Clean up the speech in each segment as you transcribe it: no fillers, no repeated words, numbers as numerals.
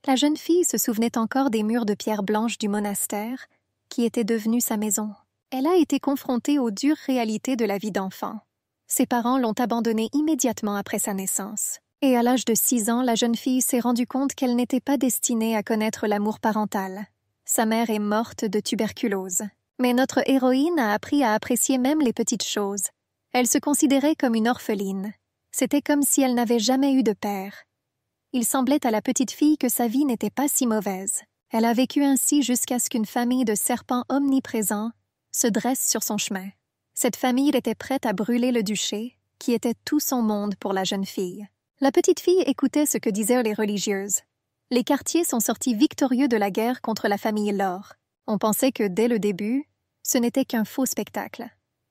La jeune fille se souvenait encore des murs de pierre blanche du monastère, qui était devenu sa maison. Elle a été confrontée aux dures réalités de la vie d'enfant. Ses parents l'ont abandonnée immédiatement après sa naissance. Et à l'âge de 6 ans, la jeune fille s'est rendue compte qu'elle n'était pas destinée à connaître l'amour parental. Sa mère est morte de tuberculose. Mais notre héroïne a appris à apprécier même les petites choses. Elle se considérait comme une orpheline. C'était comme si elle n'avait jamais eu de père. Il semblait à la petite fille que sa vie n'était pas si mauvaise. Elle a vécu ainsi jusqu'à ce qu'une famille de serpents omniprésents se dresse sur son chemin. Cette famille était prête à brûler le duché, qui était tout son monde pour la jeune fille. La petite fille écoutait ce que disaient les religieuses. Les quartiers sont sortis victorieux de la guerre contre la famille Lore. On pensait que, dès le début, ce n'était qu'un faux spectacle.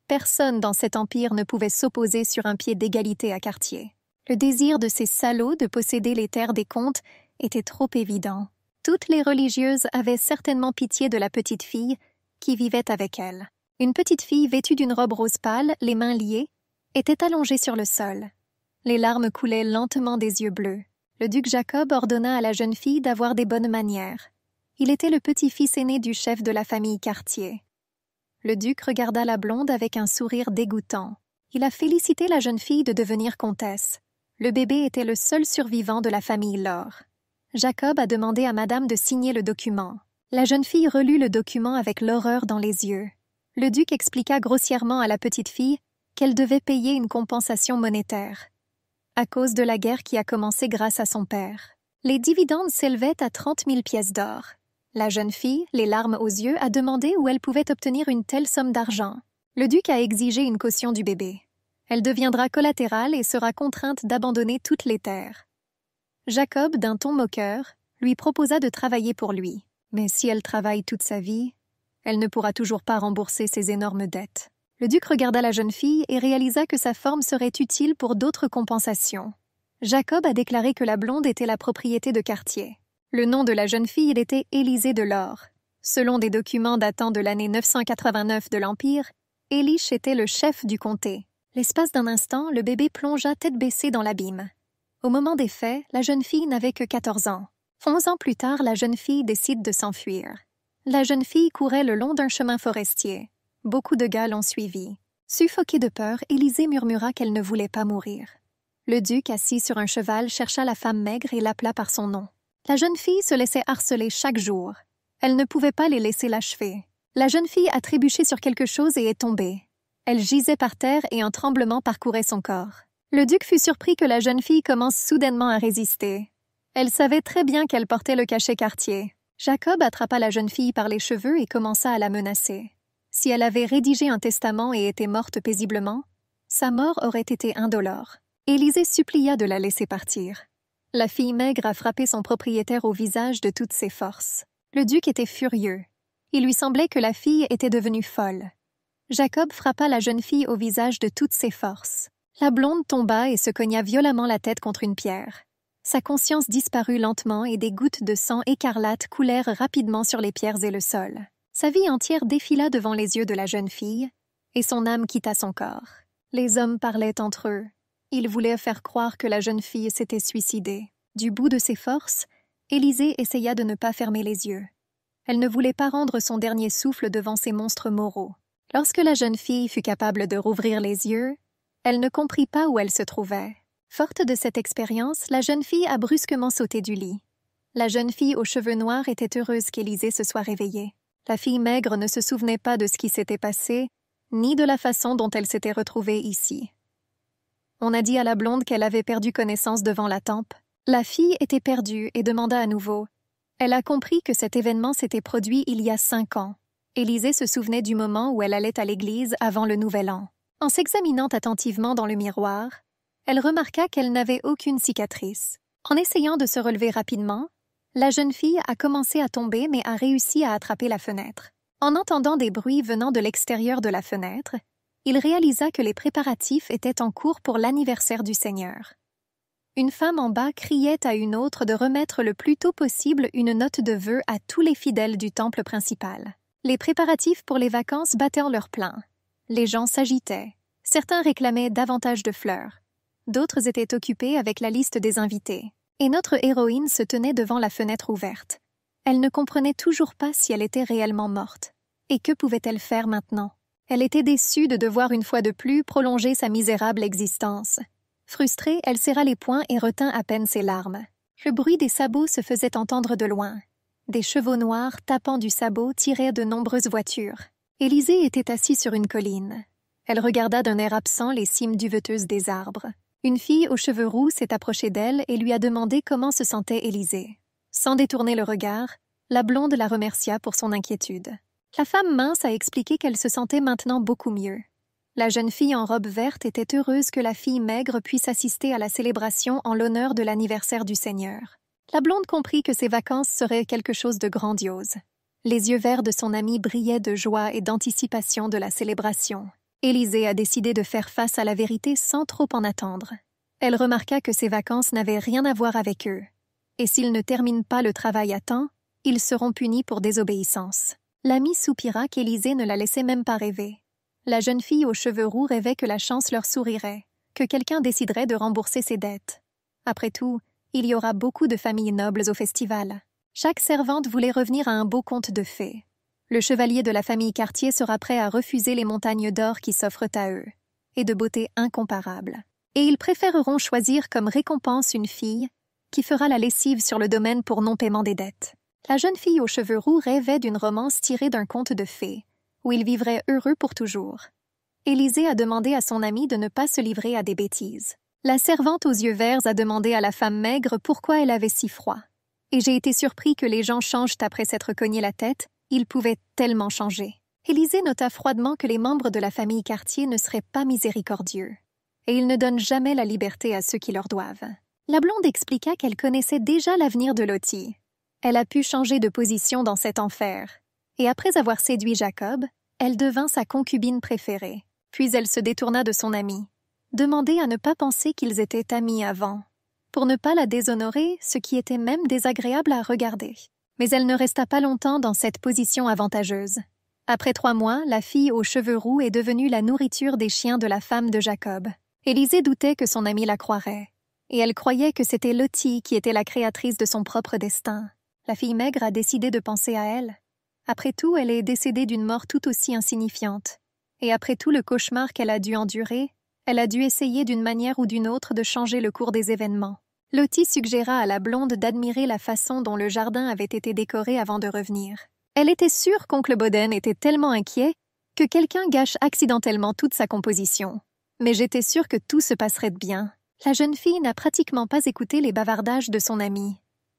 Personne dans cet empire ne pouvait s'opposer sur un pied d'égalité à Cartier. Le désir de ces salauds de posséder les terres des comtes était trop évident. Toutes les religieuses avaient certainement pitié de la petite fille qui vivait avec elle. Une petite fille vêtue d'une robe rose pâle, les mains liées, était allongée sur le sol. Les larmes coulaient lentement des yeux bleus. Le duc Jacob ordonna à la jeune fille d'avoir des bonnes manières. Il était le petit-fils aîné du chef de la famille Cartier. Le duc regarda la blonde avec un sourire dégoûtant. Il a félicité la jeune fille de devenir comtesse. Le bébé était le seul survivant de la famille Lore. Jacob a demandé à madame de signer le document. La jeune fille relut le document avec l'horreur dans les yeux. Le duc expliqua grossièrement à la petite fille qu'elle devait payer une compensation monétaire, à cause de la guerre qui a commencé grâce à son père. Les dividendes s'élevaient à 30 000 pièces d'or. La jeune fille, les larmes aux yeux, a demandé où elle pouvait obtenir une telle somme d'argent. Le duc a exigé une caution du bébé. Elle deviendra collatérale et sera contrainte d'abandonner toutes les terres. Jacob, d'un ton moqueur, lui proposa de travailler pour lui. Mais si elle travaille toute sa vie, elle ne pourra toujours pas rembourser ses énormes dettes. Le duc regarda la jeune fille et réalisa que sa forme serait utile pour d'autres compensations. Jacob a déclaré que la blonde était la propriété de Cartier. Le nom de la jeune fille était Élisée de Lore. Selon des documents datant de l'année 989 de l'Empire, Éliche était le chef du comté. L'espace d'un instant, le bébé plongea tête baissée dans l'abîme. Au moment des faits, la jeune fille n'avait que 14 ans. 11 ans plus tard, la jeune fille décide de s'enfuir. La jeune fille courait le long d'un chemin forestier. Beaucoup de gars l'ont suivie. Suffoquée de peur, Élisée murmura qu'elle ne voulait pas mourir. Le duc, assis sur un cheval, chercha la femme maigre et l'appela par son nom. La jeune fille se laissait harceler chaque jour. Elle ne pouvait pas les laisser l'achever. La jeune fille a trébuché sur quelque chose et est tombée. Elle gisait par terre et un tremblement parcourait son corps. Le duc fut surpris que la jeune fille commence soudainement à résister. Elle savait très bien qu'elle portait le cachet Cartier. Jacob attrapa la jeune fille par les cheveux et commença à la menacer. Si elle avait rédigé un testament et était morte paisiblement, sa mort aurait été indolore. Élisée supplia de la laisser partir. La fille maigre a frappé son propriétaire au visage de toutes ses forces. Le duc était furieux. Il lui semblait que la fille était devenue folle. Jacob frappa la jeune fille au visage de toutes ses forces. La blonde tomba et se cogna violemment la tête contre une pierre. Sa conscience disparut lentement et des gouttes de sang écarlate coulèrent rapidement sur les pierres et le sol. Sa vie entière défila devant les yeux de la jeune fille, et son âme quitta son corps. Les hommes parlaient entre eux. Ils voulaient faire croire que la jeune fille s'était suicidée. Du bout de ses forces, Élisée essaya de ne pas fermer les yeux. Elle ne voulait pas rendre son dernier souffle devant ces monstres moraux. Lorsque la jeune fille fut capable de rouvrir les yeux, elle ne comprit pas où elle se trouvait. Forte de cette expérience, la jeune fille a brusquement sauté du lit. La jeune fille aux cheveux noirs était heureuse qu'Élisée se soit réveillée. La fille maigre ne se souvenait pas de ce qui s'était passé, ni de la façon dont elle s'était retrouvée ici. On a dit à la blonde qu'elle avait perdu connaissance devant la tempe. La fille était perdue et demanda à nouveau. Elle a compris que cet événement s'était produit il y a 5 ans. Élisée se souvenait du moment où elle allait à l'église avant le Nouvel An. En s'examinant attentivement dans le miroir, elle remarqua qu'elle n'avait aucune cicatrice. En essayant de se relever rapidement, la jeune fille a commencé à tomber mais a réussi à attraper la fenêtre. En entendant des bruits venant de l'extérieur de la fenêtre, il réalisa que les préparatifs étaient en cours pour l'anniversaire du Seigneur. Une femme en bas criait à une autre de remettre le plus tôt possible une note de vœux à tous les fidèles du temple principal. Les préparatifs pour les vacances battaient en leur plein. Les gens s'agitaient. Certains réclamaient davantage de fleurs. D'autres étaient occupés avec la liste des invités. Et notre héroïne se tenait devant la fenêtre ouverte. Elle ne comprenait toujours pas si elle était réellement morte. Et que pouvait-elle faire maintenant? Elle était déçue de devoir une fois de plus prolonger sa misérable existence. Frustrée, elle serra les poings et retint à peine ses larmes. Le bruit des sabots se faisait entendre de loin. Des chevaux noirs tapant du sabot tiraient de nombreuses voitures. Élisée était assise sur une colline. Elle regarda d'un air absent les cimes duveteuses des arbres. Une fille aux cheveux roux s'est approchée d'elle et lui a demandé comment se sentait Élisée. Sans détourner le regard, la blonde la remercia pour son inquiétude. La femme mince a expliqué qu'elle se sentait maintenant beaucoup mieux. La jeune fille en robe verte était heureuse que la fille maigre puisse assister à la célébration en l'honneur de l'anniversaire du Seigneur. La blonde comprit que ses vacances seraient quelque chose de grandiose. Les yeux verts de son amie brillaient de joie et d'anticipation de la célébration. Élisée a décidé de faire face à la vérité sans trop en attendre. Elle remarqua que ses vacances n'avaient rien à voir avec eux. Et s'ils ne terminent pas le travail à temps, ils seront punis pour désobéissance. L'amie soupira qu'Élisée ne la laissait même pas rêver. La jeune fille aux cheveux roux rêvait que la chance leur sourirait, que quelqu'un déciderait de rembourser ses dettes. Après tout, il y aura beaucoup de familles nobles au festival. Chaque servante voulait revenir à un beau conte de fées. Le chevalier de la famille Cartier sera prêt à refuser les montagnes d'or qui s'offrent à eux, et de beauté incomparable. Et ils préféreront choisir comme récompense une fille qui fera la lessive sur le domaine pour non-paiement des dettes. La jeune fille aux cheveux roux rêvait d'une romance tirée d'un conte de fées, où ils vivraient heureux pour toujours. Élisée a demandé à son amie de ne pas se livrer à des bêtises. La servante aux yeux verts a demandé à la femme maigre pourquoi elle avait si froid. Et j'ai été surpris que les gens changent après s'être cogné la tête, ils pouvaient tellement changer. Élisée nota froidement que les membres de la famille Cartier ne seraient pas miséricordieux, et ils ne donnent jamais la liberté à ceux qui leur doivent. La blonde expliqua qu'elle connaissait déjà l'avenir de Lottie. Elle a pu changer de position dans cet enfer, et après avoir séduit Jacob, elle devint sa concubine préférée. Puis elle se détourna de son amie, demandée à ne pas penser qu'ils étaient amis avant, pour ne pas la déshonorer, ce qui était même désagréable à regarder. Mais elle ne resta pas longtemps dans cette position avantageuse. Après 3 mois, la fille aux cheveux roux est devenue la nourriture des chiens de la femme de Jacob. Élisée doutait que son amie la croirait, et elle croyait que c'était Lottie qui était la créatrice de son propre destin. La fille maigre a décidé de penser à elle. Après tout, elle est décédée d'une mort tout aussi insignifiante. Et après tout le cauchemar qu'elle a dû endurer, elle a dû essayer d'une manière ou d'une autre de changer le cours des événements. Lottie suggéra à la blonde d'admirer la façon dont le jardin avait été décoré avant de revenir. Elle était sûre qu'oncle Boden était tellement inquiet que quelqu'un gâche accidentellement toute sa composition. Mais j'étais sûre que tout se passerait bien. La jeune fille n'a pratiquement pas écouté les bavardages de son amie.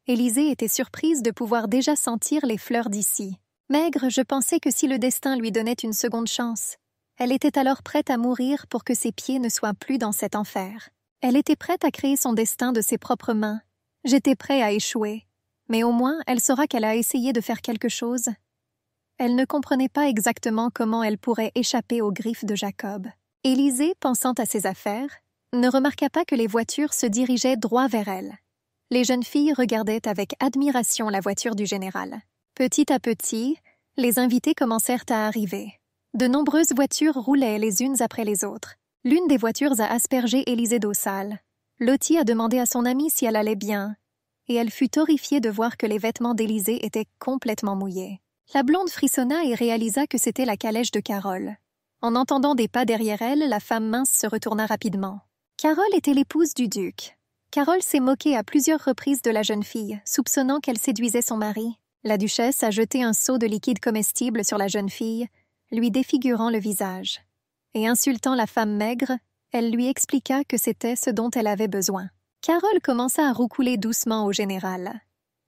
Élisée était surprise de pouvoir déjà sentir les fleurs d'ici. Maigre, je pensais que si le destin lui donnait une seconde chance, elle était alors prête à mourir pour que ses pieds ne soient plus dans cet enfer. Elle était prête à créer son destin de ses propres mains. J'étais prêt à échouer. Mais au moins, elle saura qu'elle a essayé de faire quelque chose. Elle ne comprenait pas exactement comment elle pourrait échapper aux griffes de Jacob. Élisée, pensant à ses affaires, ne remarqua pas que les voitures se dirigeaient droit vers elle. Les jeunes filles regardaient avec admiration la voiture du général. Petit à petit, les invités commencèrent à arriver. De nombreuses voitures roulaient les unes après les autres. L'une des voitures a aspergé Élisée d'eau sale. Lottie a demandé à son amie si elle allait bien, et elle fut horrifiée de voir que les vêtements d'Élisée étaient complètement mouillés. La blonde frissonna et réalisa que c'était la calèche de Carole. En entendant des pas derrière elle, la femme mince se retourna rapidement. Carole était l'épouse du duc. Carole s'est moquée à plusieurs reprises de la jeune fille, soupçonnant qu'elle séduisait son mari. La duchesse a jeté un seau de liquide comestible sur la jeune fille, lui défigurant le visage. Et insultant la femme maigre, elle lui expliqua que c'était ce dont elle avait besoin. Carole commença à roucouler doucement au général.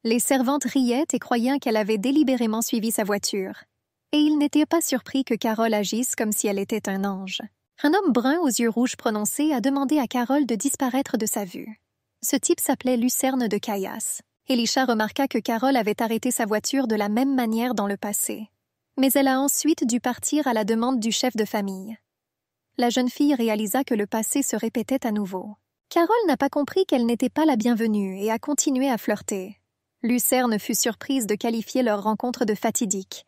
Les servantes riaient et croyaient qu'elle avait délibérément suivi sa voiture. Et ils n'étaient pas surpris que Carole agisse comme si elle était un ange. Un homme brun aux yeux rouges prononcés a demandé à Carole de disparaître de sa vue. Ce type s'appelait Lucerne de Caillasse. Elisha remarqua que Carole avait arrêté sa voiture de la même manière dans le passé. Mais elle a ensuite dû partir à la demande du chef de famille. La jeune fille réalisa que le passé se répétait à nouveau. Carole n'a pas compris qu'elle n'était pas la bienvenue et a continué à flirter. Lucerne fut surprise de qualifier leur rencontre de fatidique.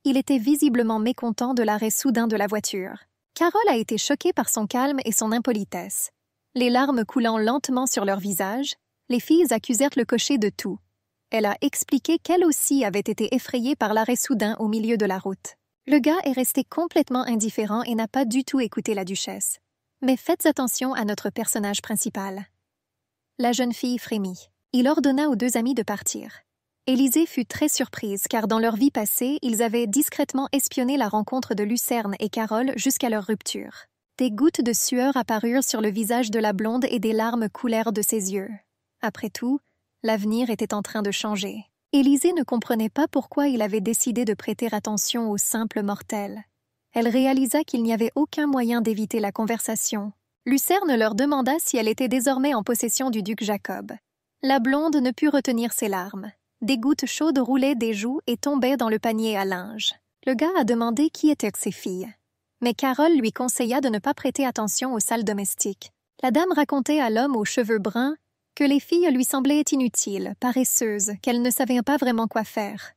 Il était visiblement mécontent de l'arrêt soudain de la voiture. Carole a été choquée par son calme et son impolitesse. Les larmes coulant lentement sur leur visage, Les filles accusèrent le cocher de tout. Elle a expliqué qu'elle aussi avait été effrayée par l'arrêt soudain au milieu de la route. Le gars est resté complètement indifférent et n'a pas du tout écouté la duchesse. Mais faites attention à notre personnage principal. La jeune fille frémit. Il ordonna aux deux amis de partir. Élisée fut très surprise car dans leur vie passée, ils avaient discrètement espionné la rencontre de Lucerne et Carole jusqu'à leur rupture. Des gouttes de sueur apparurent sur le visage de la blonde et des larmes coulèrent de ses yeux. Après tout, l'avenir était en train de changer. Élisée ne comprenait pas pourquoi il avait décidé de prêter attention aux simples mortels. Elle réalisa qu'il n'y avait aucun moyen d'éviter la conversation. Lucerne leur demanda si elle était désormais en possession du duc Jacob. La blonde ne put retenir ses larmes. Des gouttes chaudes roulaient des joues et tombaient dans le panier à linge. Le gars a demandé qui étaient ces filles. Mais Carole lui conseilla de ne pas prêter attention aux salles domestiques. La dame racontait à l'homme aux cheveux bruns que les filles lui semblaient inutiles, paresseuses, qu'elles ne savaient pas vraiment quoi faire.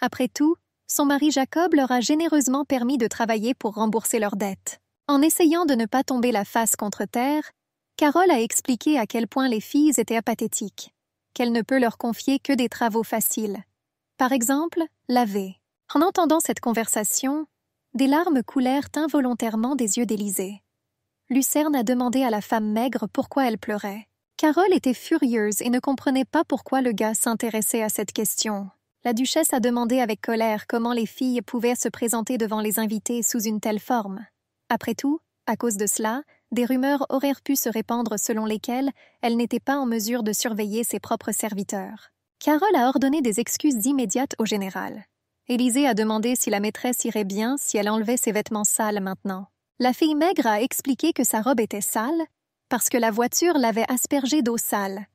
Après tout, son mari Jacob leur a généreusement permis de travailler pour rembourser leurs dettes. En essayant de ne pas tomber la face contre terre, Carole a expliqué à quel point les filles étaient apathétiques, qu'elle ne peut leur confier que des travaux faciles. Par exemple, laver. En entendant cette conversation, des larmes coulèrent involontairement des yeux d'Élisée. Lucerne a demandé à la femme maigre pourquoi elle pleurait. Carole était furieuse et ne comprenait pas pourquoi le gars s'intéressait à cette question. La duchesse a demandé avec colère comment les filles pouvaient se présenter devant les invités sous une telle forme. Après tout, à cause de cela, des rumeurs auraient pu se répandre selon lesquelles elle n'était pas en mesure de surveiller ses propres serviteurs. Carole a ordonné des excuses immédiates au général. Élisée a demandé si la maîtresse irait bien si elle enlevait ses vêtements sales maintenant. La fille maigre a expliqué que sa robe était sale parce que la voiture l'avait aspergée d'eau sale.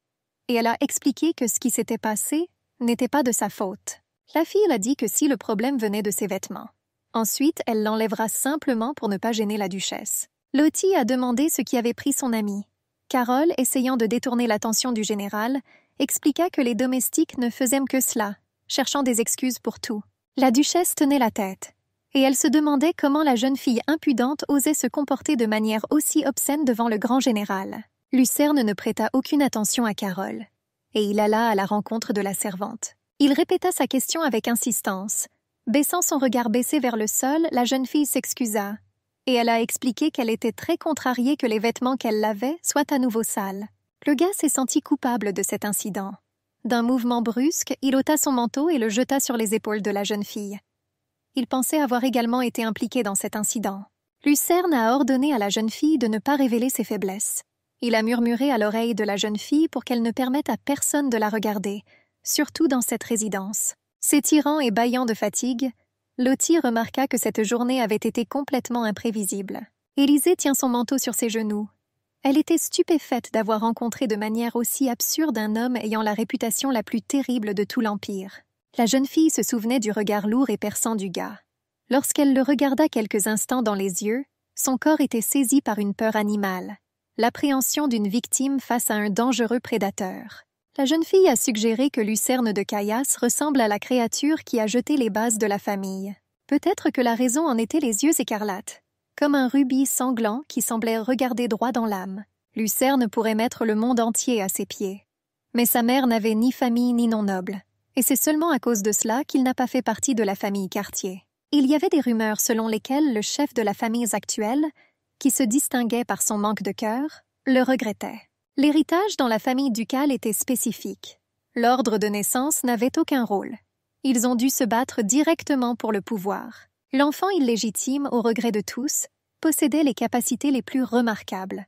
Et elle a expliqué que ce qui s'était passé n'était pas de sa faute. La fille a dit que si le problème venait de ses vêtements. Ensuite, elle l'enlèvera simplement pour ne pas gêner la duchesse. Lottie a demandé ce qui avait pris son amie. Carole, essayant de détourner l'attention du général, expliqua que les domestiques ne faisaient que cela, cherchant des excuses pour tout. La duchesse tenait la tête, et elle se demandait comment la jeune fille impudente osait se comporter de manière aussi obscène devant le grand général. Lucerne ne prêta aucune attention à Carole, et il alla à la rencontre de la servante. Il répéta sa question avec insistance. Baissant son regard baissé vers le sol, la jeune fille s'excusa, et elle a expliqué qu'elle était très contrariée que les vêtements qu'elle lavait soient à nouveau sales. Le gars s'est senti coupable de cet incident. D'un mouvement brusque, il ôta son manteau et le jeta sur les épaules de la jeune fille. Il pensait avoir également été impliqué dans cet incident. Lucerne a ordonné à la jeune fille de ne pas révéler ses faiblesses. Il a murmuré à l'oreille de la jeune fille pour qu'elle ne permette à personne de la regarder, surtout dans cette résidence. S'étirant et bâillant de fatigue, Lottie remarqua que cette journée avait été complètement imprévisible. Élisée tient son manteau sur ses genoux. Elle était stupéfaite d'avoir rencontré de manière aussi absurde un homme ayant la réputation la plus terrible de tout l'Empire. La jeune fille se souvenait du regard lourd et perçant du gars. Lorsqu'elle le regarda quelques instants dans les yeux, son corps était saisi par une peur animale, l'appréhension d'une victime face à un dangereux prédateur. La jeune fille a suggéré que Lucerne de Caillasse ressemble à la créature qui a jeté les bases de la famille. Peut-être que la raison en était les yeux écarlates, comme un rubis sanglant qui semblait regarder droit dans l'âme. Lucerne pourrait mettre le monde entier à ses pieds. Mais sa mère n'avait ni famille ni nom noble, et c'est seulement à cause de cela qu'il n'a pas fait partie de la famille Cartier. Il y avait des rumeurs selon lesquelles le chef de la famille actuelle, qui se distinguait par son manque de cœur, le regrettait. L'héritage dans la famille ducale était spécifique. L'ordre de naissance n'avait aucun rôle. Ils ont dû se battre directement pour le pouvoir. L'enfant illégitime, au regret de tous, possédait les capacités les plus remarquables.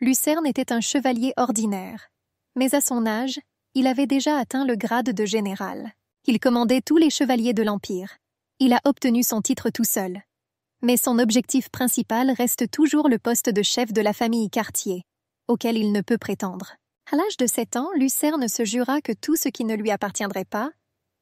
Lucerne était un chevalier ordinaire, mais à son âge, il avait déjà atteint le grade de général. Il commandait tous les chevaliers de l'Empire. Il a obtenu son titre tout seul. Mais son objectif principal reste toujours le poste de chef de la famille Cartier, auquel il ne peut prétendre. À l'âge de 7 ans, Lucerne se jura que tout ce qui ne lui appartiendrait pas,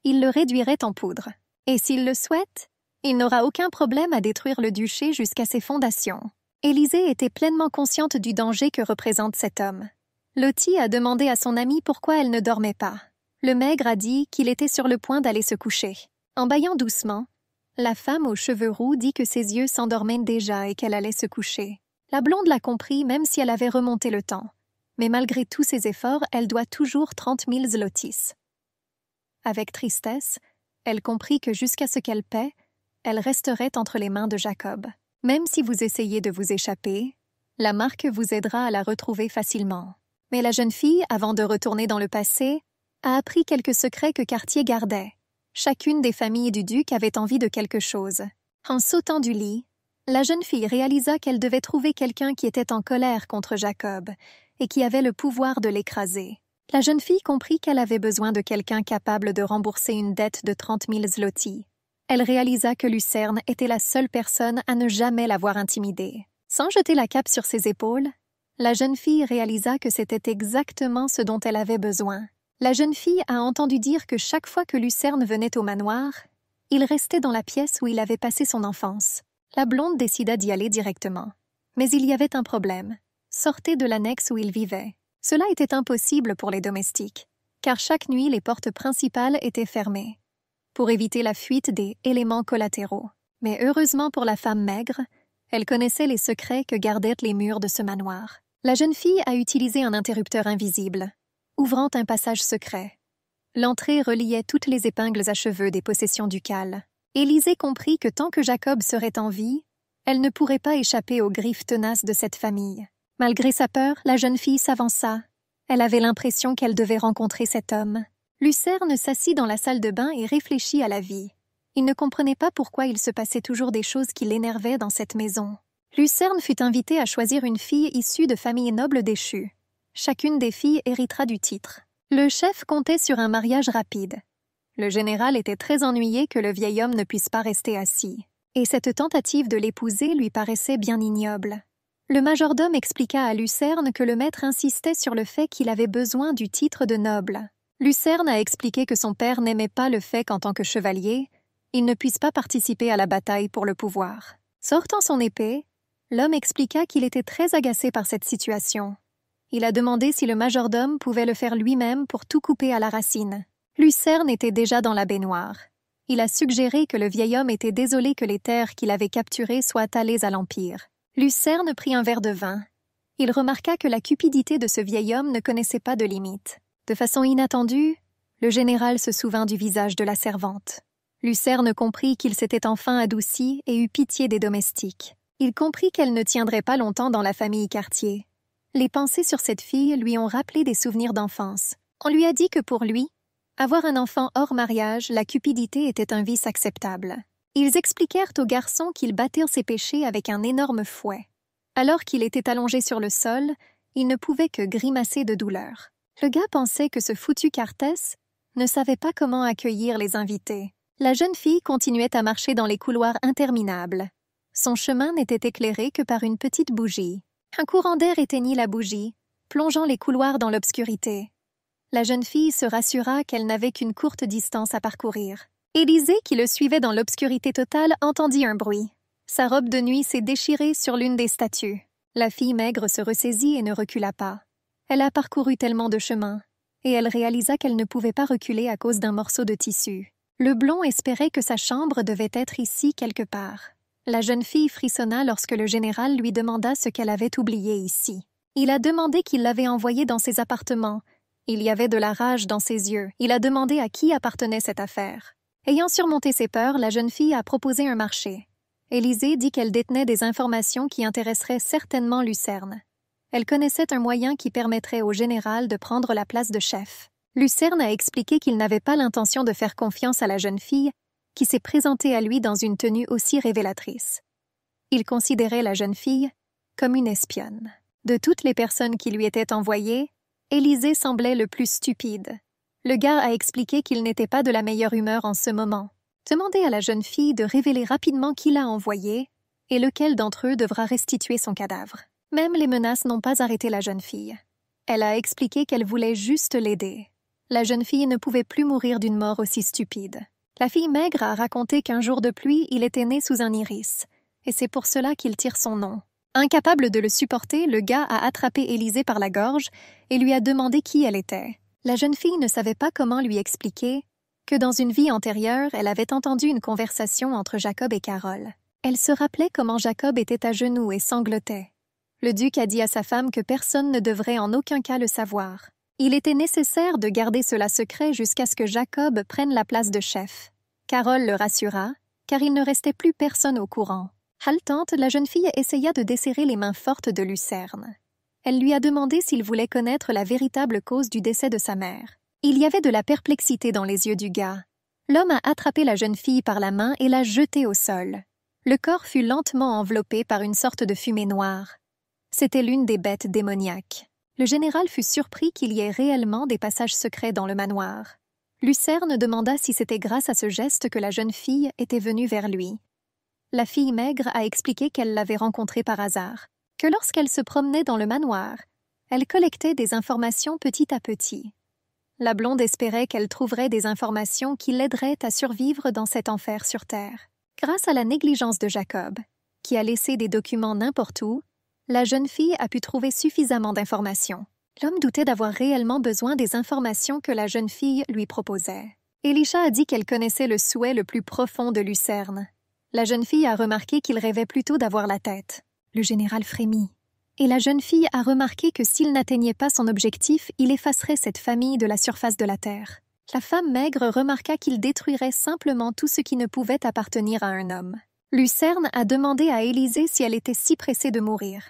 il le réduirait en poudre. Et s'il le souhaite, il n'aura aucun problème à détruire le duché jusqu'à ses fondations. Élisée était pleinement consciente du danger que représente cet homme. Lottie a demandé à son amie pourquoi elle ne dormait pas. Le maigre a dit qu'il était sur le point d'aller se coucher. En bâillant doucement, la femme aux cheveux roux dit que ses yeux s'endormaient déjà et qu'elle allait se coucher. La blonde l'a compris même si elle avait remonté le temps. Mais malgré tous ses efforts, elle doit toujours 30 000 zlotys. Avec tristesse, elle comprit que jusqu'à ce qu'elle paie, elle resterait entre les mains de Jacob. Même si vous essayez de vous échapper, la marque vous aidera à la retrouver facilement. Mais la jeune fille, avant de retourner dans le passé, a appris quelques secrets que Cartier gardait. Chacune des familles du duc avait envie de quelque chose. En sautant du lit, la jeune fille réalisa qu'elle devait trouver quelqu'un qui était en colère contre Jacob et qui avait le pouvoir de l'écraser. La jeune fille comprit qu'elle avait besoin de quelqu'un capable de rembourser une dette de 30 000 zlotys. Elle réalisa que Lucerne était la seule personne à ne jamais l'avoir intimidée. Sans jeter la cape sur ses épaules, la jeune fille réalisa que c'était exactement ce dont elle avait besoin. La jeune fille a entendu dire que chaque fois que Lucerne venait au manoir, il restait dans la pièce où il avait passé son enfance. La blonde décida d'y aller directement. Mais il y avait un problème. Sortez de l'annexe où il vivait. Cela était impossible pour les domestiques, car chaque nuit les portes principales étaient fermées, pour éviter la fuite des éléments collatéraux. Mais heureusement pour la femme maigre, elle connaissait les secrets que gardaient les murs de ce manoir. La jeune fille a utilisé un interrupteur invisible, ouvrant un passage secret. L'entrée reliait toutes les épingles à cheveux des possessions ducales. Élisée comprit que tant que Jacob serait en vie, elle ne pourrait pas échapper aux griffes tenaces de cette famille. Malgré sa peur, la jeune fille s'avança. Elle avait l'impression qu'elle devait rencontrer cet homme. Lucerne s'assit dans la salle de bain et réfléchit à la vie. Il ne comprenait pas pourquoi il se passait toujours des choses qui l'énervaient dans cette maison. Lucerne fut invitée à choisir une fille issue de familles nobles déchues. Chacune des filles héritera du titre. Le chef comptait sur un mariage rapide. Le général était très ennuyé que le vieil homme ne puisse pas rester assis. Et cette tentative de l'épouser lui paraissait bien ignoble. Le majordome expliqua à Lucerne que le maître insistait sur le fait qu'il avait besoin du titre de noble. Lucerne a expliqué que son père n'aimait pas le fait qu'en tant que chevalier, il ne puisse pas participer à la bataille pour le pouvoir. Sortant son épée, l'homme expliqua qu'il était très agacé par cette situation. Il a demandé si le majordome pouvait le faire lui-même pour tout couper à la racine. Lucerne était déjà dans la baignoire. Il a suggéré que le vieil homme était désolé que les terres qu'il avait capturées soient allées à l'Empire. Lucerne prit un verre de vin. Il remarqua que la cupidité de ce vieil homme ne connaissait pas de limite. De façon inattendue, le général se souvint du visage de la servante. Lucerne comprit qu'il s'était enfin adouci et eut pitié des domestiques. Il comprit qu'elle ne tiendrait pas longtemps dans la famille Cartier. Les pensées sur cette fille lui ont rappelé des souvenirs d'enfance. On lui a dit que pour lui, avoir un enfant hors mariage, la cupidité était un vice acceptable. Ils expliquèrent au garçon qu'ils battirent ses péchés avec un énorme fouet. Alors qu'il était allongé sur le sol, il ne pouvait que grimacer de douleur. Le gars pensait que ce foutu Cartès ne savait pas comment accueillir les invités. La jeune fille continuait à marcher dans les couloirs interminables. Son chemin n'était éclairé que par une petite bougie. Un courant d'air éteignit la bougie, plongeant les couloirs dans l'obscurité. La jeune fille se rassura qu'elle n'avait qu'une courte distance à parcourir. Élisée, qui le suivait dans l'obscurité totale, entendit un bruit. Sa robe de nuit s'est déchirée sur l'une des statues. La fille maigre se ressaisit et ne recula pas. Elle a parcouru tellement de chemins, et elle réalisa qu'elle ne pouvait pas reculer à cause d'un morceau de tissu. Le blond espérait que sa chambre devait être ici quelque part. La jeune fille frissonna lorsque le général lui demanda ce qu'elle avait oublié ici. Il a demandé qu'il l'avait envoyée dans ses appartements. Il y avait de la rage dans ses yeux. Il a demandé à qui appartenait cette affaire. Ayant surmonté ses peurs, la jeune fille a proposé un marché. Élisée dit qu'elle détenait des informations qui intéresseraient certainement Lucerne. Elle connaissait un moyen qui permettrait au général de prendre la place de chef. Lucerne a expliqué qu'il n'avait pas l'intention de faire confiance à la jeune fille qui s'est présentée à lui dans une tenue aussi révélatrice. Il considérait la jeune fille comme une espionne. De toutes les personnes qui lui étaient envoyées, Élisée semblait le plus stupide. Le gars a expliqué qu'il n'était pas de la meilleure humeur en ce moment. Demandez à la jeune fille de révéler rapidement qui l'a envoyé et lequel d'entre eux devra restituer son cadavre. Même les menaces n'ont pas arrêté la jeune fille. Elle a expliqué qu'elle voulait juste l'aider. La jeune fille ne pouvait plus mourir d'une mort aussi stupide. La fille maigre a raconté qu'un jour de pluie, il était né sous un iris, et c'est pour cela qu'il tire son nom. Incapable de le supporter, le gars a attrapé Élisée par la gorge et lui a demandé qui elle était. La jeune fille ne savait pas comment lui expliquer que dans une vie antérieure, elle avait entendu une conversation entre Jacob et Carole. Elle se rappelait comment Jacob était à genoux et sanglotait. Le duc a dit à sa femme que personne ne devrait en aucun cas le savoir. Il était nécessaire de garder cela secret jusqu'à ce que Jacob prenne la place de chef. Carole le rassura, car il ne restait plus personne au courant. Haletante, la jeune fille essaya de desserrer les mains fortes de Lucerne. Elle lui a demandé s'il voulait connaître la véritable cause du décès de sa mère. Il y avait de la perplexité dans les yeux du gars. L'homme a attrapé la jeune fille par la main et l'a jetée au sol. Le corps fut lentement enveloppé par une sorte de fumée noire. C'était l'une des bêtes démoniaques. Le général fut surpris qu'il y ait réellement des passages secrets dans le manoir. Lucerne demanda si c'était grâce à ce geste que la jeune fille était venue vers lui. La fille maigre a expliqué qu'elle l'avait rencontré par hasard, que lorsqu'elle se promenait dans le manoir, elle collectait des informations petit à petit. La blonde espérait qu'elle trouverait des informations qui l'aideraient à survivre dans cet enfer sur Terre. Grâce à la négligence de Jacob, qui a laissé des documents n'importe où, la jeune fille a pu trouver suffisamment d'informations. L'homme doutait d'avoir réellement besoin des informations que la jeune fille lui proposait. Elisha a dit qu'elle connaissait le souhait le plus profond de Lucerne. La jeune fille a remarqué qu'il rêvait plutôt d'avoir la tête. Le général frémit. Et la jeune fille a remarqué que s'il n'atteignait pas son objectif, il effacerait cette famille de la surface de la terre. La femme maigre remarqua qu'il détruirait simplement tout ce qui ne pouvait appartenir à un homme. Lucerne a demandé à Élisée si elle était si pressée de mourir.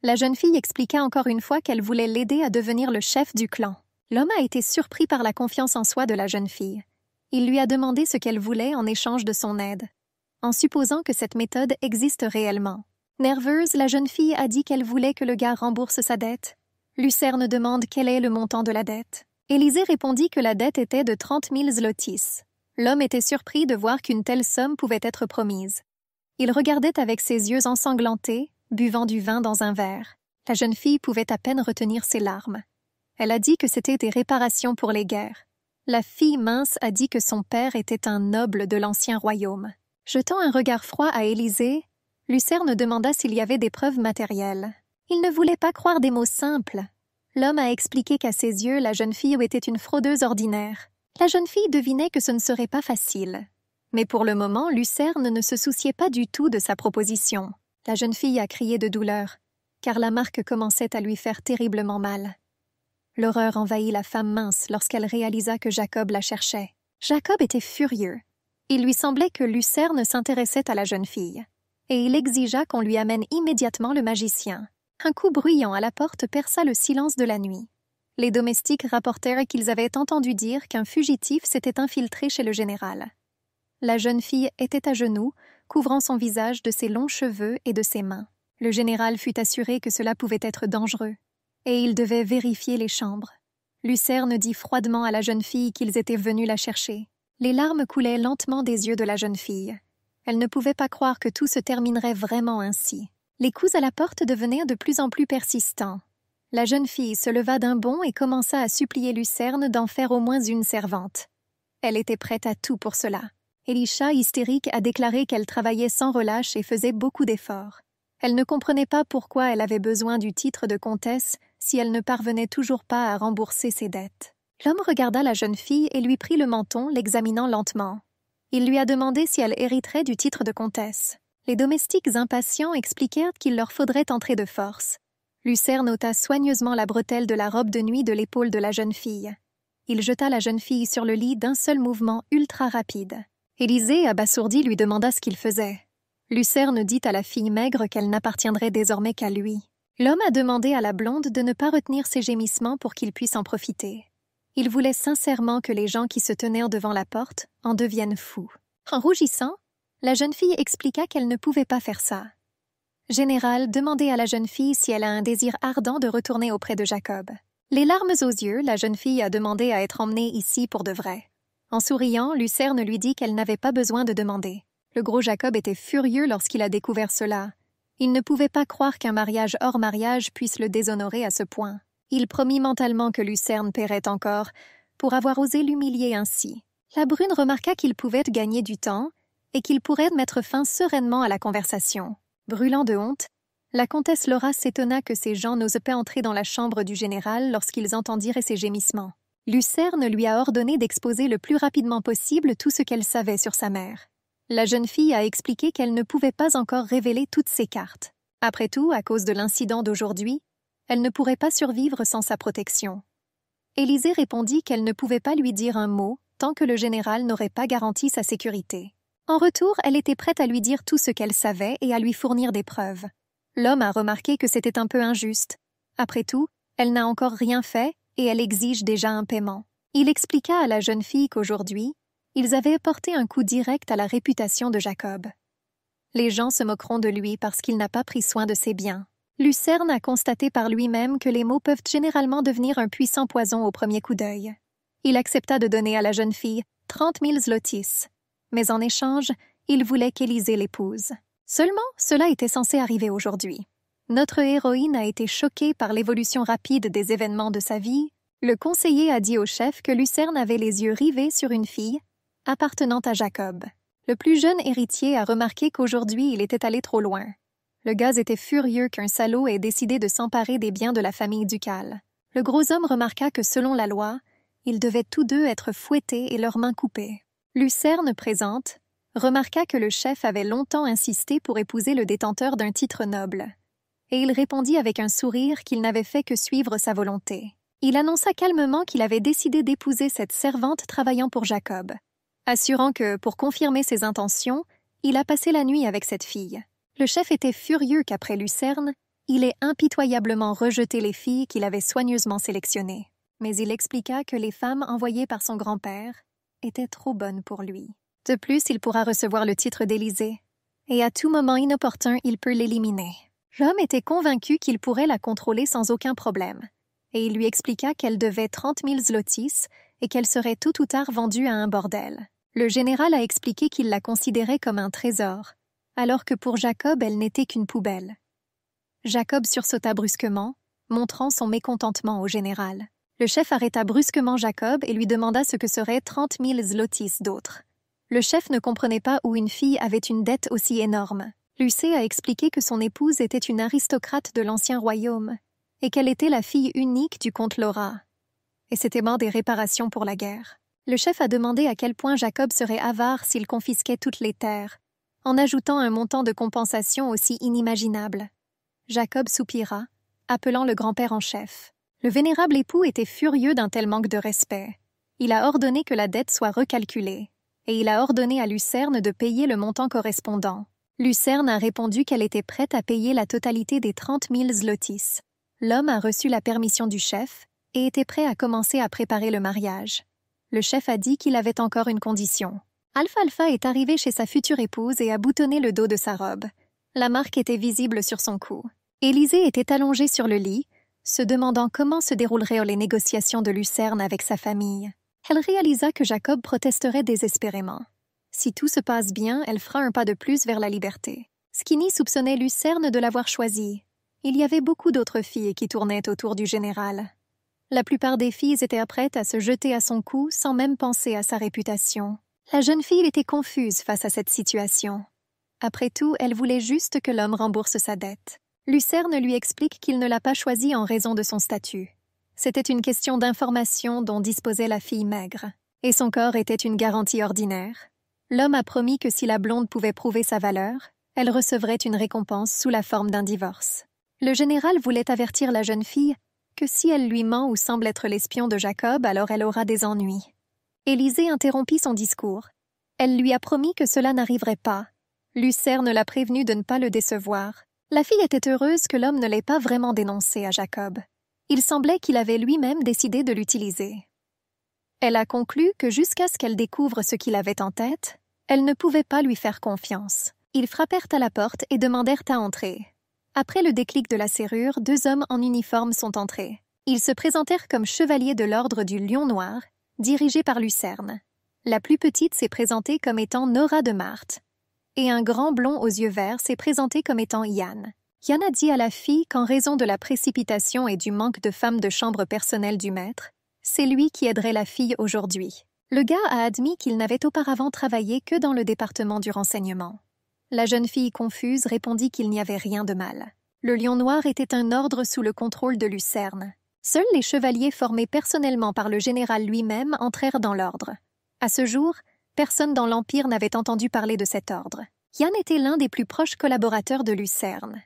La jeune fille expliqua encore une fois qu'elle voulait l'aider à devenir le chef du clan. L'homme a été surpris par la confiance en soi de la jeune fille. Il lui a demandé ce qu'elle voulait en échange de son aide, en supposant que cette méthode existe réellement. Nerveuse, la jeune fille a dit qu'elle voulait que le gars rembourse sa dette. Lucerne demande quel est le montant de la dette. Élisée répondit que la dette était de 30 000 zlotys. L'homme était surpris de voir qu'une telle somme pouvait être promise. Il regardait avec ses yeux ensanglantés, buvant du vin dans un verre. La jeune fille pouvait à peine retenir ses larmes. Elle a dit que c'était des réparations pour les guerres. La fille mince a dit que son père était un noble de l'ancien royaume. Jetant un regard froid à Élisée, Lucerne demanda s'il y avait des preuves matérielles. Il ne voulait pas croire des mots simples. L'homme a expliqué qu'à ses yeux, la jeune fille était une fraudeuse ordinaire. La jeune fille devinait que ce ne serait pas facile. Mais pour le moment, Lucerne ne se souciait pas du tout de sa proposition. La jeune fille a crié de douleur, car la marque commençait à lui faire terriblement mal. L'horreur envahit la femme mince lorsqu'elle réalisa que Jacob la cherchait. Jacob était furieux. Il lui semblait que Lucerne s'intéressait à la jeune fille, et il exigea qu'on lui amène immédiatement le magicien. Un coup bruyant à la porte perça le silence de la nuit. Les domestiques rapportèrent qu'ils avaient entendu dire qu'un fugitif s'était infiltré chez le général. La jeune fille était à genoux, couvrant son visage de ses longs cheveux et de ses mains. Le général fut assuré que cela pouvait être dangereux, et il devait vérifier les chambres. Lucerne dit froidement à la jeune fille qu'ils étaient venus la chercher. Les larmes coulaient lentement des yeux de la jeune fille. Elle ne pouvait pas croire que tout se terminerait vraiment ainsi. Les coups à la porte devenaient de plus en plus persistants. La jeune fille se leva d'un bond et commença à supplier Lucerne d'en faire au moins une servante. Elle était prête à tout pour cela. Elisha, hystérique, a déclaré qu'elle travaillait sans relâche et faisait beaucoup d'efforts. Elle ne comprenait pas pourquoi elle avait besoin du titre de comtesse si elle ne parvenait toujours pas à rembourser ses dettes. L'homme regarda la jeune fille et lui prit le menton, l'examinant lentement. Il lui a demandé si elle hériterait du titre de comtesse. Les domestiques impatients expliquèrent qu'il leur faudrait entrer de force. Lucerne ôta soigneusement la bretelle de la robe de nuit de l'épaule de la jeune fille. Il jeta la jeune fille sur le lit d'un seul mouvement ultra rapide. Élisée, abasourdi, lui demanda ce qu'il faisait. Lucerne dit à la fille maigre qu'elle n'appartiendrait désormais qu'à lui. L'homme a demandé à la blonde de ne pas retenir ses gémissements pour qu'il puisse en profiter. Il voulait sincèrement que les gens qui se tenaient devant la porte en deviennent fous. En rougissant, la jeune fille expliqua qu'elle ne pouvait pas faire ça. Général, demandez à la jeune fille si elle a un désir ardent de retourner auprès de Jacob. Les larmes aux yeux, la jeune fille a demandé à être emmenée ici pour de vrai. En souriant, Lucerne lui dit qu'elle n'avait pas besoin de demander. Le gros Jacob était furieux lorsqu'il a découvert cela. Il ne pouvait pas croire qu'un mariage hors mariage puisse le déshonorer à ce point. Il promit mentalement que Lucerne paierait encore pour avoir osé l'humilier ainsi. La brune remarqua qu'il pouvait gagner du temps et qu'il pourrait mettre fin sereinement à la conversation. Brûlant de honte, la comtesse Laura s'étonna que ces gens n'osent pas entrer dans la chambre du général lorsqu'ils entendirent ses gémissements. Lucerne lui a ordonné d'exposer le plus rapidement possible tout ce qu'elle savait sur sa mère. La jeune fille a expliqué qu'elle ne pouvait pas encore révéler toutes ses cartes. Après tout, à cause de l'incident d'aujourd'hui, elle ne pourrait pas survivre sans sa protection. Élisée répondit qu'elle ne pouvait pas lui dire un mot tant que le général n'aurait pas garanti sa sécurité. En retour, elle était prête à lui dire tout ce qu'elle savait et à lui fournir des preuves. L'homme a remarqué que c'était un peu injuste. Après tout, elle n'a encore rien fait et elle exige déjà un paiement. Il expliqua à la jeune fille qu'aujourd'hui, ils avaient porté un coup direct à la réputation de Jacob. Les gens se moqueront de lui parce qu'il n'a pas pris soin de ses biens. Lucerne a constaté par lui-même que les mots peuvent généralement devenir un puissant poison au premier coup d'œil. Il accepta de donner à la jeune fille 30 000 zlotys, mais en échange, il voulait qu'Élisée l'épouse. Seulement, cela était censé arriver aujourd'hui. Notre héroïne a été choquée par l'évolution rapide des événements de sa vie. Le conseiller a dit au chef que Lucerne avait les yeux rivés sur une fille appartenant à Jacob. Le plus jeune héritier a remarqué qu'aujourd'hui il était allé trop loin. Le gaz était furieux qu'un salaud ait décidé de s'emparer des biens de la famille ducale. Le gros homme remarqua que selon la loi, ils devaient tous deux être fouettés et leurs mains coupées. Lucerne, présente, remarqua que le chef avait longtemps insisté pour épouser le détenteur d'un titre noble. Et il répondit avec un sourire qu'il n'avait fait que suivre sa volonté. Il annonça calmement qu'il avait décidé d'épouser cette servante travaillant pour Jacob, assurant que, pour confirmer ses intentions, il a passé la nuit avec cette fille. Le chef était furieux qu'après Lucerne, il ait impitoyablement rejeté les filles qu'il avait soigneusement sélectionnées. Mais il expliqua que les femmes envoyées par son grand-père étaient trop bonnes pour lui. De plus, il pourra recevoir le titre d'Élysée, et à tout moment inopportun, il peut l'éliminer. L'homme était convaincu qu'il pourrait la contrôler sans aucun problème, et il lui expliqua qu'elle devait 30 000 zlotys et qu'elle serait tôt ou tard vendue à un bordel. Le général a expliqué qu'il la considérait comme un trésor, alors que pour Jacob, elle n'était qu'une poubelle. Jacob sursauta brusquement, montrant son mécontentement au général. Le chef arrêta brusquement Jacob et lui demanda ce que seraient 30 000 zlotys d'autres. Le chef ne comprenait pas où une fille avait une dette aussi énorme. Lucée a expliqué que son épouse était une aristocrate de l'ancien royaume et qu'elle était la fille unique du comte Laura. Et c'était mort des réparations pour la guerre. Le chef a demandé à quel point Jacob serait avare s'il confisquait toutes les terres, en ajoutant un montant de compensation aussi inimaginable. Jacob soupira, appelant le grand-père en chef. Le vénérable époux était furieux d'un tel manque de respect. Il a ordonné que la dette soit recalculée, et il a ordonné à Lucerne de payer le montant correspondant. Lucerne a répondu qu'elle était prête à payer la totalité des 30 000 zlotys. L'homme a reçu la permission du chef et était prêt à commencer à préparer le mariage. Le chef a dit qu'il avait encore une condition. Alfalfa est arrivé chez sa future épouse et a boutonné le dos de sa robe. La marque était visible sur son cou. Élisée était allongée sur le lit, se demandant comment se dérouleraient les négociations de Lucerne avec sa famille. Elle réalisa que Jacob protesterait désespérément. Si tout se passe bien, elle fera un pas de plus vers la liberté. Skinny soupçonnait Lucerne de l'avoir choisie. Il y avait beaucoup d'autres filles qui tournaient autour du général. La plupart des filles étaient prêtes à se jeter à son cou sans même penser à sa réputation. La jeune fille était confuse face à cette situation. Après tout, elle voulait juste que l'homme rembourse sa dette. Lucerne lui explique qu'il ne l'a pas choisie en raison de son statut. C'était une question d'information dont disposait la fille maigre, et son corps était une garantie ordinaire. L'homme a promis que si la blonde pouvait prouver sa valeur, elle recevrait une récompense sous la forme d'un divorce. Le général voulait avertir la jeune fille que si elle lui ment ou semble être l'espion de Jacob, alors elle aura des ennuis. Élisée interrompit son discours. Elle lui a promis que cela n'arriverait pas. Lucerne l'a prévenue de ne pas le décevoir. La fille était heureuse que l'homme ne l'ait pas vraiment dénoncé à Jacob. Il semblait qu'il avait lui-même décidé de l'utiliser. Elle a conclu que jusqu'à ce qu'elle découvre ce qu'il avait en tête, elle ne pouvait pas lui faire confiance. Ils frappèrent à la porte et demandèrent à entrer. Après le déclic de la serrure, 2 hommes en uniforme sont entrés. Ils se présentèrent comme chevaliers de l'ordre du Lion Noir, dirigés par Lucerne. La plus petite s'est présentée comme étant Nora de Marthe, et un grand blond aux yeux verts s'est présenté comme étant Yann. Yann a dit à la fille qu'en raison de la précipitation et du manque de femmes de chambre personnelle du maître, c'est lui qui aiderait la fille aujourd'hui. Le gars a admis qu'il n'avait auparavant travaillé que dans le département du renseignement. La jeune fille confuse répondit qu'il n'y avait rien de mal. Le Lion Noir était un ordre sous le contrôle de Lucerne. Seuls les chevaliers formés personnellement par le général lui-même entrèrent dans l'ordre. À ce jour, personne dans l'Empire n'avait entendu parler de cet ordre. Yann était l'un des plus proches collaborateurs de Lucerne.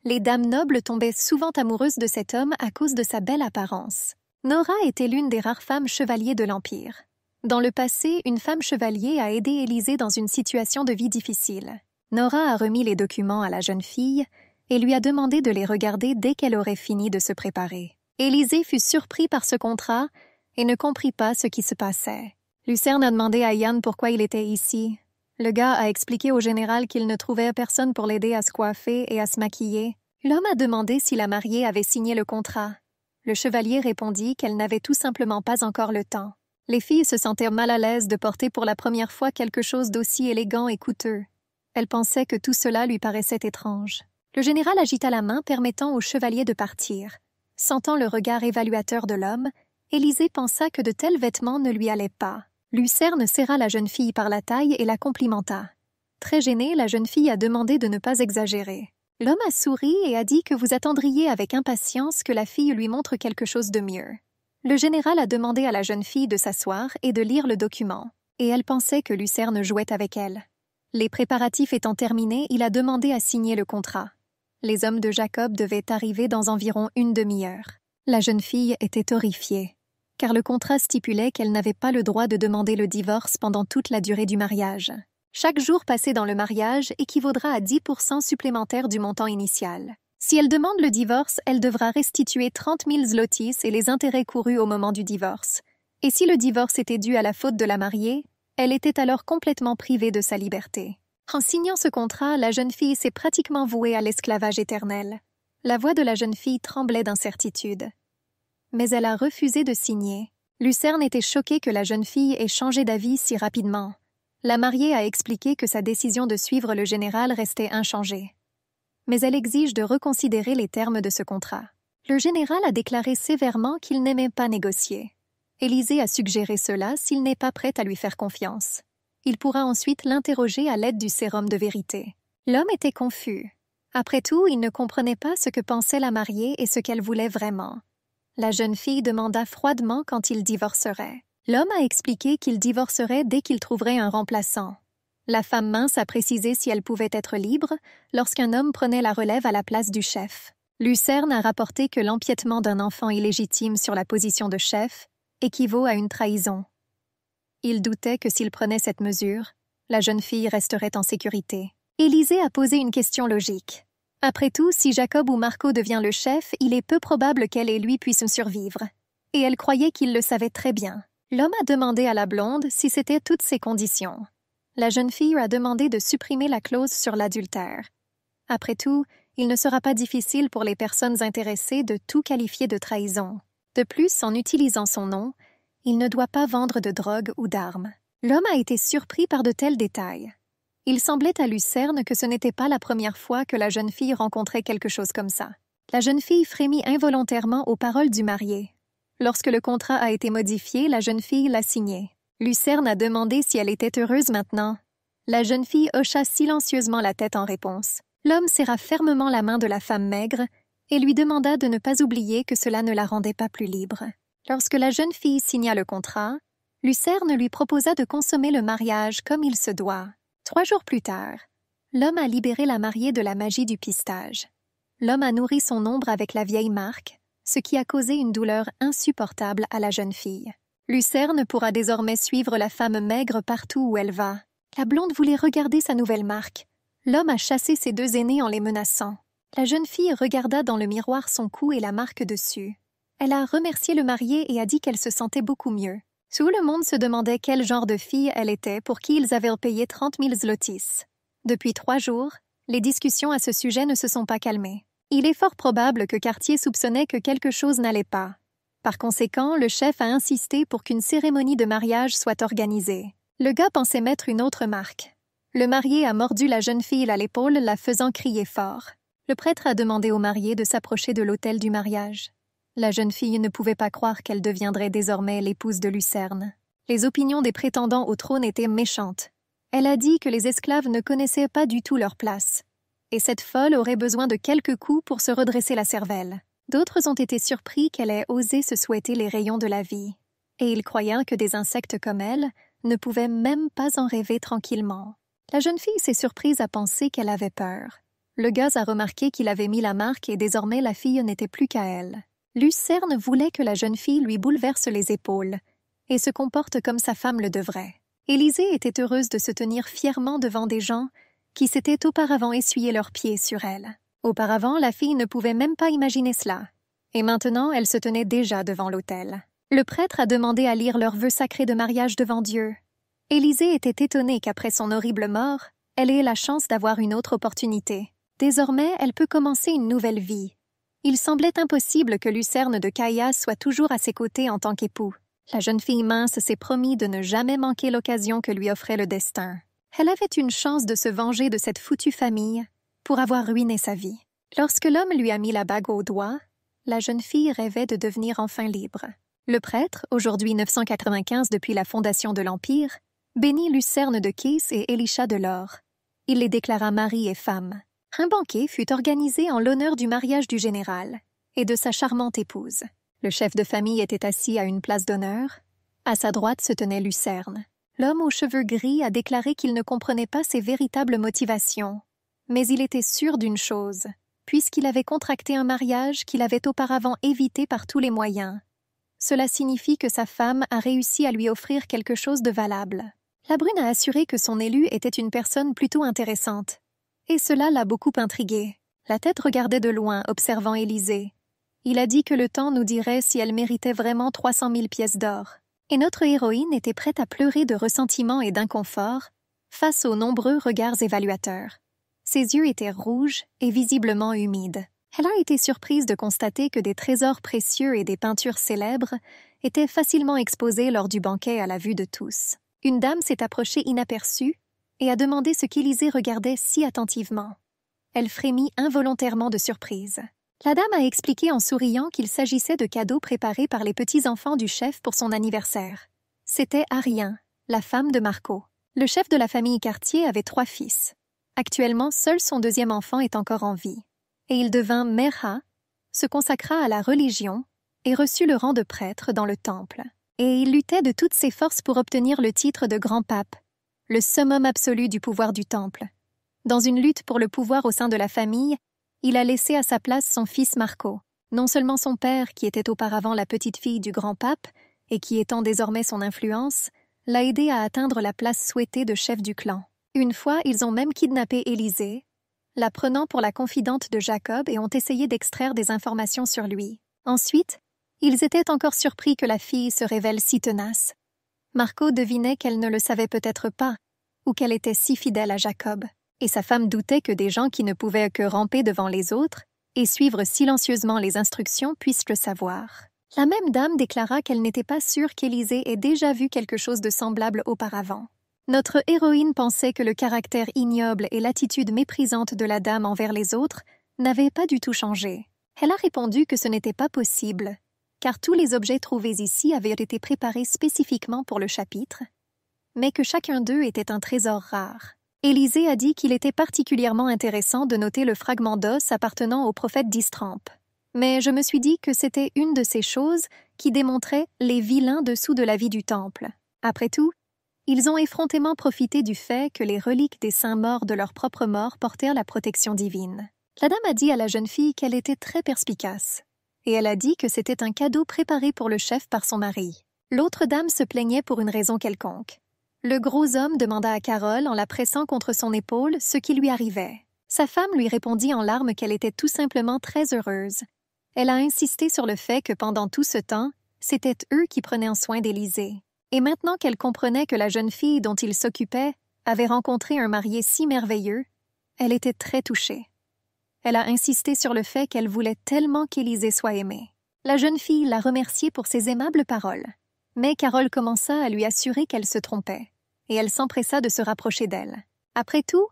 Les dames nobles tombaient souvent amoureuses de cet homme à cause de sa belle apparence. Nora était l'une des rares femmes chevaliers de l'Empire. Dans le passé, une femme chevalier a aidé Élisée dans une situation de vie difficile. Nora a remis les documents à la jeune fille et lui a demandé de les regarder dès qu'elle aurait fini de se préparer. Élisée fut surpris par ce contrat et ne comprit pas ce qui se passait. Lucerne a demandé à Yann pourquoi il était ici. Le gars a expliqué au général qu'il ne trouvait personne pour l'aider à se coiffer et à se maquiller. L'homme a demandé si la mariée avait signé le contrat. Le chevalier répondit qu'elle n'avait tout simplement pas encore le temps. Les filles se sentaient mal à l'aise de porter pour la première fois quelque chose d'aussi élégant et coûteux. Elles pensaient que tout cela lui paraissait étrange. Le général agita la main permettant au chevalier de partir. Sentant le regard évaluateur de l'homme, Élisée pensa que de tels vêtements ne lui allaient pas. Lucerne serra la jeune fille par la taille et la complimenta. Très gênée, la jeune fille a demandé de ne pas exagérer. L'homme a souri et a dit que vous attendriez avec impatience que la fille lui montre quelque chose de mieux. Le général a demandé à la jeune fille de s'asseoir et de lire le document, et elle pensait que Lucerne jouait avec elle. Les préparatifs étant terminés, il a demandé à signer le contrat. Les hommes de Jacob devaient arriver dans environ une demi-heure. La jeune fille était horrifiée, car le contrat stipulait qu'elle n'avait pas le droit de demander le divorce pendant toute la durée du mariage. Chaque jour passé dans le mariage équivaudra à 10% supplémentaires du montant initial. Si elle demande le divorce, elle devra restituer 30 000 zlotys et les intérêts courus au moment du divorce. Et si le divorce était dû à la faute de la mariée, elle était alors complètement privée de sa liberté. En signant ce contrat, la jeune fille s'est pratiquement vouée à l'esclavage éternel. La voix de la jeune fille tremblait d'incertitude. Mais elle a refusé de signer. Lucerne était choquée que la jeune fille ait changé d'avis si rapidement. La mariée a expliqué que sa décision de suivre le général restait inchangée. Mais elle exige de reconsidérer les termes de ce contrat. Le général a déclaré sévèrement qu'il n'aimait pas négocier. Élisée a suggéré cela s'il n'est pas prêt à lui faire confiance. Il pourra ensuite l'interroger à l'aide du sérum de vérité. L'homme était confus. Après tout, il ne comprenait pas ce que pensait la mariée et ce qu'elle voulait vraiment. La jeune fille demanda froidement quand il divorcerait. L'homme a expliqué qu'il divorcerait dès qu'il trouverait un remplaçant. La femme mince a précisé si elle pouvait être libre lorsqu'un homme prenait la relève à la place du chef. Lucerne a rapporté que l'empiètement d'un enfant illégitime sur la position de chef équivaut à une trahison. Il doutait que s'il prenait cette mesure, la jeune fille resterait en sécurité. Élisée a posé une question logique. Après tout, si Jacob ou Marco devient le chef, il est peu probable qu'elle et lui puissent survivre. Et elle croyait qu'il le savait très bien. L'homme a demandé à la blonde si c'était toutes ces conditions. La jeune fille a demandé de supprimer la clause sur l'adultère. Après tout, il ne sera pas difficile pour les personnes intéressées de tout qualifier de trahison. De plus, en utilisant son nom, il ne doit pas vendre de drogue ou d'armes. L'homme a été surpris par de tels détails. Il semblait à Lucerne que ce n'était pas la première fois que la jeune fille rencontrait quelque chose comme ça. La jeune fille frémit involontairement aux paroles du marié. Lorsque le contrat a été modifié, la jeune fille l'a signé. Lucerne a demandé si elle était heureuse maintenant. La jeune fille hocha silencieusement la tête en réponse. L'homme serra fermement la main de la femme maigre et lui demanda de ne pas oublier que cela ne la rendait pas plus libre. Lorsque la jeune fille signa le contrat, Lucerne lui proposa de consommer le mariage comme il se doit. 3 jours plus tard, l'homme a libéré la mariée de la magie du pistage. L'homme a nourri son ombre avec la vieille marque, ce qui a causé une douleur insupportable à la jeune fille. Lucerne pourra désormais suivre la femme maigre partout où elle va. La blonde voulait regarder sa nouvelle marque. L'homme a chassé ses 2 aînés en les menaçant. La jeune fille regarda dans le miroir son cou et la marque dessus. Elle a remercié le marié et a dit qu'elle se sentait beaucoup mieux. Tout le monde se demandait quel genre de fille elle était pour qui ils avaient payé 30 000 zlotys. Depuis 3 jours, les discussions à ce sujet ne se sont pas calmées. Il est fort probable que Cartier soupçonnait que quelque chose n'allait pas. Par conséquent, le chef a insisté pour qu'une cérémonie de mariage soit organisée. Le gars pensait mettre une autre marque. Le marié a mordu la jeune fille à l'épaule, la faisant crier fort. Le prêtre a demandé au marié de s'approcher de l'autel du mariage. La jeune fille ne pouvait pas croire qu'elle deviendrait désormais l'épouse de Lucerne. Les opinions des prétendants au trône étaient méchantes. Elle a dit que les esclaves ne connaissaient pas du tout leur place. Et cette folle aurait besoin de quelques coups pour se redresser la cervelle. D'autres ont été surpris qu'elle ait osé se souhaiter les rayons de la vie. Et ils croyaient que des insectes comme elle ne pouvaient même pas en rêver tranquillement. La jeune fille s'est surprise à penser qu'elle avait peur. Le gaz a remarqué qu'il avait mis la marque et désormais la fille n'était plus qu'à elle. Lucerne voulait que la jeune fille lui bouleverse les épaules et se comporte comme sa femme le devrait. Élisée était heureuse de se tenir fièrement devant des gens qui s'étaient auparavant essuyé leurs pieds sur elle. Auparavant, la fille ne pouvait même pas imaginer cela. Et maintenant, elle se tenait déjà devant l'autel. Le prêtre a demandé à lire leurs vœux sacrés de mariage devant Dieu. Élisée était étonnée qu'après son horrible mort, elle ait la chance d'avoir une autre opportunité. Désormais, elle peut commencer une nouvelle vie. Il semblait impossible que Lucerne de Caïas soit toujours à ses côtés en tant qu'époux. La jeune fille mince s'est promis de ne jamais manquer l'occasion que lui offrait le destin. Elle avait une chance de se venger de cette foutue famille pour avoir ruiné sa vie. Lorsque l'homme lui a mis la bague au doigt, la jeune fille rêvait de devenir enfin libre. Le prêtre, aujourd'hui 995 depuis la fondation de l'Empire, bénit Lucerne de Kis et Élisha de l'Or. Il les déclara mari et femme. Un banquet fut organisé en l'honneur du mariage du général et de sa charmante épouse. Le chef de famille était assis à une place d'honneur. À sa droite se tenait Lucerne. L'homme aux cheveux gris a déclaré qu'il ne comprenait pas ses véritables motivations. Mais il était sûr d'une chose, puisqu'il avait contracté un mariage qu'il avait auparavant évité par tous les moyens. Cela signifie que sa femme a réussi à lui offrir quelque chose de valable. La brune a assuré que son élu était une personne plutôt intéressante. Et cela l'a beaucoup intriguée. La tête regardait de loin, observant Élisée. Il a dit que le temps nous dirait si elle méritait vraiment 300 000 pièces d'or. Et notre héroïne était prête à pleurer de ressentiment et d'inconfort face aux nombreux regards évaluateurs. Ses yeux étaient rouges et visiblement humides. Elle a été surprise de constater que des trésors précieux et des peintures célèbres étaient facilement exposés lors du banquet à la vue de tous. Une dame s'est approchée inaperçue et a demandé ce qu'Élisée regardait si attentivement. Elle frémit involontairement de surprise. La dame a expliqué en souriant qu'il s'agissait de cadeaux préparés par les petits-enfants du chef pour son anniversaire. C'était Arien, la femme de Marco. Le chef de la famille Cartier avait 3 fils. Actuellement, seul son 2e enfant est encore en vie. Et il devint Merha, se consacra à la religion et reçut le rang de prêtre dans le temple. Et il luttait de toutes ses forces pour obtenir le titre de grand pape, le summum absolu du pouvoir du temple. Dans une lutte pour le pouvoir au sein de la famille, il a laissé à sa place son fils Marco. Non seulement son père, qui était auparavant la petite-fille du grand pape et qui étend désormais son influence, l'a aidé à atteindre la place souhaitée de chef du clan. Une fois, ils ont même kidnappé Élisée, la prenant pour la confidente de Jacob et ont essayé d'extraire des informations sur lui. Ensuite, ils étaient encore surpris que la fille se révèle si tenace. Marco devinait qu'elle ne le savait peut-être pas, ou qu'elle était si fidèle à Jacob. Et sa femme doutait que des gens qui ne pouvaient que ramper devant les autres et suivre silencieusement les instructions puissent le savoir. La même dame déclara qu'elle n'était pas sûre qu'Élisée ait déjà vu quelque chose de semblable auparavant. Notre héroïne pensait que le caractère ignoble et l'attitude méprisante de la dame envers les autres n'avaient pas du tout changé. Elle a répondu que ce n'était pas possible, car tous les objets trouvés ici avaient été préparés spécifiquement pour le chapitre, mais que chacun d'eux était un trésor rare. Élisée a dit qu'il était particulièrement intéressant de noter le fragment d'os appartenant au prophète d'Istrampe. Mais je me suis dit que c'était une de ces choses qui démontraient les vilains dessous de la vie du temple. Après tout, ils ont effrontément profité du fait que les reliques des saints morts de leur propre mort portèrent la protection divine. La dame a dit à la jeune fille qu'elle était très perspicace, et elle a dit que c'était un cadeau préparé pour le chef par son mari. L'autre dame se plaignait pour une raison quelconque. Le gros homme demanda à Carole, en la pressant contre son épaule, ce qui lui arrivait. Sa femme lui répondit en larmes qu'elle était tout simplement très heureuse. Elle a insisté sur le fait que pendant tout ce temps, c'était eux qui prenaient en soin d'Élisée. Et maintenant qu'elle comprenait que la jeune fille dont il s'occupait avait rencontré un marié si merveilleux, elle était très touchée. Elle a insisté sur le fait qu'elle voulait tellement qu'Élisée soit aimée. La jeune fille l'a remerciée pour ses aimables paroles. Mais Carole commença à lui assurer qu'elle se trompait, et elle s'empressa de se rapprocher d'elle. Après tout,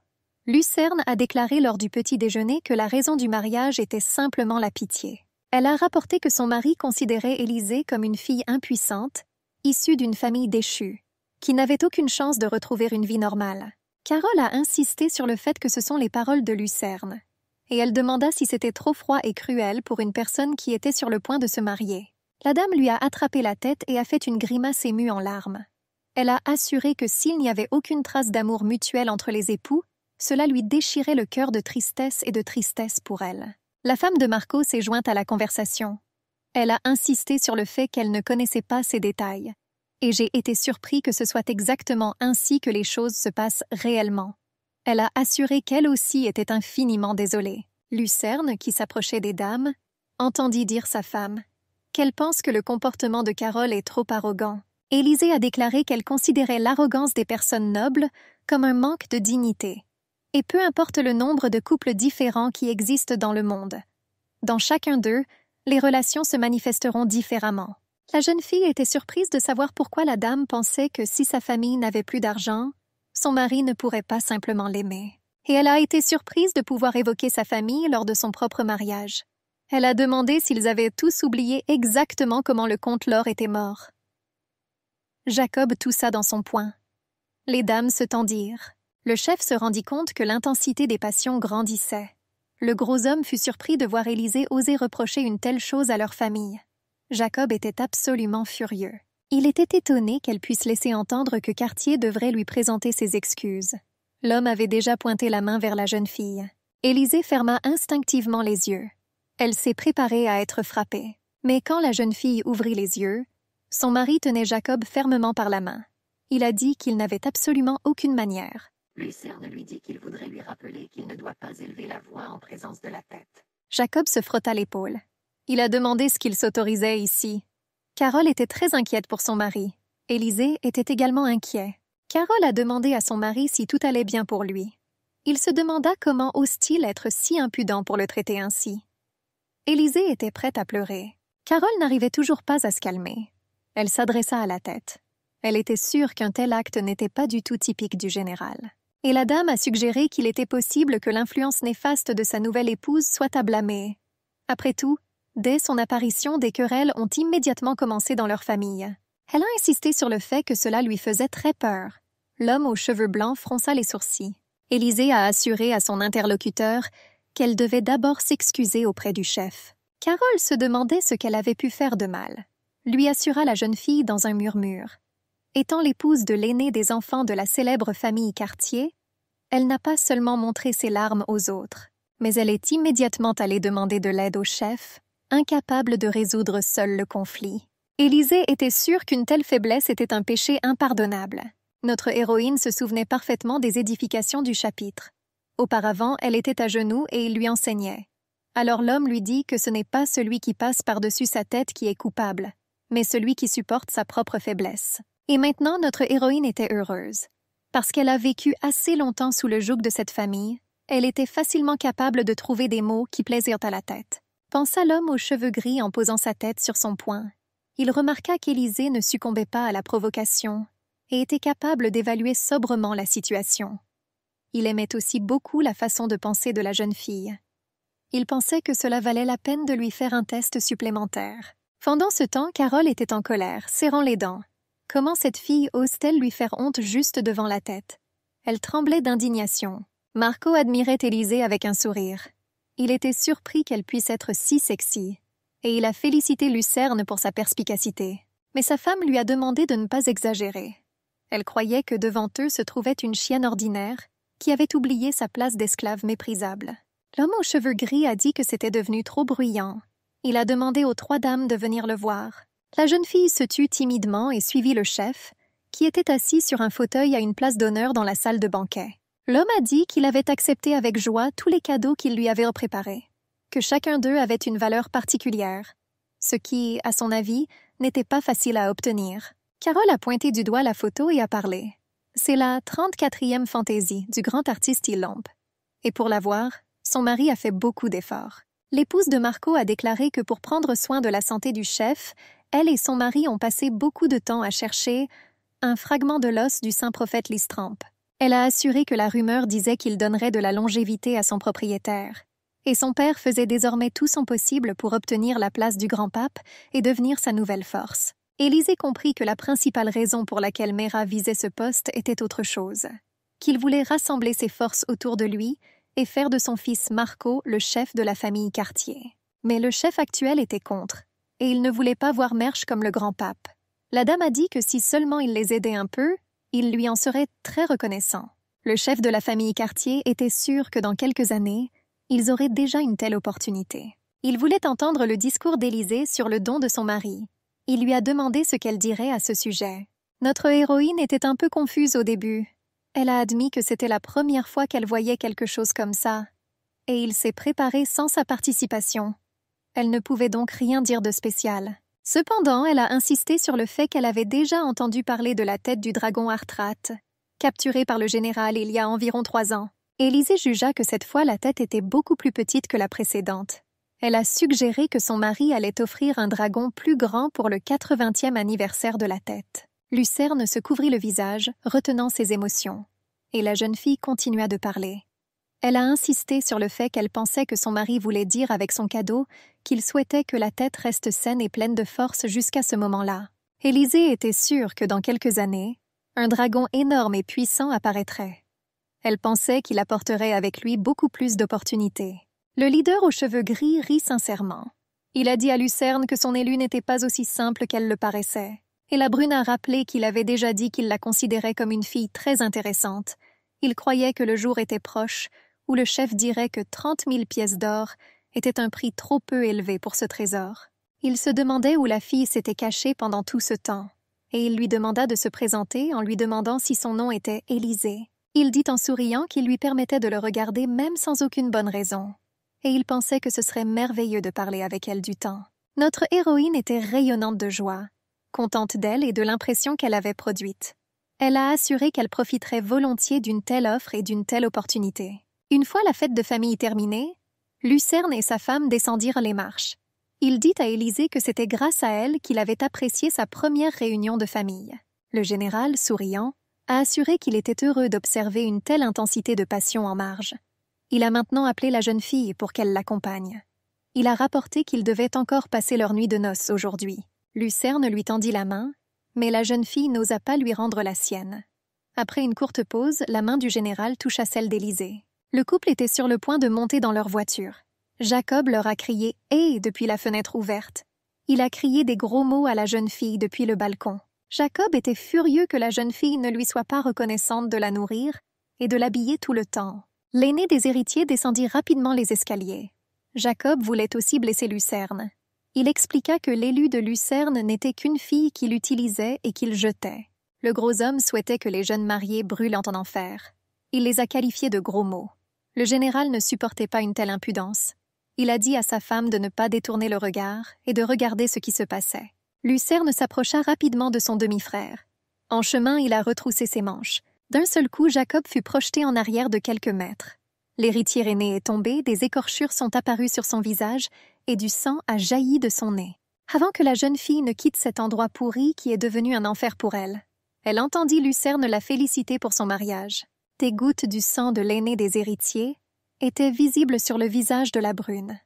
Lucerne a déclaré lors du petit déjeuner que la raison du mariage était simplement la pitié. Elle a rapporté que son mari considérait Élisée comme une fille impuissante, issue d'une famille déchue, qui n'avait aucune chance de retrouver une vie normale. Carole a insisté sur le fait que ce sont les paroles de Lucerne, et elle demanda si c'était trop froid et cruel pour une personne qui était sur le point de se marier. La dame lui a attrapé la tête et a fait une grimace émue en larmes. Elle a assuré que s'il n'y avait aucune trace d'amour mutuel entre les époux, Cela lui déchirait le cœur de tristesse pour elle. La femme de Marco s'est jointe à la conversation. Elle a insisté sur le fait qu'elle ne connaissait pas ces détails. Et j'ai été surpris que ce soit exactement ainsi que les choses se passent réellement. Elle a assuré qu'elle aussi était infiniment désolée. Lucerne, qui s'approchait des dames, entendit dire sa femme qu'elle pense que le comportement de Carole est trop arrogant. Élisée a déclaré qu'elle considérait l'arrogance des personnes nobles comme un manque de dignité. Et peu importe le nombre de couples différents qui existent dans le monde. Dans chacun d'eux, les relations se manifesteront différemment. La jeune fille était surprise de savoir pourquoi la dame pensait que si sa famille n'avait plus d'argent, son mari ne pourrait pas simplement l'aimer. Et elle a été surprise de pouvoir évoquer sa famille lors de son propre mariage. Elle a demandé s'ils avaient tous oublié exactement comment le comte Laure était mort. Jacob toussa dans son poing. Les dames se tendirent. Le chef se rendit compte que l'intensité des passions grandissait. Le gros homme fut surpris de voir Élisée oser reprocher une telle chose à leur famille. Jacob était absolument furieux. Il était étonné qu'elle puisse laisser entendre que Cartier devrait lui présenter ses excuses. L'homme avait déjà pointé la main vers la jeune fille. Élisée ferma instinctivement les yeux. Elle s'est préparée à être frappée. Mais quand la jeune fille ouvrit les yeux, son mari tenait Jacob fermement par la main. Il a dit qu'il n'avait absolument aucune manière. Lucerne lui dit qu'il voudrait lui rappeler qu'il ne doit pas élever la voix en présence de la tête. Jacob se frotta l'épaule. Il a demandé ce qu'il s'autorisait ici. Carole était très inquiète pour son mari. Élisée était également inquiet. Carole a demandé à son mari si tout allait bien pour lui. Il se demanda comment ose-t-il être si impudent pour le traiter ainsi. Élisée était prête à pleurer. Carole n'arrivait toujours pas à se calmer. Elle s'adressa à la tête. Elle était sûre qu'un tel acte n'était pas du tout typique du général. Et la dame a suggéré qu'il était possible que l'influence néfaste de sa nouvelle épouse soit à blâmer. Après tout, dès son apparition, des querelles ont immédiatement commencé dans leur famille. Elle a insisté sur le fait que cela lui faisait très peur. L'homme aux cheveux blancs fronça les sourcils. Élisée a assuré à son interlocuteur qu'elle devait d'abord s'excuser auprès du chef. Carole se demandait ce qu'elle avait pu faire de mal. Lui assura la jeune fille dans un murmure. Étant l'épouse de l'aîné des enfants de la célèbre famille Cartier, elle n'a pas seulement montré ses larmes aux autres, mais elle est immédiatement allée demander de l'aide au chef, incapable de résoudre seul le conflit. Élisée était sûre qu'une telle faiblesse était un péché impardonnable. Notre héroïne se souvenait parfaitement des édifications du chapitre. Auparavant, elle était à genoux et il lui enseignait. Alors l'homme lui dit que ce n'est pas celui qui passe par-dessus sa tête qui est coupable, mais celui qui supporte sa propre faiblesse. Et maintenant, notre héroïne était heureuse. Parce qu'elle a vécu assez longtemps sous le joug de cette famille, elle était facilement capable de trouver des mots qui plaisirent à la tête. Pensa l'homme aux cheveux gris en posant sa tête sur son poing. Il remarqua qu'Élisée ne succombait pas à la provocation et était capable d'évaluer sobrement la situation. Il aimait aussi beaucoup la façon de penser de la jeune fille. Il pensait que cela valait la peine de lui faire un test supplémentaire. Pendant ce temps, Carole était en colère, serrant les dents. Comment cette fille ose-t-elle lui faire honte juste devant la tête? Elle tremblait d'indignation. Marco admirait Élisée avec un sourire. Il était surpris qu'elle puisse être si sexy, et il a félicité Lucerne pour sa perspicacité. Mais sa femme lui a demandé de ne pas exagérer. Elle croyait que devant eux se trouvait une chienne ordinaire qui avait oublié sa place d'esclave méprisable. L'homme aux cheveux gris a dit que c'était devenu trop bruyant. Il a demandé aux 3 dames de venir le voir. La jeune fille se tut timidement et suivit le chef, qui était assis sur un fauteuil à une place d'honneur dans la salle de banquet. L'homme a dit qu'il avait accepté avec joie tous les cadeaux qu'il lui avait préparés, que chacun d'eux avait une valeur particulière, ce qui, à son avis, n'était pas facile à obtenir. Carole a pointé du doigt la photo et a parlé. C'est la 34e fantaisie du grand artiste Illamp. Et pour la voir, son mari a fait beaucoup d'efforts. L'épouse de Marco a déclaré que pour prendre soin de la santé du chef, elle et son mari ont passé beaucoup de temps à chercher un fragment de l'os du saint prophète Lystrampe. Elle a assuré que la rumeur disait qu'il donnerait de la longévité à son propriétaire. Et son père faisait désormais tout son possible pour obtenir la place du grand pape et devenir sa nouvelle force. Élisée comprit que la principale raison pour laquelle Méra visait ce poste était autre chose. Qu'il voulait rassembler ses forces autour de lui et faire de son fils Marco le chef de la famille Cartier. Mais le chef actuel était contre, et il ne voulait pas voir Mersch comme le grand pape. La dame a dit que si seulement il les aidait un peu, il lui en serait très reconnaissant. Le chef de la famille Cartier était sûr que dans quelques années, ils auraient déjà une telle opportunité. Il voulait entendre le discours d'Élisée sur le don de son mari. Il lui a demandé ce qu'elle dirait à ce sujet. Notre héroïne était un peu confuse au début. Elle a admis que c'était la première fois qu'elle voyait quelque chose comme ça, et il s'est préparé sans sa participation. Elle ne pouvait donc rien dire de spécial. Cependant, elle a insisté sur le fait qu'elle avait déjà entendu parler de la tête du dragon Arthrate, capturé par le général il y a environ 3 ans. Élisée jugea que cette fois la tête était beaucoup plus petite que la précédente. Elle a suggéré que son mari allait offrir un dragon plus grand pour le 80e anniversaire de la tête. Lucerne se couvrit le visage, retenant ses émotions, et la jeune fille continua de parler. Elle a insisté sur le fait qu'elle pensait que son mari voulait dire avec son cadeau qu'il souhaitait que la tête reste saine et pleine de force jusqu'à ce moment-là. Élisée était sûre que dans quelques années, un dragon énorme et puissant apparaîtrait. Elle pensait qu'il apporterait avec lui beaucoup plus d'opportunités. Le leader aux cheveux gris rit sincèrement. Il a dit à Lucerne que son élue n'était pas aussi simple qu'elle le paraissait. Et la brune a rappelé qu'il avait déjà dit qu'il la considérait comme une fille très intéressante. Il croyait que le jour était proche où le chef dirait que 30 000 pièces d'or était un prix trop peu élevé pour ce trésor. Il se demandait où la fille s'était cachée pendant tout ce temps, et il lui demanda de se présenter en lui demandant si son nom était Élisée. Il dit en souriant qu'il lui permettait de le regarder même sans aucune bonne raison, et il pensait que ce serait merveilleux de parler avec elle du temps. Notre héroïne était rayonnante de joie, contente d'elle et de l'impression qu'elle avait produite. Elle a assuré qu'elle profiterait volontiers d'une telle offre et d'une telle opportunité. Une fois la fête de famille terminée, Lucerne et sa femme descendirent les marches. Il dit à Élisée que c'était grâce à elle qu'il avait apprécié sa première réunion de famille. Le général, souriant, a assuré qu'il était heureux d'observer une telle intensité de passion en marge. Il a maintenant appelé la jeune fille pour qu'elle l'accompagne. Il a rapporté qu'ils devaient encore passer leur nuit de noces aujourd'hui. Lucerne lui tendit la main, mais la jeune fille n'osa pas lui rendre la sienne. Après une courte pause, la main du général toucha celle d'Élisée. Le couple était sur le point de monter dans leur voiture. Jacob leur a crié « Hé !» depuis la fenêtre ouverte. Il a crié des gros mots à la jeune fille depuis le balcon. Jacob était furieux que la jeune fille ne lui soit pas reconnaissante de la nourrir et de l'habiller tout le temps. L'aîné des héritiers descendit rapidement les escaliers. Jacob voulait aussi blesser Lucerne. Il expliqua que l'élu de Lucerne n'était qu'une fille qu'il utilisait et qu'il jetait. Le gros homme souhaitait que les jeunes mariés brûlent en enfer. Il les a qualifiés de gros mots. Le général ne supportait pas une telle impudence. Il a dit à sa femme de ne pas détourner le regard et de regarder ce qui se passait. Lucerne s'approcha rapidement de son demi-frère. En chemin, il a retroussé ses manches. D'un seul coup, Jacob fut projeté en arrière de quelques mètres. L'héritier aîné est tombé, des écorchures sont apparues sur son visage et du sang a jailli de son nez. Avant que la jeune fille ne quitte cet endroit pourri qui est devenu un enfer pour elle, elle entendit Lucerne la féliciter pour son mariage. Des gouttes du sang de l'aîné des héritiers étaient visibles sur le visage de la brune.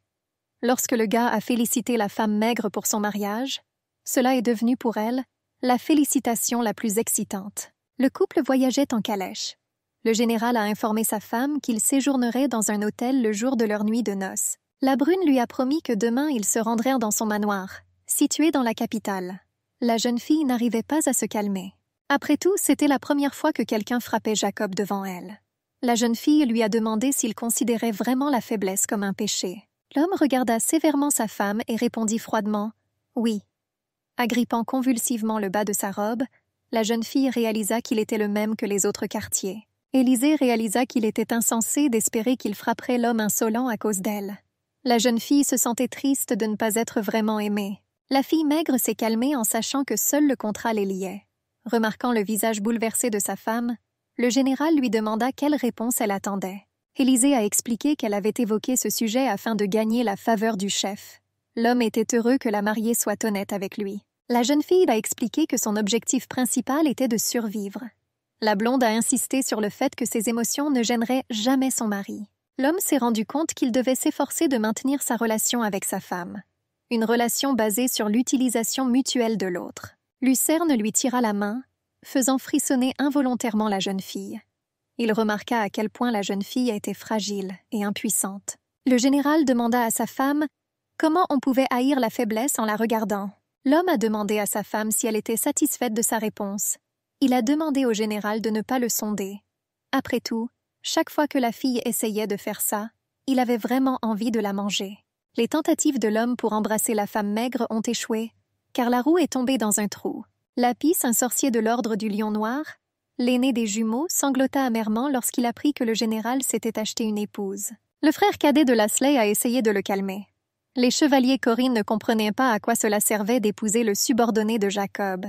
Lorsque le gars a félicité la femme maigre pour son mariage, cela est devenu pour elle la félicitation la plus excitante. Le couple voyageait en calèche. Le général a informé sa femme qu'il séjournerait dans un hôtel le jour de leur nuit de noces. La brune lui a promis que demain ils se rendraient dans son manoir, situé dans la capitale. La jeune fille n'arrivait pas à se calmer. Après tout, c'était la première fois que quelqu'un frappait Jacob devant elle. La jeune fille lui a demandé s'il considérait vraiment la faiblesse comme un péché. L'homme regarda sévèrement sa femme et répondit froidement « Oui ». Agrippant convulsivement le bas de sa robe, la jeune fille réalisa qu'il était le même que les autres quartiers. Élisée réalisa qu'il était insensé d'espérer qu'il frapperait l'homme insolent à cause d'elle. La jeune fille se sentait triste de ne pas être vraiment aimée. La fille maigre s'est calmée en sachant que seul le contrat les liait. Remarquant le visage bouleversé de sa femme, le général lui demanda quelle réponse elle attendait. Élisée a expliqué qu'elle avait évoqué ce sujet afin de gagner la faveur du chef. L'homme était heureux que la mariée soit honnête avec lui. La jeune fille a expliqué que son objectif principal était de survivre. La blonde a insisté sur le fait que ses émotions ne gêneraient jamais son mari. L'homme s'est rendu compte qu'il devait s'efforcer de maintenir sa relation avec sa femme. Une relation basée sur l'utilisation mutuelle de l'autre. Lucerne lui tira la main, faisant frissonner involontairement la jeune fille. Il remarqua à quel point la jeune fille était fragile et impuissante. Le général demanda à sa femme comment on pouvait haïr la faiblesse en la regardant. L'homme a demandé à sa femme si elle était satisfaite de sa réponse. Il a demandé au général de ne pas le sonder. Après tout, chaque fois que la fille essayait de faire ça, il avait vraiment envie de la manger. Les tentatives de l'homme pour embrasser la femme maigre ont échoué, car la roue est tombée dans un trou. Lapis, un sorcier de l'ordre du Lion Noir, l'aîné des jumeaux, sanglota amèrement lorsqu'il apprit que le général s'était acheté une épouse. Le frère cadet de Lasley a essayé de le calmer. Les chevaliers Corrine ne comprenaient pas à quoi cela servait d'épouser le subordonné de Jacob.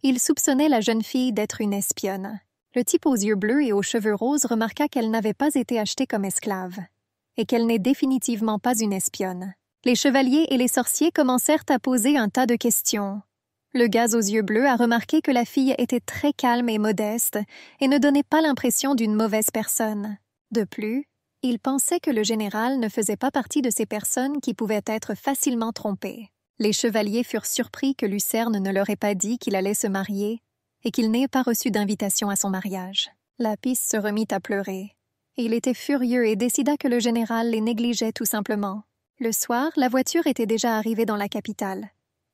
Ils soupçonnaient la jeune fille d'être une espionne. Le type aux yeux bleus et aux cheveux roses remarqua qu'elle n'avait pas été achetée comme esclave, et qu'elle n'est définitivement pas une espionne. Les chevaliers et les sorciers commencèrent à poser un tas de questions. Le gaz aux yeux bleus a remarqué que la fille était très calme et modeste et ne donnait pas l'impression d'une mauvaise personne. De plus, il pensait que le général ne faisait pas partie de ces personnes qui pouvaient être facilement trompées. Les chevaliers furent surpris que Lucerne ne leur ait pas dit qu'il allait se marier et qu'il n'ait pas reçu d'invitation à son mariage. Lapis se remit à pleurer. Il était furieux et décida que le général les négligeait tout simplement. Le soir, la voiture était déjà arrivée dans la capitale.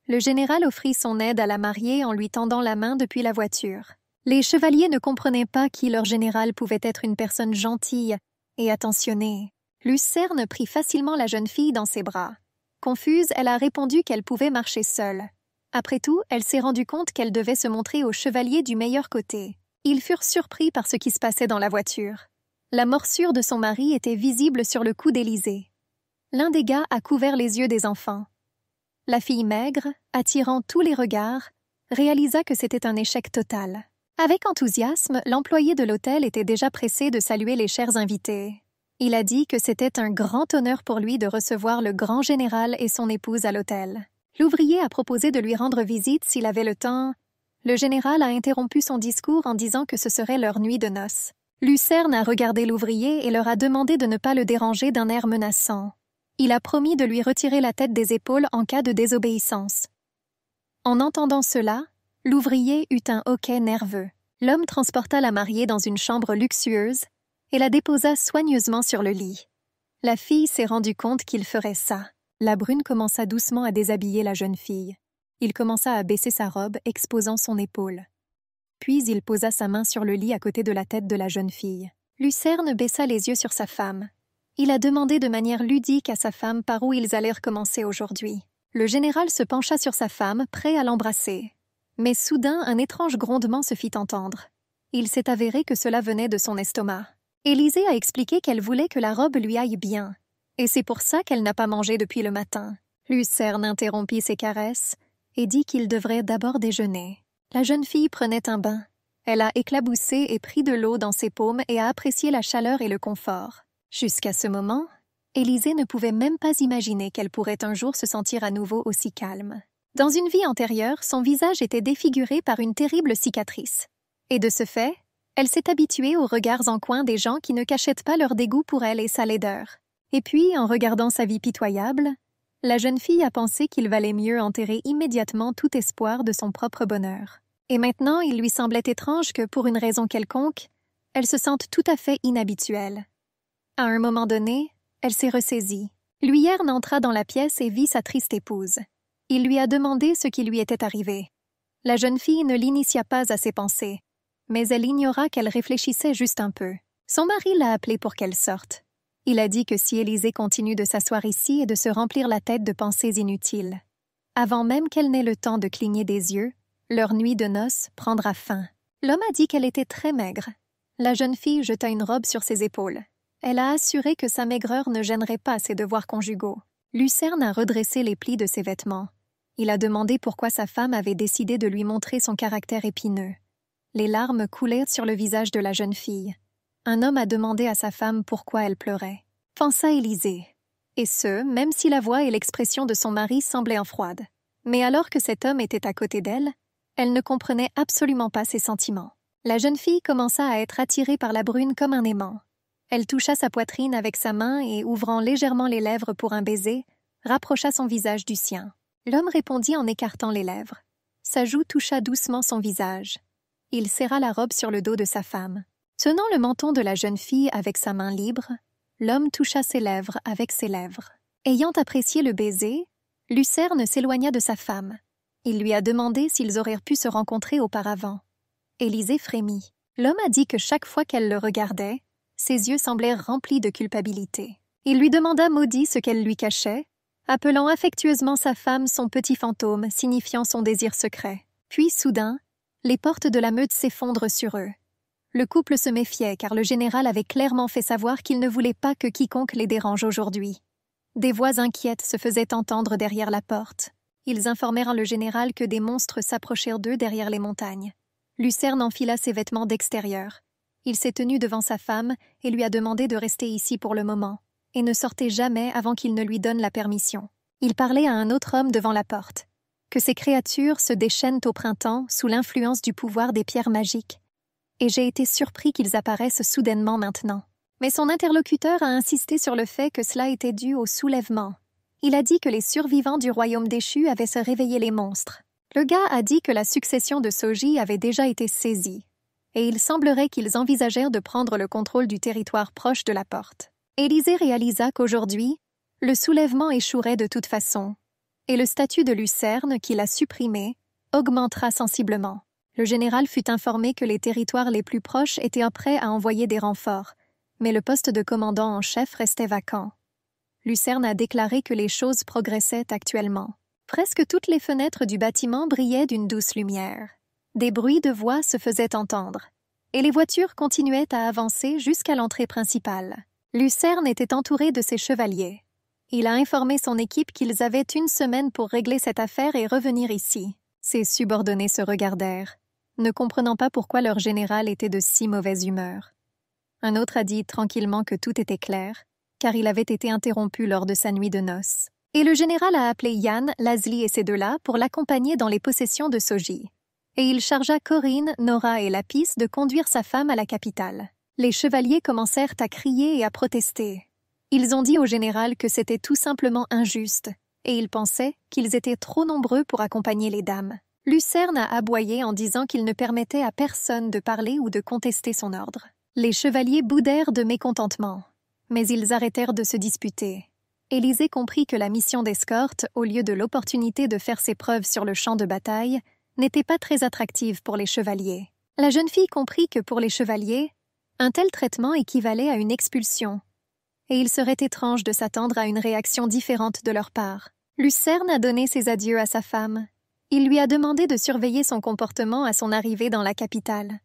Le général offrit son aide à la mariée en lui tendant la main depuis la voiture. Les chevaliers ne comprenaient pas qui leur général pouvait être une personne gentille et attentionnée. Lucerne prit facilement la jeune fille dans ses bras. Confuse, elle a répondu qu'elle pouvait marcher seule. Après tout, elle s'est rendue compte qu'elle devait se montrer aux chevaliers du meilleur côté. Ils furent surpris par ce qui se passait dans la voiture. La morsure de son mari était visible sur le cou d'Élisée. L'un des gars a couvert les yeux des enfants. La fille maigre, attirant tous les regards, réalisa que c'était un échec total. Avec enthousiasme, l'employé de l'hôtel était déjà pressé de saluer les chers invités. Il a dit que c'était un grand honneur pour lui de recevoir le grand général et son épouse à l'hôtel. L'ouvrier a proposé de lui rendre visite s'il avait le temps. Le général a interrompu son discours en disant que ce serait leur nuit de noces. Lucerne a regardé l'ouvrier et leur a demandé de ne pas le déranger d'un air menaçant. Il a promis de lui retirer la tête des épaules en cas de désobéissance. En entendant cela, l'ouvrier eut un hoquet nerveux. L'homme transporta la mariée dans une chambre luxueuse et la déposa soigneusement sur le lit. La fille s'est rendue compte qu'il ferait ça. La brune commença doucement à déshabiller la jeune fille. Il commença à baisser sa robe, exposant son épaule. Puis il posa sa main sur le lit à côté de la tête de la jeune fille. Lucerne baissa les yeux sur sa femme. Il a demandé de manière ludique à sa femme par où ils allaient recommencer aujourd'hui. Le général se pencha sur sa femme, prêt à l'embrasser. Mais soudain, un étrange grondement se fit entendre. Il s'est avéré que cela venait de son estomac. Élisée a expliqué qu'elle voulait que la robe lui aille bien, et c'est pour ça qu'elle n'a pas mangé depuis le matin. Lucerne interrompit ses caresses et dit qu'il devrait d'abord déjeuner. La jeune fille prenait un bain. Elle a éclaboussé et pris de l'eau dans ses paumes et a apprécié la chaleur et le confort. Jusqu'à ce moment, Élisée ne pouvait même pas imaginer qu'elle pourrait un jour se sentir à nouveau aussi calme. Dans une vie antérieure, son visage était défiguré par une terrible cicatrice. Et de ce fait, elle s'est habituée aux regards en coin des gens qui ne cachètent pas leur dégoût pour elle et sa laideur. Et puis, en regardant sa vie pitoyable, la jeune fille a pensé qu'il valait mieux enterrer immédiatement tout espoir de son propre bonheur. Et maintenant, il lui semblait étrange que, pour une raison quelconque, elle se sente tout à fait inhabituelle. À un moment donné, elle s'est ressaisie. Luyerne entra dans la pièce et vit sa triste épouse. Il lui a demandé ce qui lui était arrivé. La jeune fille ne l'initia pas à ses pensées, mais elle ignora qu'elle réfléchissait juste un peu. Son mari l'a appelée pour qu'elle sorte. Il a dit que si Élisée continue de s'asseoir ici et de se remplir la tête de pensées inutiles, avant même qu'elle n'ait le temps de cligner des yeux, leur nuit de noces prendra fin. L'homme a dit qu'elle était très maigre. La jeune fille jeta une robe sur ses épaules. Elle a assuré que sa maigreur ne gênerait pas ses devoirs conjugaux. Lucerne a redressé les plis de ses vêtements. Il a demandé pourquoi sa femme avait décidé de lui montrer son caractère épineux. Les larmes coulaient sur le visage de la jeune fille. Un homme a demandé à sa femme pourquoi elle pleurait. Pensa Élisée. Et ce, même si la voix et l'expression de son mari semblaient en froide. Mais alors que cet homme était à côté d'elle, elle ne comprenait absolument pas ses sentiments. La jeune fille commença à être attirée par la brune comme un aimant. Elle toucha sa poitrine avec sa main et, ouvrant légèrement les lèvres pour un baiser, rapprocha son visage du sien. L'homme répondit en écartant les lèvres. Sa joue toucha doucement son visage. Il serra la robe sur le dos de sa femme. Tenant le menton de la jeune fille avec sa main libre, l'homme toucha ses lèvres avec ses lèvres. Ayant apprécié le baiser, Lucerne s'éloigna de sa femme. Il lui a demandé s'ils auraient pu se rencontrer auparavant. Élisée frémit. L'homme a dit que chaque fois qu'elle le regardait, ses yeux semblaient remplis de culpabilité. Il lui demanda maudit ce qu'elle lui cachait, appelant affectueusement sa femme son petit fantôme, signifiant son désir secret. Puis, soudain, les portes de la meute s'effondrent sur eux. Le couple se méfiait car le général avait clairement fait savoir qu'il ne voulait pas que quiconque les dérange aujourd'hui. Des voix inquiètes se faisaient entendre derrière la porte. Ils informèrent le général que des monstres s'approchèrent d'eux derrière les montagnes. Lucerne enfila ses vêtements d'extérieur. Il s'est tenu devant sa femme et lui a demandé de rester ici pour le moment, et ne sortait jamais avant qu'il ne lui donne la permission. Il parlait à un autre homme devant la porte. Que ces créatures se déchaînent au printemps sous l'influence du pouvoir des pierres magiques. Et j'ai été surpris qu'ils apparaissent soudainement maintenant. Mais son interlocuteur a insisté sur le fait que cela était dû au soulèvement. Il a dit que les survivants du royaume déchu avaient se réveillé les monstres. Le gars a dit que la succession de Soji avait déjà été saisie, et il semblerait qu'ils envisagèrent de prendre le contrôle du territoire proche de la porte. Élisée réalisa qu'aujourd'hui, le soulèvement échouerait de toute façon, et le statut de Lucerne, qu'il a supprimé, augmentera sensiblement. Le général fut informé que les territoires les plus proches étaient prêts à envoyer des renforts, mais le poste de commandant en chef restait vacant. Lucerne a déclaré que les choses progressaient actuellement. Presque toutes les fenêtres du bâtiment brillaient d'une douce lumière. Des bruits de voix se faisaient entendre, et les voitures continuaient à avancer jusqu'à l'entrée principale. Lucerne était entouré de ses chevaliers. Il a informé son équipe qu'ils avaient une semaine pour régler cette affaire et revenir ici. Ses subordonnés se regardèrent, ne comprenant pas pourquoi leur général était de si mauvaise humeur. Un autre a dit tranquillement que tout était clair, car il avait été interrompu lors de sa nuit de noces. Et le général a appelé Yann, Laszli et ces deux-là pour l'accompagner dans les possessions de Soji. Et il chargea Corinne, Nora et Lapis de conduire sa femme à la capitale. Les chevaliers commencèrent à crier et à protester. Ils ont dit au général que c'était tout simplement injuste, et ils pensaient qu'ils étaient trop nombreux pour accompagner les dames. Lucerne a aboyé en disant qu'il ne permettait à personne de parler ou de contester son ordre. Les chevaliers boudèrent de mécontentement, mais ils arrêtèrent de se disputer. Élisée comprit que la mission d'escorte, au lieu de l'opportunité de faire ses preuves sur le champ de bataille, n'était pas très attractive pour les chevaliers. La jeune fille comprit que pour les chevaliers, un tel traitement équivalait à une expulsion, et il serait étrange de s'attendre à une réaction différente de leur part. Lucerne a donné ses adieux à sa femme. Il lui a demandé de surveiller son comportement à son arrivée dans la capitale.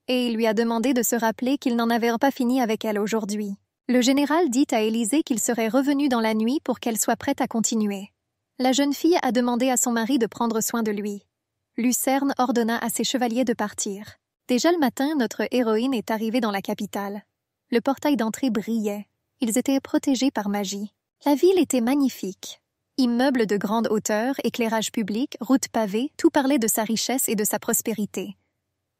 Et il lui a demandé de se rappeler qu'il n'en avait pas fini avec elle aujourd'hui. Le général dit à Élisée qu'il serait revenu dans la nuit pour qu'elle soit prête à continuer. La jeune fille a demandé à son mari de prendre soin de lui. Lucerne ordonna à ses chevaliers de partir. Déjà le matin, notre héroïne est arrivée dans la capitale. Le portail d'entrée brillait. Ils étaient protégés par magie. La ville était magnifique. Immeubles de grande hauteur, éclairage public, routes pavées, tout parlait de sa richesse et de sa prospérité.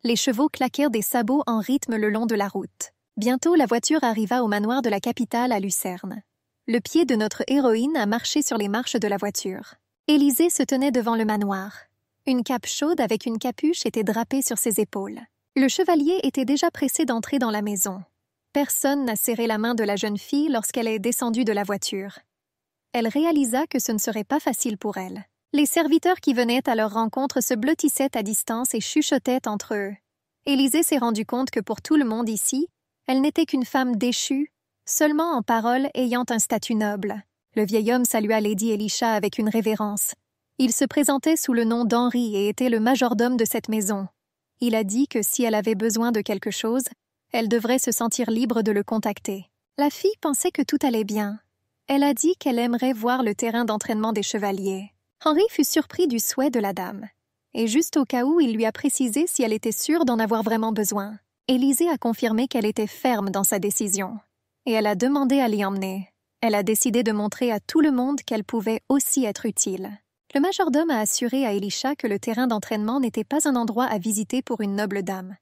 Les chevaux claquèrent des sabots en rythme le long de la route. Bientôt, la voiture arriva au manoir de la capitale à Lucerne. Le pied de notre héroïne a marché sur les marches de la voiture. Élisée se tenait devant le manoir. Une cape chaude avec une capuche était drapée sur ses épaules. Le chevalier était déjà pressé d'entrer dans la maison. Personne n'a serré la main de la jeune fille lorsqu'elle est descendue de la voiture. Elle réalisa que ce ne serait pas facile pour elle. Les serviteurs qui venaient à leur rencontre se blottissaient à distance et chuchotaient entre eux. Élisée s'est rendu compte que pour tout le monde ici, elle n'était qu'une femme déchue, seulement en parole ayant un statut noble. Le vieil homme salua Lady Elisha avec une révérence. Il se présentait sous le nom d'Henri et était le majordome de cette maison. Il a dit que si elle avait besoin de quelque chose, elle devrait se sentir libre de le contacter. La fille pensait que tout allait bien. Elle a dit qu'elle aimerait voir le terrain d'entraînement des chevaliers. Henri fut surpris du souhait de la dame. Et juste au cas où, il lui a précisé si elle était sûre d'en avoir vraiment besoin. Élisée a confirmé qu'elle était ferme dans sa décision. Et elle a demandé à l'y emmener. Elle a décidé de montrer à tout le monde qu'elle pouvait aussi être utile. Le majordome a assuré à Elisha que le terrain d'entraînement n'était pas un endroit à visiter pour une noble dame.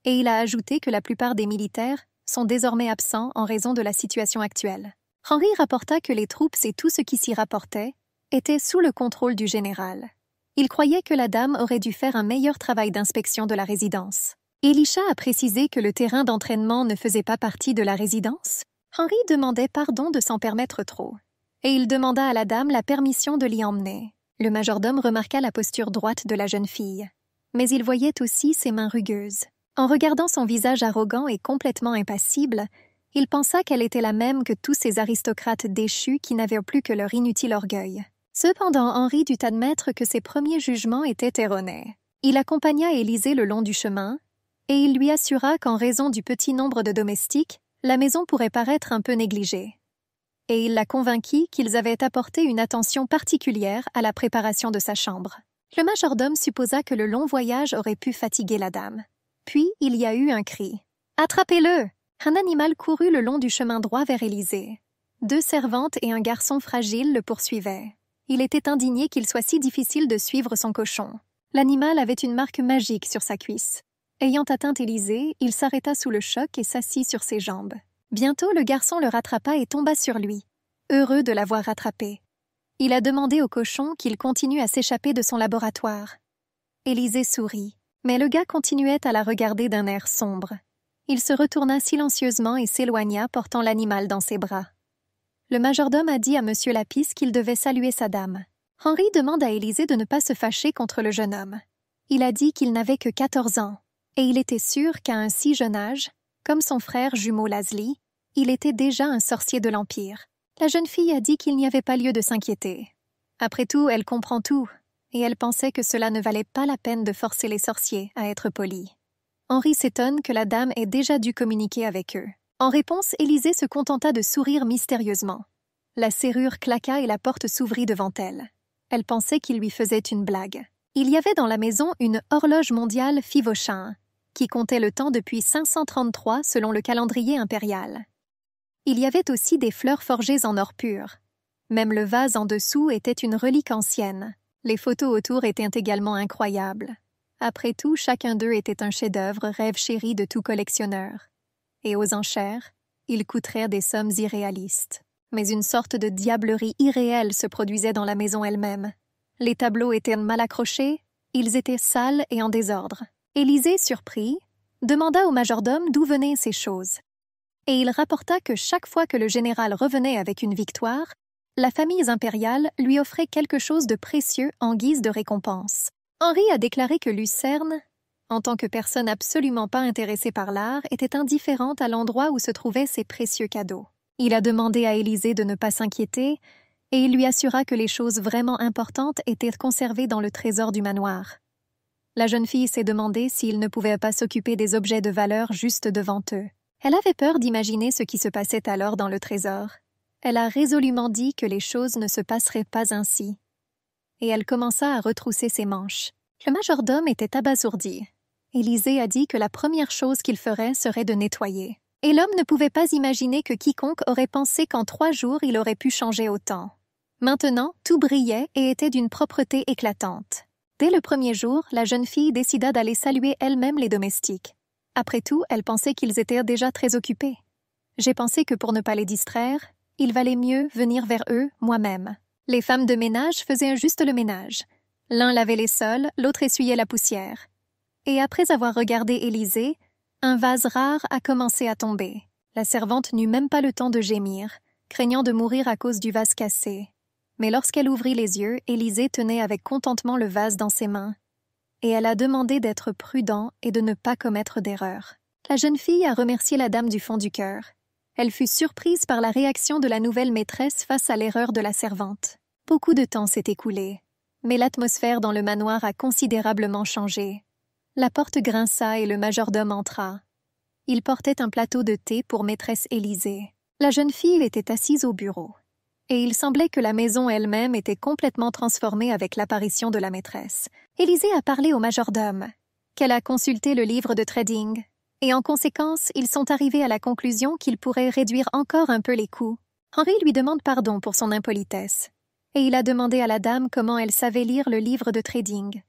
Et il a ajouté que la plupart des militaires sont désormais absents en raison de la situation actuelle. Henri rapporta que les troupes et tout ce qui s'y rapportait étaient sous le contrôle du général. Il croyait que la dame aurait dû faire un meilleur travail d'inspection de la résidence. Elisha a précisé que le terrain d'entraînement ne faisait pas partie de la résidence. Henri demandait pardon de s'en permettre trop, et il demanda à la dame la permission de l'y emmener. Le majordome remarqua la posture droite de la jeune fille, mais il voyait aussi ses mains rugueuses. En regardant son visage arrogant et complètement impassible, il pensa qu'elle était la même que tous ces aristocrates déchus qui n'avaient plus que leur inutile orgueil. Cependant, Henri dut admettre que ses premiers jugements étaient erronés. Il accompagna Élisée le long du chemin, et il lui assura qu'en raison du petit nombre de domestiques, la maison pourrait paraître un peu négligée. Et il la convainquit qu'ils avaient apporté une attention particulière à la préparation de sa chambre. Le majordome supposa que le long voyage aurait pu fatiguer la dame. Puis il y a eu un cri. « Attrapez-le » Un animal courut le long du chemin droit vers Élisée. 2 servantes et un garçon fragile le poursuivaient. Il était indigné qu'il soit si difficile de suivre son cochon. L'animal avait une marque magique sur sa cuisse. Ayant atteint Élisée, il s'arrêta sous le choc et s'assit sur ses jambes. Bientôt, le garçon le rattrapa et tomba sur lui, heureux de l'avoir rattrapé. Il a demandé au cochon qu'il continue à s'échapper de son laboratoire. Élisée sourit, mais le gars continuait à la regarder d'un air sombre. Il se retourna silencieusement et s'éloigna, portant l'animal dans ses bras. Le majordome a dit à M. Lapis qu'il devait saluer sa dame. Henri demande à Élisée de ne pas se fâcher contre le jeune homme. Il a dit qu'il n'avait que 14 ans, et il était sûr qu'à un si jeune âge, comme son frère jumeau Laszli, il était déjà un sorcier de l'Empire. La jeune fille a dit qu'il n'y avait pas lieu de s'inquiéter. Après tout, elle comprend tout, et elle pensait que cela ne valait pas la peine de forcer les sorciers à être polis. Henri s'étonne que la dame ait déjà dû communiquer avec eux. En réponse, Élisée se contenta de sourire mystérieusement. La serrure claqua et la porte s'ouvrit devant elle. Elle pensait qu'il lui faisait une blague. Il y avait dans la maison une horloge mondiale Fivochin, qui comptait le temps depuis 533 selon le calendrier impérial. Il y avait aussi des fleurs forgées en or pur. Même le vase en dessous était une relique ancienne. Les photos autour étaient également incroyables. Après tout, chacun d'eux était un chef-d'œuvre, rêve chéri de tout collectionneur. Et aux enchères, ils coûteraient des sommes irréalistes. Mais une sorte de diablerie irréelle se produisait dans la maison elle-même. Les tableaux étaient mal accrochés, ils étaient sales et en désordre. Élisée, surpris, demanda au majordome d'où venaient ces choses. Et il rapporta que chaque fois que le général revenait avec une victoire, la famille impériale lui offrait quelque chose de précieux en guise de récompense. Henri a déclaré que Lucerne, en tant que personne absolument pas intéressée par l'art, était indifférente à l'endroit où se trouvaient ces précieux cadeaux. Il a demandé à Élisée de ne pas s'inquiéter, et il lui assura que les choses vraiment importantes étaient conservées dans le trésor du manoir. La jeune fille s'est demandé s'il ne pouvait pas s'occuper des objets de valeur juste devant eux. Elle avait peur d'imaginer ce qui se passait alors dans le trésor. Elle a résolument dit que les choses ne se passeraient pas ainsi. Et elle commença à retrousser ses manches. Le majordome était abasourdi. Élisée a dit que la première chose qu'il ferait serait de nettoyer. Et l'homme ne pouvait pas imaginer que quiconque aurait pensé qu'en 3 jours il aurait pu changer autant. Maintenant, tout brillait et était d'une propreté éclatante. Dès le premier jour, la jeune fille décida d'aller saluer elle-même les domestiques. Après tout, elle pensait qu'ils étaient déjà très occupés. J'ai pensé que pour ne pas les distraire, il valait mieux venir vers eux moi-même. Les femmes de ménage faisaient juste le ménage. L'un lavait les sols, l'autre essuyait la poussière. Et après avoir regardé Élisée, un vase rare a commencé à tomber. La servante n'eut même pas le temps de gémir, craignant de mourir à cause du vase cassé. Mais lorsqu'elle ouvrit les yeux, Élisée tenait avec contentement le vase dans ses mains. Et elle a demandé d'être prudent et de ne pas commettre d'erreur. La jeune fille a remercié la dame du fond du cœur. Elle fut surprise par la réaction de la nouvelle maîtresse face à l'erreur de la servante. Beaucoup de temps s'est écoulé, mais l'atmosphère dans le manoir a considérablement changé. La porte grinça et le majordome entra. Il portait un plateau de thé pour maîtresse Élisée. La jeune fille était assise au bureau. Et il semblait que la maison elle-même était complètement transformée avec l'apparition de la maîtresse. Élisée a parlé au majordome, qu'elle a consulté le livre de trading, et en conséquence, ils sont arrivés à la conclusion qu'ils pourraient réduire encore un peu les coûts. Henri lui demande pardon pour son impolitesse, et il a demandé à la dame comment elle savait lire le livre de trading.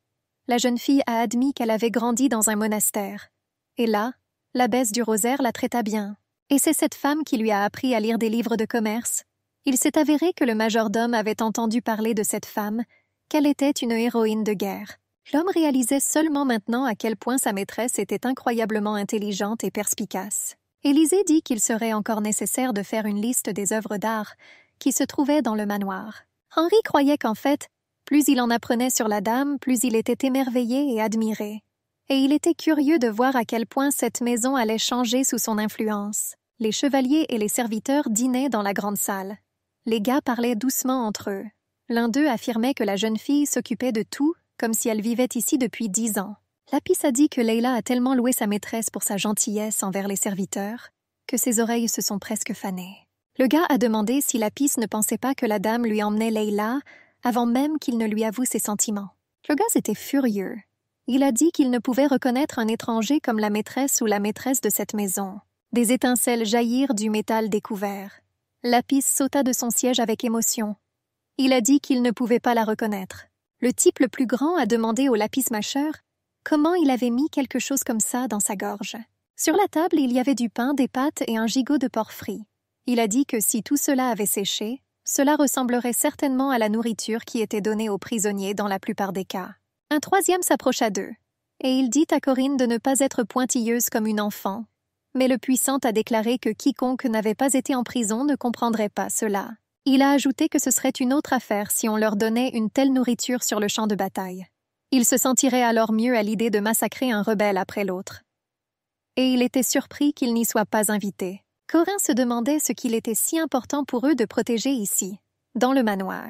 La jeune fille a admis qu'elle avait grandi dans un monastère. Et là, l'abbesse du rosaire la traita bien. Et c'est cette femme qui lui a appris à lire des livres de commerce. Il s'est avéré que le majordome avait entendu parler de cette femme, qu'elle était une héroïne de guerre. L'homme réalisait seulement maintenant à quel point sa maîtresse était incroyablement intelligente et perspicace. Élisée dit qu'il serait encore nécessaire de faire une liste des œuvres d'art qui se trouvaient dans le manoir. Henri croyait qu'en fait, plus il en apprenait sur la dame, plus il était émerveillé et admiré. et il était curieux de voir à quel point cette maison allait changer sous son influence. Les chevaliers et les serviteurs dînaient dans la grande salle. Les gars parlaient doucement entre eux. L'un d'eux affirmait que la jeune fille s'occupait de tout, comme si elle vivait ici depuis 10 ans. Lapis a dit que Leila a tellement loué sa maîtresse pour sa gentillesse envers les serviteurs que ses oreilles se sont presque fanées. Le gars a demandé si Lapis ne pensait pas que la dame lui emmenait Leila avant même qu'il ne lui avoue ses sentiments. Le gars était furieux. Il a dit qu'il ne pouvait reconnaître un étranger comme la maîtresse ou la maîtresse de cette maison. Des étincelles jaillirent du métal découvert. Lapis sauta de son siège avec émotion. Il a dit qu'il ne pouvait pas la reconnaître. Le type le plus grand a demandé au lapis-mâcheur comment il avait mis quelque chose comme ça dans sa gorge. Sur la table, il y avait du pain, des pâtes et un gigot de porc frit. Il a dit que si tout cela avait séché, cela ressemblerait certainement à la nourriture qui était donnée aux prisonniers dans la plupart des cas. Un troisième s'approcha d'eux, et il dit à Corinne de ne pas être pointilleuse comme une enfant, mais le puissant a déclaré que quiconque n'avait pas été en prison ne comprendrait pas cela. Il a ajouté que ce serait une autre affaire si on leur donnait une telle nourriture sur le champ de bataille. Ils se sentiraient alors mieux à l'idée de massacrer un rebelle après l'autre. Et il était surpris qu'ils n'y soient pas invités. Corin se demandait ce qu'il était si important pour eux de protéger ici, dans le manoir.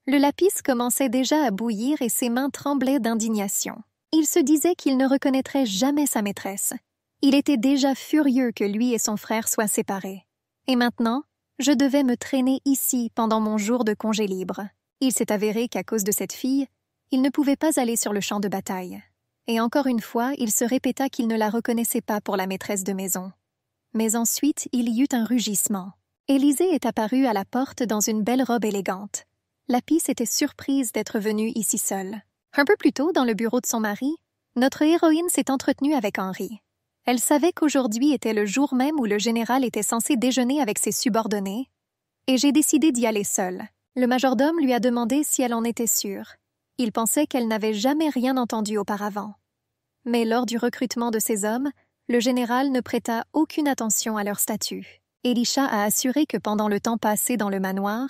Le lapis commençait déjà à bouillir et ses mains tremblaient d'indignation. Il se disait qu'il ne reconnaîtrait jamais sa maîtresse. Il était déjà furieux que lui et son frère soient séparés. Et maintenant, je devais me traîner ici pendant mon jour de congé libre. Il s'est avéré qu'à cause de cette fille, il ne pouvait pas aller sur le champ de bataille. Et encore une fois, il se répéta qu'il ne la reconnaissait pas pour la maîtresse de maison. Mais ensuite, il y eut un rugissement. Élisée est apparue à la porte dans une belle robe élégante. Lapis était surprise d'être venue ici seule. Un peu plus tôt, dans le bureau de son mari, notre héroïne s'est entretenue avec Henri. Elle savait qu'aujourd'hui était le jour même où le général était censé déjeuner avec ses subordonnés, et j'ai décidé d'y aller seule. Le majordome lui a demandé si elle en était sûre. Il pensait qu'elle n'avait jamais rien entendu auparavant. Mais lors du recrutement de ces hommes, le général ne prêta aucune attention à leur statut. Elisha a assuré que pendant le temps passé dans le manoir,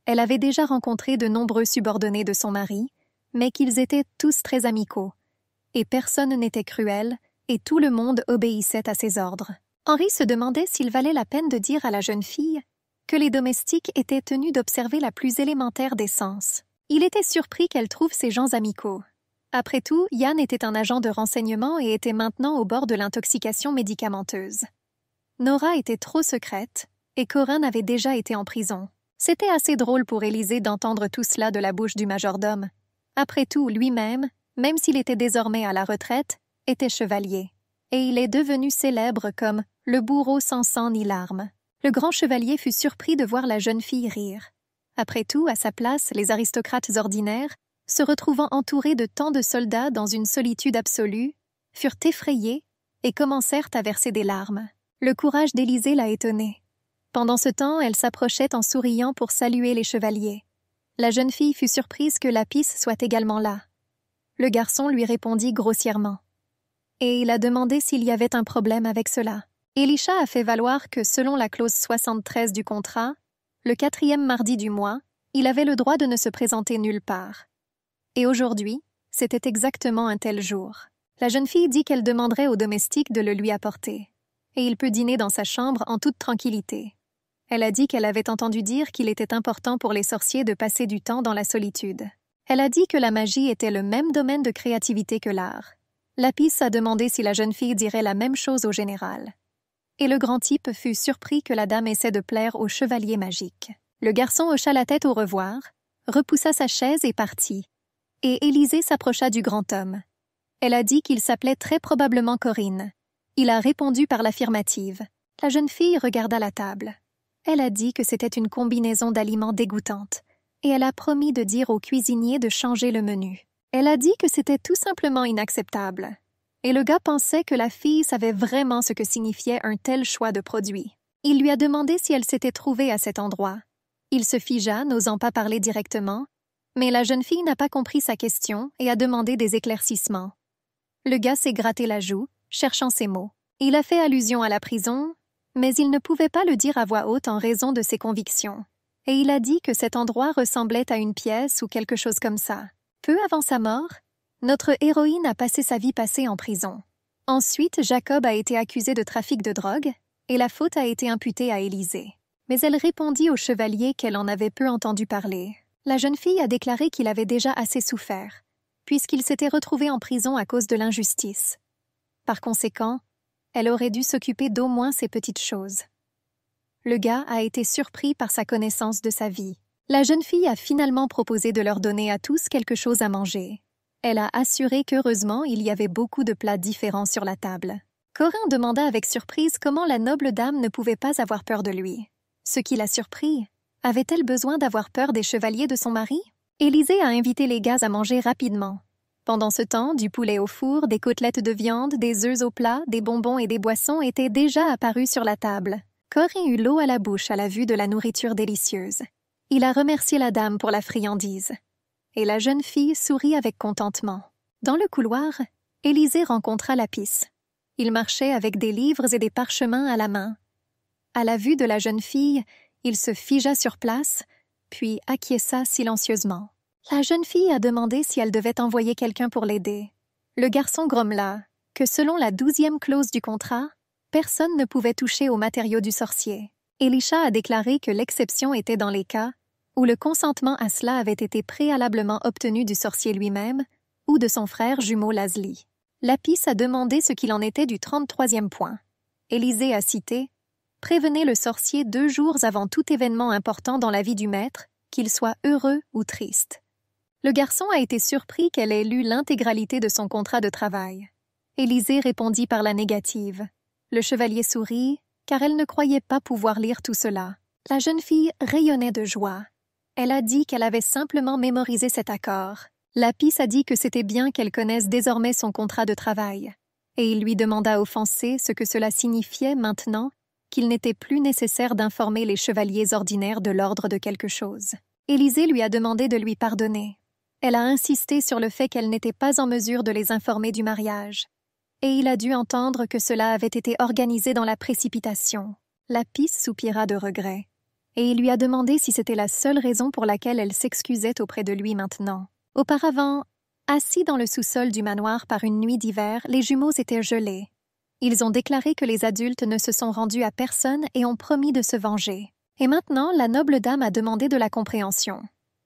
elle avait déjà rencontré de nombreux subordonnés de son mari, mais qu'ils étaient tous très amicaux, et personne n'était cruel, et tout le monde obéissait à ses ordres. Henri se demandait s'il valait la peine de dire à la jeune fille que les domestiques étaient tenus d'observer la plus élémentaire des sens. Il était surpris qu'elle trouve ces gens amicaux. Après tout, Yann était un agent de renseignement et était maintenant au bord de l'intoxication médicamenteuse. Nora était trop secrète, et Corinne avait déjà été en prison. C'était assez drôle pour Élisée d'entendre tout cela de la bouche du majordome. Après tout, lui-même, même s'il était désormais à la retraite, était chevalier. Et il est devenu célèbre comme « le bourreau sans sang ni larmes ». Le grand chevalier fut surpris de voir la jeune fille rire. Après tout, à sa place, les aristocrates ordinaires, se retrouvant entourés de tant de soldats dans une solitude absolue, furent effrayés et commencèrent à verser des larmes. Le courage d'Élisée l'a étonnée. Pendant ce temps, elle s'approchait en souriant pour saluer les chevaliers. La jeune fille fut surprise que Lapis soit également là. Le garçon lui répondit grossièrement. Et il a demandé s'il y avait un problème avec cela. Elisha a fait valoir que, selon la clause 73 du contrat, le 4e mardi du mois, il avait le droit de ne se présenter nulle part. Et aujourd'hui, c'était exactement un tel jour. La jeune fille dit qu'elle demanderait au domestique de le lui apporter. Et il peut dîner dans sa chambre en toute tranquillité. Elle a dit qu'elle avait entendu dire qu'il était important pour les sorciers de passer du temps dans la solitude. Elle a dit que la magie était le même domaine de créativité que l'art. Lapis a demandé si la jeune fille dirait la même chose au général. Et le grand type fut surpris que la dame essaie de plaire au chevalier magique. Le garçon hocha la tête au revoir, repoussa sa chaise et partit. Et Élisée s'approcha du grand homme. Elle a dit qu'il s'appelait très probablement Corinne. Il a répondu par l'affirmative. La jeune fille regarda la table. Elle a dit que c'était une combinaison d'aliments dégoûtante, et elle a promis de dire au cuisinier de changer le menu. Elle a dit que c'était tout simplement inacceptable. Et le gars pensait que la fille savait vraiment ce que signifiait un tel choix de produits. Il lui a demandé si elle s'était trouvée à cet endroit. Il se figea, n'osant pas parler directement, mais la jeune fille n'a pas compris sa question et a demandé des éclaircissements. Le gars s'est gratté la joue, cherchant ses mots. Il a fait allusion à la prison, mais il ne pouvait pas le dire à voix haute en raison de ses convictions. Et il a dit que cet endroit ressemblait à une pièce ou quelque chose comme ça. Peu avant sa mort, Notre héroïne a passé sa vie passée en prison. Ensuite, Jacob a été accusé de trafic de drogue et la faute a été imputée à Élisée. Mais elle répondit au chevalier qu'elle en avait peu entendu parler. La jeune fille a déclaré qu'il avait déjà assez souffert, puisqu'il s'était retrouvé en prison à cause de l'injustice. Par conséquent, elle aurait dû s'occuper d'au moins ces petites choses. Le gars a été surpris par sa connaissance de sa vie. La jeune fille a finalement proposé de leur donner à tous quelque chose à manger. Elle a assuré qu'heureusement, il y avait beaucoup de plats différents sur la table. Corin demanda avec surprise comment la noble dame ne pouvait pas avoir peur de lui. Ce qui l'a surpris, avait-elle besoin d'avoir peur des chevaliers de son mari? Élisée a invité les gars à manger rapidement. Pendant ce temps, du poulet au four, des côtelettes de viande, des œufs au plat, des bonbons et des boissons étaient déjà apparus sur la table. Corin eut l'eau à la bouche à la vue de la nourriture délicieuse. Il a remercié la dame pour la friandise. Et la jeune fille sourit avec contentement. Dans le couloir, Élisée rencontra Lapis. Il marchait avec des livres et des parchemins à la main. À la vue de la jeune fille, il se figea sur place, puis acquiesça silencieusement. La jeune fille a demandé si elle devait envoyer quelqu'un pour l'aider. Le garçon grommela que selon la 12e clause du contrat, personne ne pouvait toucher aux matériaux du sorcier. Elisha a déclaré que l'exception était dans les cas où le consentement à cela avait été préalablement obtenu du sorcier lui-même ou de son frère jumeau Lazli. Lapis a demandé ce qu'il en était du 33e point. Élisée a cité « Prévenez le sorcier 2 jours avant tout événement important dans la vie du maître, qu'il soit heureux ou triste. » Le garçon a été surpris qu'elle ait lu l'intégralité de son contrat de travail. Élisée répondit par la négative. Le chevalier sourit, car elle ne croyait pas pouvoir lire tout cela. La jeune fille rayonnait de joie. Elle a dit qu'elle avait simplement mémorisé cet accord. Lapis a dit que c'était bien qu'elle connaisse désormais son contrat de travail. Et il lui demanda offensé ce que cela signifiait maintenant qu'il n'était plus nécessaire d'informer les chevaliers ordinaires de l'ordre de quelque chose. Élisée lui a demandé de lui pardonner. Elle a insisté sur le fait qu'elle n'était pas en mesure de les informer du mariage. Et il a dû entendre que cela avait été organisé dans la précipitation. Lapis soupira de regret. Et il lui a demandé si c'était la seule raison pour laquelle elle s'excusait auprès de lui maintenant. Auparavant, assis dans le sous-sol du manoir par une nuit d'hiver, les jumeaux étaient gelés. Ils ont déclaré que les adultes ne se sont rendus à personne et ont promis de se venger. Et maintenant, la noble dame a demandé de la compréhension.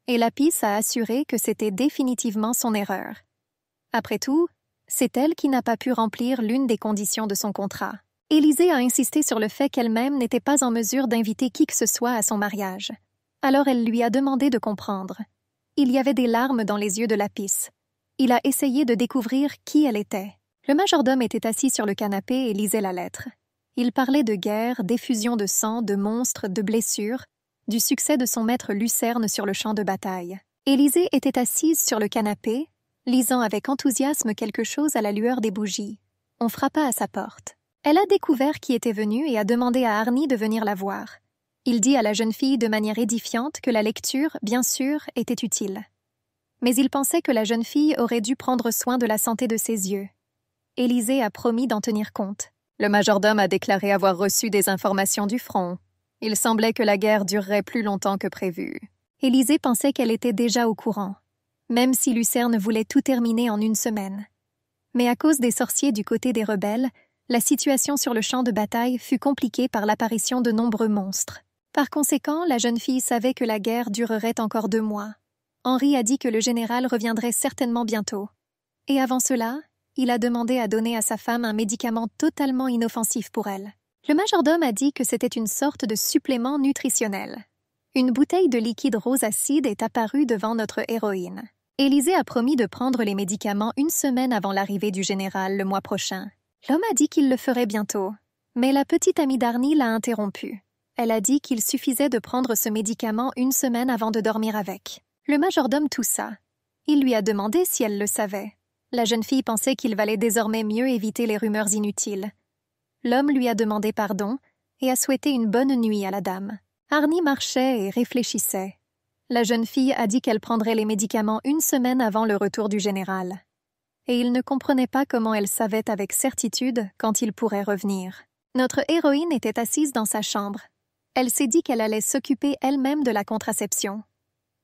Et Lapis a assuré que c'était définitivement son erreur. Après tout, c'est elle qui n'a pas pu remplir l'une des conditions de son contrat. Élisée a insisté sur le fait qu'elle-même n'était pas en mesure d'inviter qui que ce soit à son mariage. Alors elle lui a demandé de comprendre. Il y avait des larmes dans les yeux de Lapis. Il a essayé de découvrir qui elle était. Le majordome était assis sur le canapé et lisait la lettre. Il parlait de guerre, d'effusion de sang, de monstres, de blessures, du succès de son maître Lucerne sur le champ de bataille. Élisée était assise sur le canapé, lisant avec enthousiasme quelque chose à la lueur des bougies. On frappa à sa porte. Elle a découvert qui était venu et a demandé à Arnie de venir la voir. Il dit à la jeune fille de manière édifiante que la lecture, bien sûr, était utile. Mais il pensait que la jeune fille aurait dû prendre soin de la santé de ses yeux. Élisée a promis d'en tenir compte. Le majordome a déclaré avoir reçu des informations du front. Il semblait que la guerre durerait plus longtemps que prévu. Élisée pensait qu'elle était déjà au courant, même si Lucerne voulait tout terminer en 1 semaine. Mais à cause des sorciers du côté des rebelles, la situation sur le champ de bataille fut compliquée par l'apparition de nombreux monstres. Par conséquent, la jeune fille savait que la guerre durerait encore 2 mois. Henri a dit que le général reviendrait certainement bientôt. Et avant cela, il a demandé à donner à sa femme un médicament totalement inoffensif pour elle. Le majordome a dit que c'était une sorte de supplément nutritionnel. Une bouteille de liquide rose acide est apparue devant notre héroïne. Élisée a promis de prendre les médicaments 1 semaine avant l'arrivée du général le mois prochain. L'homme a dit qu'il le ferait bientôt, mais la petite amie d'Arnie l'a interrompu. Elle a dit qu'il suffisait de prendre ce médicament 1 semaine avant de dormir avec. Le majordome toussa. Il lui a demandé si elle le savait. La jeune fille pensait qu'il valait désormais mieux éviter les rumeurs inutiles. L'homme lui a demandé pardon et a souhaité une bonne nuit à la dame. Arnie marchait et réfléchissait. La jeune fille a dit qu'elle prendrait les médicaments 1 semaine avant le retour du général. Et il ne comprenait pas comment elle savait avec certitude quand il pourrait revenir. Notre héroïne était assise dans sa chambre. Elle s'est dit qu'elle allait s'occuper elle-même de la contraception.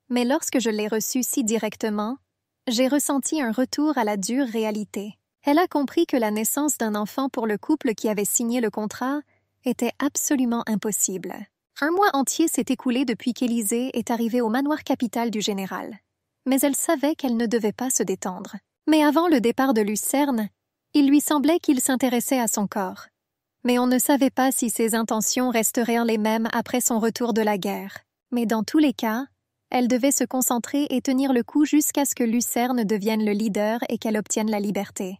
Mais lorsque je l'ai reçue si directement, J'ai ressenti un retour à la dure réalité. Elle a compris que la naissance d'un enfant pour le couple qui avait signé le contrat était absolument impossible. Un mois entier s'est écoulé depuis qu'Élisée est arrivée au manoir capital du général. Mais elle savait qu'elle ne devait pas se détendre. Mais avant le départ de Lucerne, il lui semblait qu'il s'intéressait à son corps. Mais on ne savait pas si ses intentions resteraient les mêmes après son retour de la guerre. Mais dans tous les cas, elle devait se concentrer et tenir le coup jusqu'à ce que Lucerne devienne le leader et qu'elle obtienne la liberté.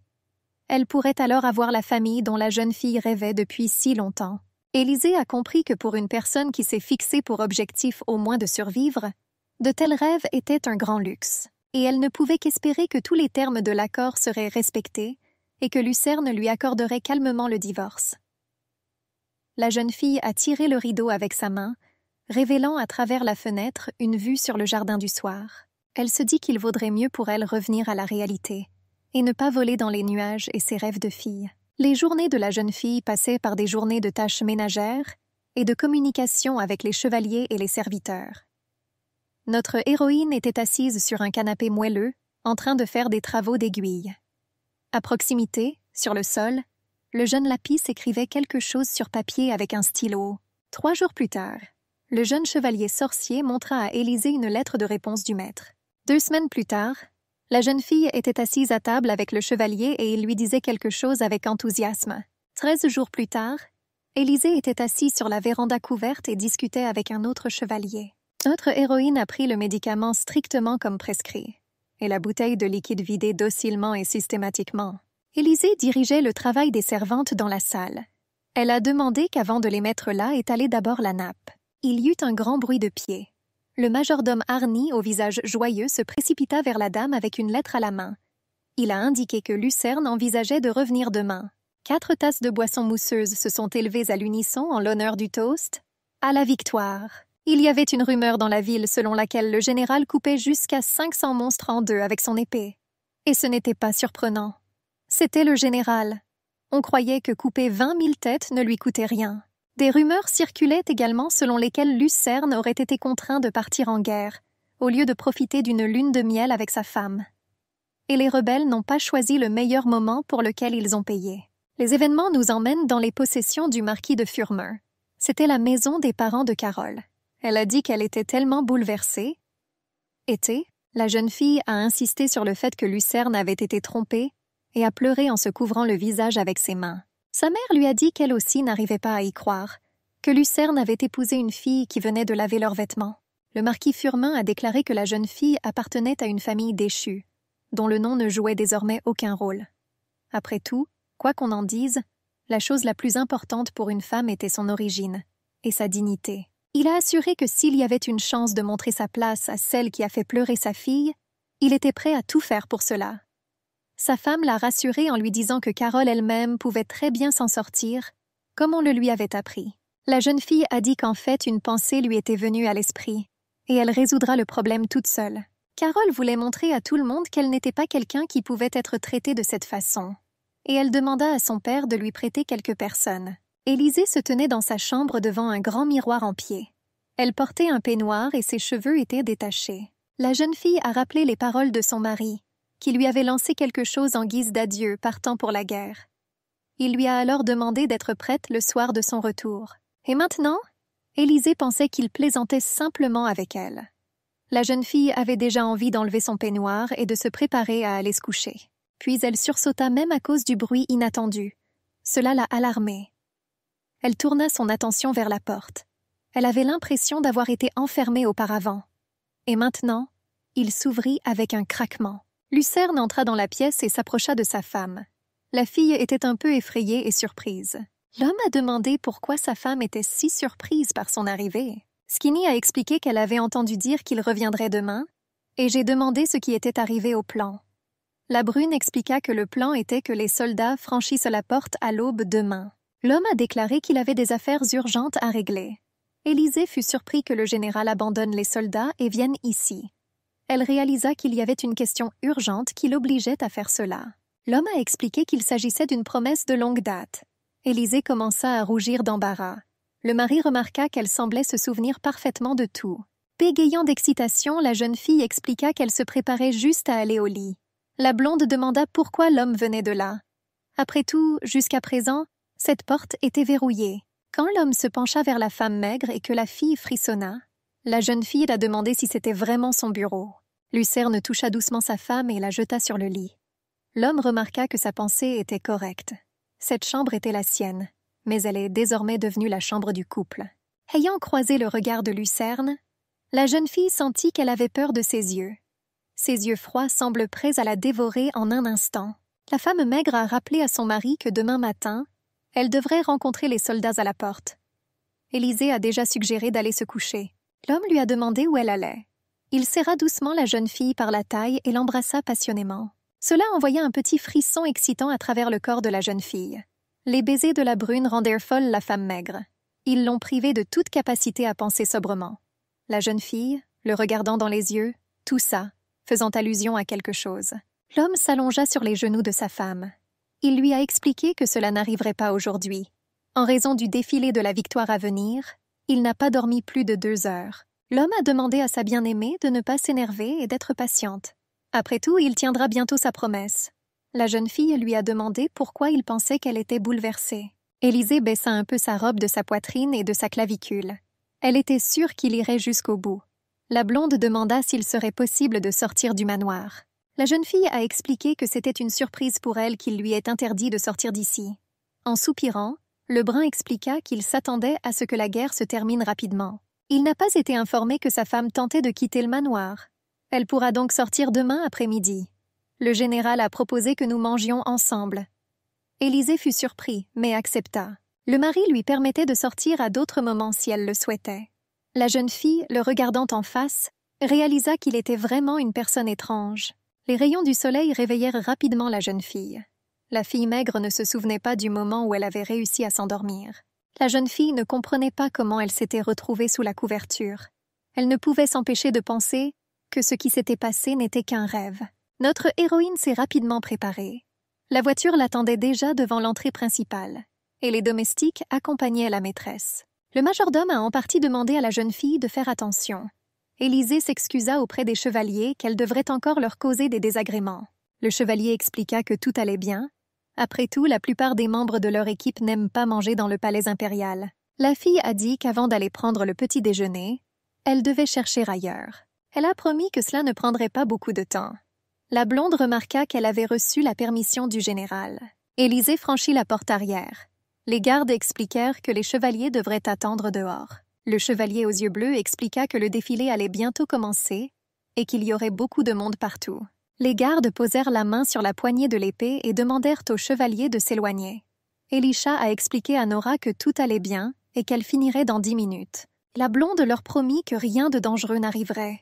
Elle pourrait alors avoir la famille dont la jeune fille rêvait depuis si longtemps. Élisée a compris que pour une personne qui s'est fixée pour objectif au moins de survivre, de tels rêves étaient un grand luxe, et elle ne pouvait qu'espérer que tous les termes de l'accord seraient respectés et que Lucerne lui accorderait calmement le divorce. La jeune fille a tiré le rideau avec sa main, révélant à travers la fenêtre une vue sur le jardin du soir. Elle se dit qu'il vaudrait mieux pour elle revenir à la réalité et ne pas voler dans les nuages et ses rêves de fille. Les journées de la jeune fille passaient par des journées de tâches ménagères et de communication avec les chevaliers et les serviteurs. Notre héroïne était assise sur un canapé moelleux, en train de faire des travaux d'aiguille. À proximité, sur le sol, le jeune Lapis écrivait quelque chose sur papier avec un stylo. 3 jours plus tard, le jeune chevalier sorcier montra à Élisée une lettre de réponse du maître. 2 semaines plus tard, la jeune fille était assise à table avec le chevalier et il lui disait quelque chose avec enthousiasme. 13 jours plus tard, Élisée était assis sur la véranda couverte et discutait avec un autre chevalier. Notre héroïne a pris le médicament strictement comme prescrit, et la bouteille de liquide vidée docilement et systématiquement. Élisée dirigeait le travail des servantes dans la salle. Elle a demandé qu'avant de les mettre là, étaler d'abord la nappe. Il y eut un grand bruit de pieds. Le majordome harni, au visage joyeux, se précipita vers la dame avec une lettre à la main. Il a indiqué que Lucerne envisageait de revenir demain. 4 tasses de boissons mousseuses se sont élevées à l'unisson en l'honneur du toast. À la victoire! Il y avait une rumeur dans la ville selon laquelle le général coupait jusqu'à 500 monstres en 2 avec son épée. Et ce n'était pas surprenant. C'était le général. On croyait que couper 20 000 têtes ne lui coûtait rien. Des rumeurs circulaient également selon lesquelles Lucerne aurait été contraint de partir en guerre, au lieu de profiter d'une lune de miel avec sa femme. Et les rebelles n'ont pas choisi le meilleur moment pour lequel ils ont payé. Les événements nous emmènent dans les possessions du marquis de Furmer. C'était la maison des parents de Carole. Elle a dit qu'elle était tellement bouleversée. La jeune fille a insisté sur le fait que Lucerne avait été trompée et a pleuré en se couvrant le visage avec ses mains. Sa mère lui a dit qu'elle aussi n'arrivait pas à y croire, que Lucerne avait épousé une fille qui venait de laver leurs vêtements. Le marquis Furmin a déclaré que la jeune fille appartenait à une famille déchue, dont le nom ne jouait désormais aucun rôle. Après tout, quoi qu'on en dise, la chose la plus importante pour une femme était son origine et sa dignité. Il a assuré que s'il y avait une chance de montrer sa place à celle qui a fait pleurer sa fille, il était prêt à tout faire pour cela. Sa femme l'a rassuré en lui disant que Carole elle-même pouvait très bien s'en sortir, comme on le lui avait appris. La jeune fille a dit qu'en fait une pensée lui était venue à l'esprit, et elle résoudra le problème toute seule. Carole voulait montrer à tout le monde qu'elle n'était pas quelqu'un qui pouvait être traité de cette façon, et elle demanda à son père de lui prêter quelques personnes. Élisée se tenait dans sa chambre devant un grand miroir en pied. Elle portait un peignoir et ses cheveux étaient détachés. La jeune fille a rappelé les paroles de son mari, qui lui avait lancé quelque chose en guise d'adieu partant pour la guerre. Il lui a alors demandé d'être prête le soir de son retour. Et maintenant, Élisée pensait qu'il plaisantait simplement avec elle. La jeune fille avait déjà envie d'enlever son peignoir et de se préparer à aller se coucher. Puis elle sursauta même à cause du bruit inattendu. Cela l'a alarmée. Elle tourna son attention vers la porte. Elle avait l'impression d'avoir été enfermée auparavant. Et maintenant, il s'ouvrit avec un craquement. Lucerne entra dans la pièce et s'approcha de sa femme. La fille était un peu effrayée et surprise. L'homme a demandé pourquoi sa femme était si surprise par son arrivée. Skinny a expliqué qu'elle avait entendu dire qu'il reviendrait demain, et j'ai demandé ce qui était arrivé au plan. La brune expliqua que le plan était que les soldats franchissent la porte à l'aube demain. L'homme a déclaré qu'il avait des affaires urgentes à régler. Élisée fut surpris que le général abandonne les soldats et vienne ici. Elle réalisa qu'il y avait une question urgente qui l'obligeait à faire cela. L'homme a expliqué qu'il s'agissait d'une promesse de longue date. Élisée commença à rougir d'embarras. Le mari remarqua qu'elle semblait se souvenir parfaitement de tout. Bégayant d'excitation, la jeune fille expliqua qu'elle se préparait juste à aller au lit. La blonde demanda pourquoi l'homme venait de là. Après tout, jusqu'à présent, cette porte était verrouillée. Quand l'homme se pencha vers la femme maigre et que la fille frissonna, la jeune fille la demandait si c'était vraiment son bureau. Lucerne toucha doucement sa femme et la jeta sur le lit. L'homme remarqua que sa pensée était correcte. Cette chambre était la sienne, mais elle est désormais devenue la chambre du couple. Ayant croisé le regard de Lucerne, la jeune fille sentit qu'elle avait peur de ses yeux. Ses yeux froids semblent prêts à la dévorer en un instant. La femme maigre a rappelé à son mari que demain matin, elle devrait rencontrer les soldats à la porte. Élisée a déjà suggéré d'aller se coucher. L'homme lui a demandé où elle allait. Il serra doucement la jeune fille par la taille et l'embrassa passionnément. Cela envoya un petit frisson excitant à travers le corps de la jeune fille. Les baisers de la brune rendirent folle la femme maigre. Ils l'ont privée de toute capacité à penser sobrement. La jeune fille, le regardant dans les yeux, toussa, faisant allusion à quelque chose. L'homme s'allongea sur les genoux de sa femme. Il lui a expliqué que cela n'arriverait pas aujourd'hui. En raison du défilé de la victoire à venir, il n'a pas dormi plus de 2 heures. L'homme a demandé à sa bien-aimée de ne pas s'énerver et d'être patiente. Après tout, il tiendra bientôt sa promesse. La jeune fille lui a demandé pourquoi il pensait qu'elle était bouleversée. Élisée baissa un peu sa robe de sa poitrine et de sa clavicule. Elle était sûre qu'il irait jusqu'au bout. La blonde demanda s'il serait possible de sortir du manoir. La jeune fille a expliqué que c'était une surprise pour elle qu'il lui est interdit de sortir d'ici. En soupirant, le brun expliqua qu'il s'attendait à ce que la guerre se termine rapidement. Il n'a pas été informé que sa femme tentait de quitter le manoir. Elle pourra donc sortir demain après-midi. Le général a proposé que nous mangions ensemble. Élisée fut surpris, mais accepta. Le mari lui permettait de sortir à d'autres moments si elle le souhaitait. La jeune fille, le regardant en face, réalisa qu'il était vraiment une personne étrange. Les rayons du soleil réveillèrent rapidement la jeune fille. La fille maigre ne se souvenait pas du moment où elle avait réussi à s'endormir. La jeune fille ne comprenait pas comment elle s'était retrouvée sous la couverture. Elle ne pouvait s'empêcher de penser que ce qui s'était passé n'était qu'un rêve. Notre héroïne s'est rapidement préparée. La voiture l'attendait déjà devant l'entrée principale, et les domestiques accompagnaient la maîtresse. Le majordome a en partie demandé à la jeune fille de faire attention. Élisée s'excusa auprès des chevaliers qu'elle devrait encore leur causer des désagréments. Le chevalier expliqua que tout allait bien. Après tout, la plupart des membres de leur équipe n'aiment pas manger dans le palais impérial. La fille a dit qu'avant d'aller prendre le petit déjeuner, elle devait chercher ailleurs. Elle a promis que cela ne prendrait pas beaucoup de temps. La blonde remarqua qu'elle avait reçu la permission du général. Élisée franchit la porte arrière. Les gardes expliquèrent que les chevaliers devraient attendre dehors. Le chevalier aux yeux bleus expliqua que le défilé allait bientôt commencer et qu'il y aurait beaucoup de monde partout. Les gardes posèrent la main sur la poignée de l'épée et demandèrent au chevalier de s'éloigner. Elisha a expliqué à Nora que tout allait bien et qu'elle finirait dans 10 minutes. La blonde leur promit que rien de dangereux n'arriverait.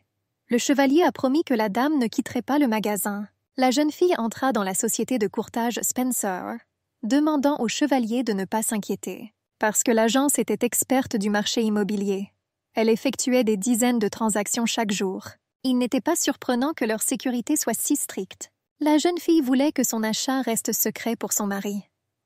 Le chevalier a promis que la dame ne quitterait pas le magasin. La jeune fille entra dans la société de courtage Spencer, demandant au chevalier de ne pas s'inquiéter, parce que l'agence était experte du marché immobilier. Elle effectuait des dizaines de transactions chaque jour. Il n'était pas surprenant que leur sécurité soit si stricte. La jeune fille voulait que son achat reste secret pour son mari.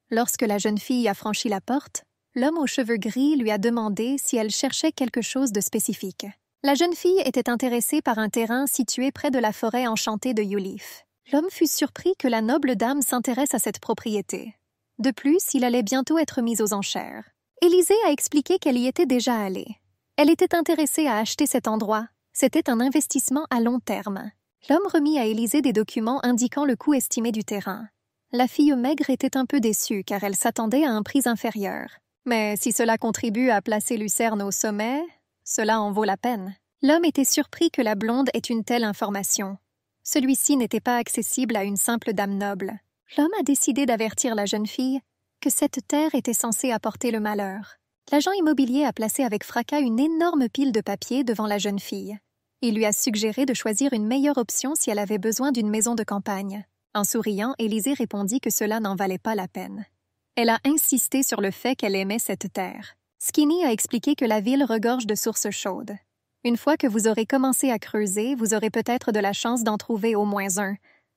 Lorsque la jeune fille a franchi la porte, l'homme aux cheveux gris lui a demandé si elle cherchait quelque chose de spécifique. La jeune fille était intéressée par un terrain situé près de la forêt enchantée de Yulif. L'homme fut surpris que la noble dame s'intéresse à cette propriété. De plus, il allait bientôt être mis aux enchères. Élisée a expliqué qu'elle y était déjà allée. Elle était intéressée à acheter cet endroit. C'était un investissement à long terme. L'homme remit à Élisée des documents indiquant le coût estimé du terrain. La fille maigre était un peu déçue car elle s'attendait à un prix inférieur. Mais si cela contribue à placer Lucerne au sommet, cela en vaut la peine. L'homme était surpris que la blonde ait une telle information. Celui-ci n'était pas accessible à une simple dame noble. L'homme a décidé d'avertir la jeune fille que cette terre était censée apporter le malheur. L'agent immobilier a placé avec fracas une énorme pile de papier devant la jeune fille. Il lui a suggéré de choisir une meilleure option si elle avait besoin d'une maison de campagne. En souriant, Élisée répondit que cela n'en valait pas la peine. Elle a insisté sur le fait qu'elle aimait cette terre. Skinny a expliqué que la ville regorge de sources chaudes. Une fois que vous aurez commencé à creuser, vous aurez peut-être de la chance d'en trouver au moins un,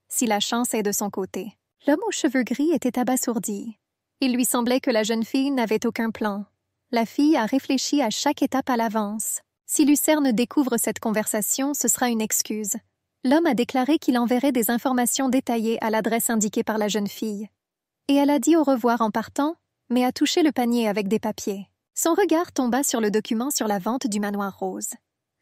si la chance est de son côté. L'homme aux cheveux gris était abasourdi. Il lui semblait que la jeune fille n'avait aucun plan. La fille a réfléchi à chaque étape à l'avance. Si Lucerne découvre cette conversation, ce sera une excuse. L'homme a déclaré qu'il enverrait des informations détaillées à l'adresse indiquée par la jeune fille. Et elle a dit au revoir en partant, mais a touché le panier avec des papiers. Son regard tomba sur le document sur la vente du manoir rose.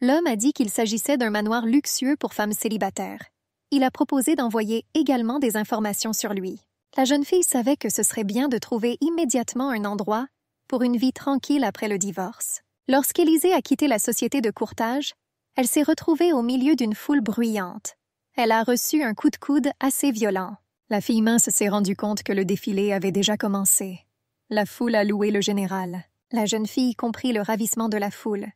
L'homme a dit qu'il s'agissait d'un manoir luxueux pour femmes célibataires. Il a proposé d'envoyer également des informations sur lui. La jeune fille savait que ce serait bien de trouver immédiatement un endroit pour une vie tranquille après le divorce. Lorsqu'Élisée a quitté la société de courtage, elle s'est retrouvée au milieu d'une foule bruyante. Elle a reçu un coup de coude assez violent. La fille mince s'est rendue compte que le défilé avait déjà commencé. La foule a loué le général. La jeune fille comprit le ravissement de la foule,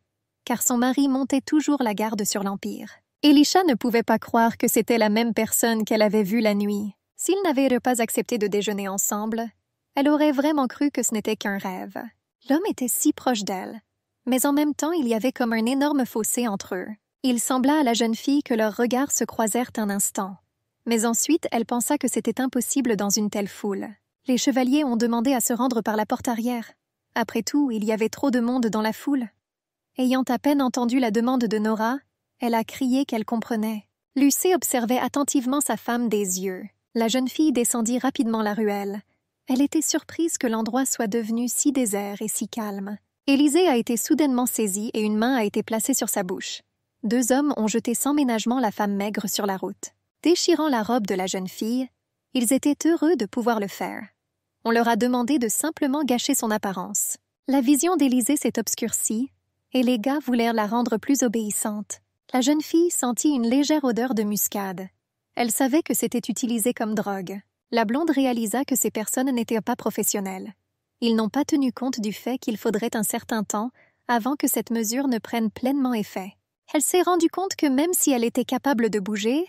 car son mari montait toujours la garde sur l'Empire. Elisha ne pouvait pas croire que c'était la même personne qu'elle avait vue la nuit. S'ils n'avaient pas accepté de déjeuner ensemble, elle aurait vraiment cru que ce n'était qu'un rêve. L'homme était si proche d'elle, mais en même temps il y avait comme un énorme fossé entre eux. Il sembla à la jeune fille que leurs regards se croisèrent un instant, mais ensuite elle pensa que c'était impossible dans une telle foule. Les chevaliers ont demandé à se rendre par la porte arrière. Après tout, il y avait trop de monde dans la foule. Ayant à peine entendu la demande de Nora, elle a crié qu'elle comprenait. Lucée observait attentivement sa femme des yeux. La jeune fille descendit rapidement la ruelle. Elle était surprise que l'endroit soit devenu si désert et si calme. Élisée a été soudainement saisie et une main a été placée sur sa bouche. 2 hommes ont jeté sans ménagement la femme maigre sur la route. Déchirant la robe de la jeune fille, ils étaient heureux de pouvoir le faire. On leur a demandé de simplement gâcher son apparence. La vision d'Élisée s'est obscurcie, et les gars voulèrent la rendre plus obéissante. La jeune fille sentit une légère odeur de muscade. Elle savait que c'était utilisé comme drogue. La blonde réalisa que ces personnes n'étaient pas professionnelles. Ils n'ont pas tenu compte du fait qu'il faudrait un certain temps avant que cette mesure ne prenne pleinement effet. Elle s'est rendue compte que même si elle était capable de bouger,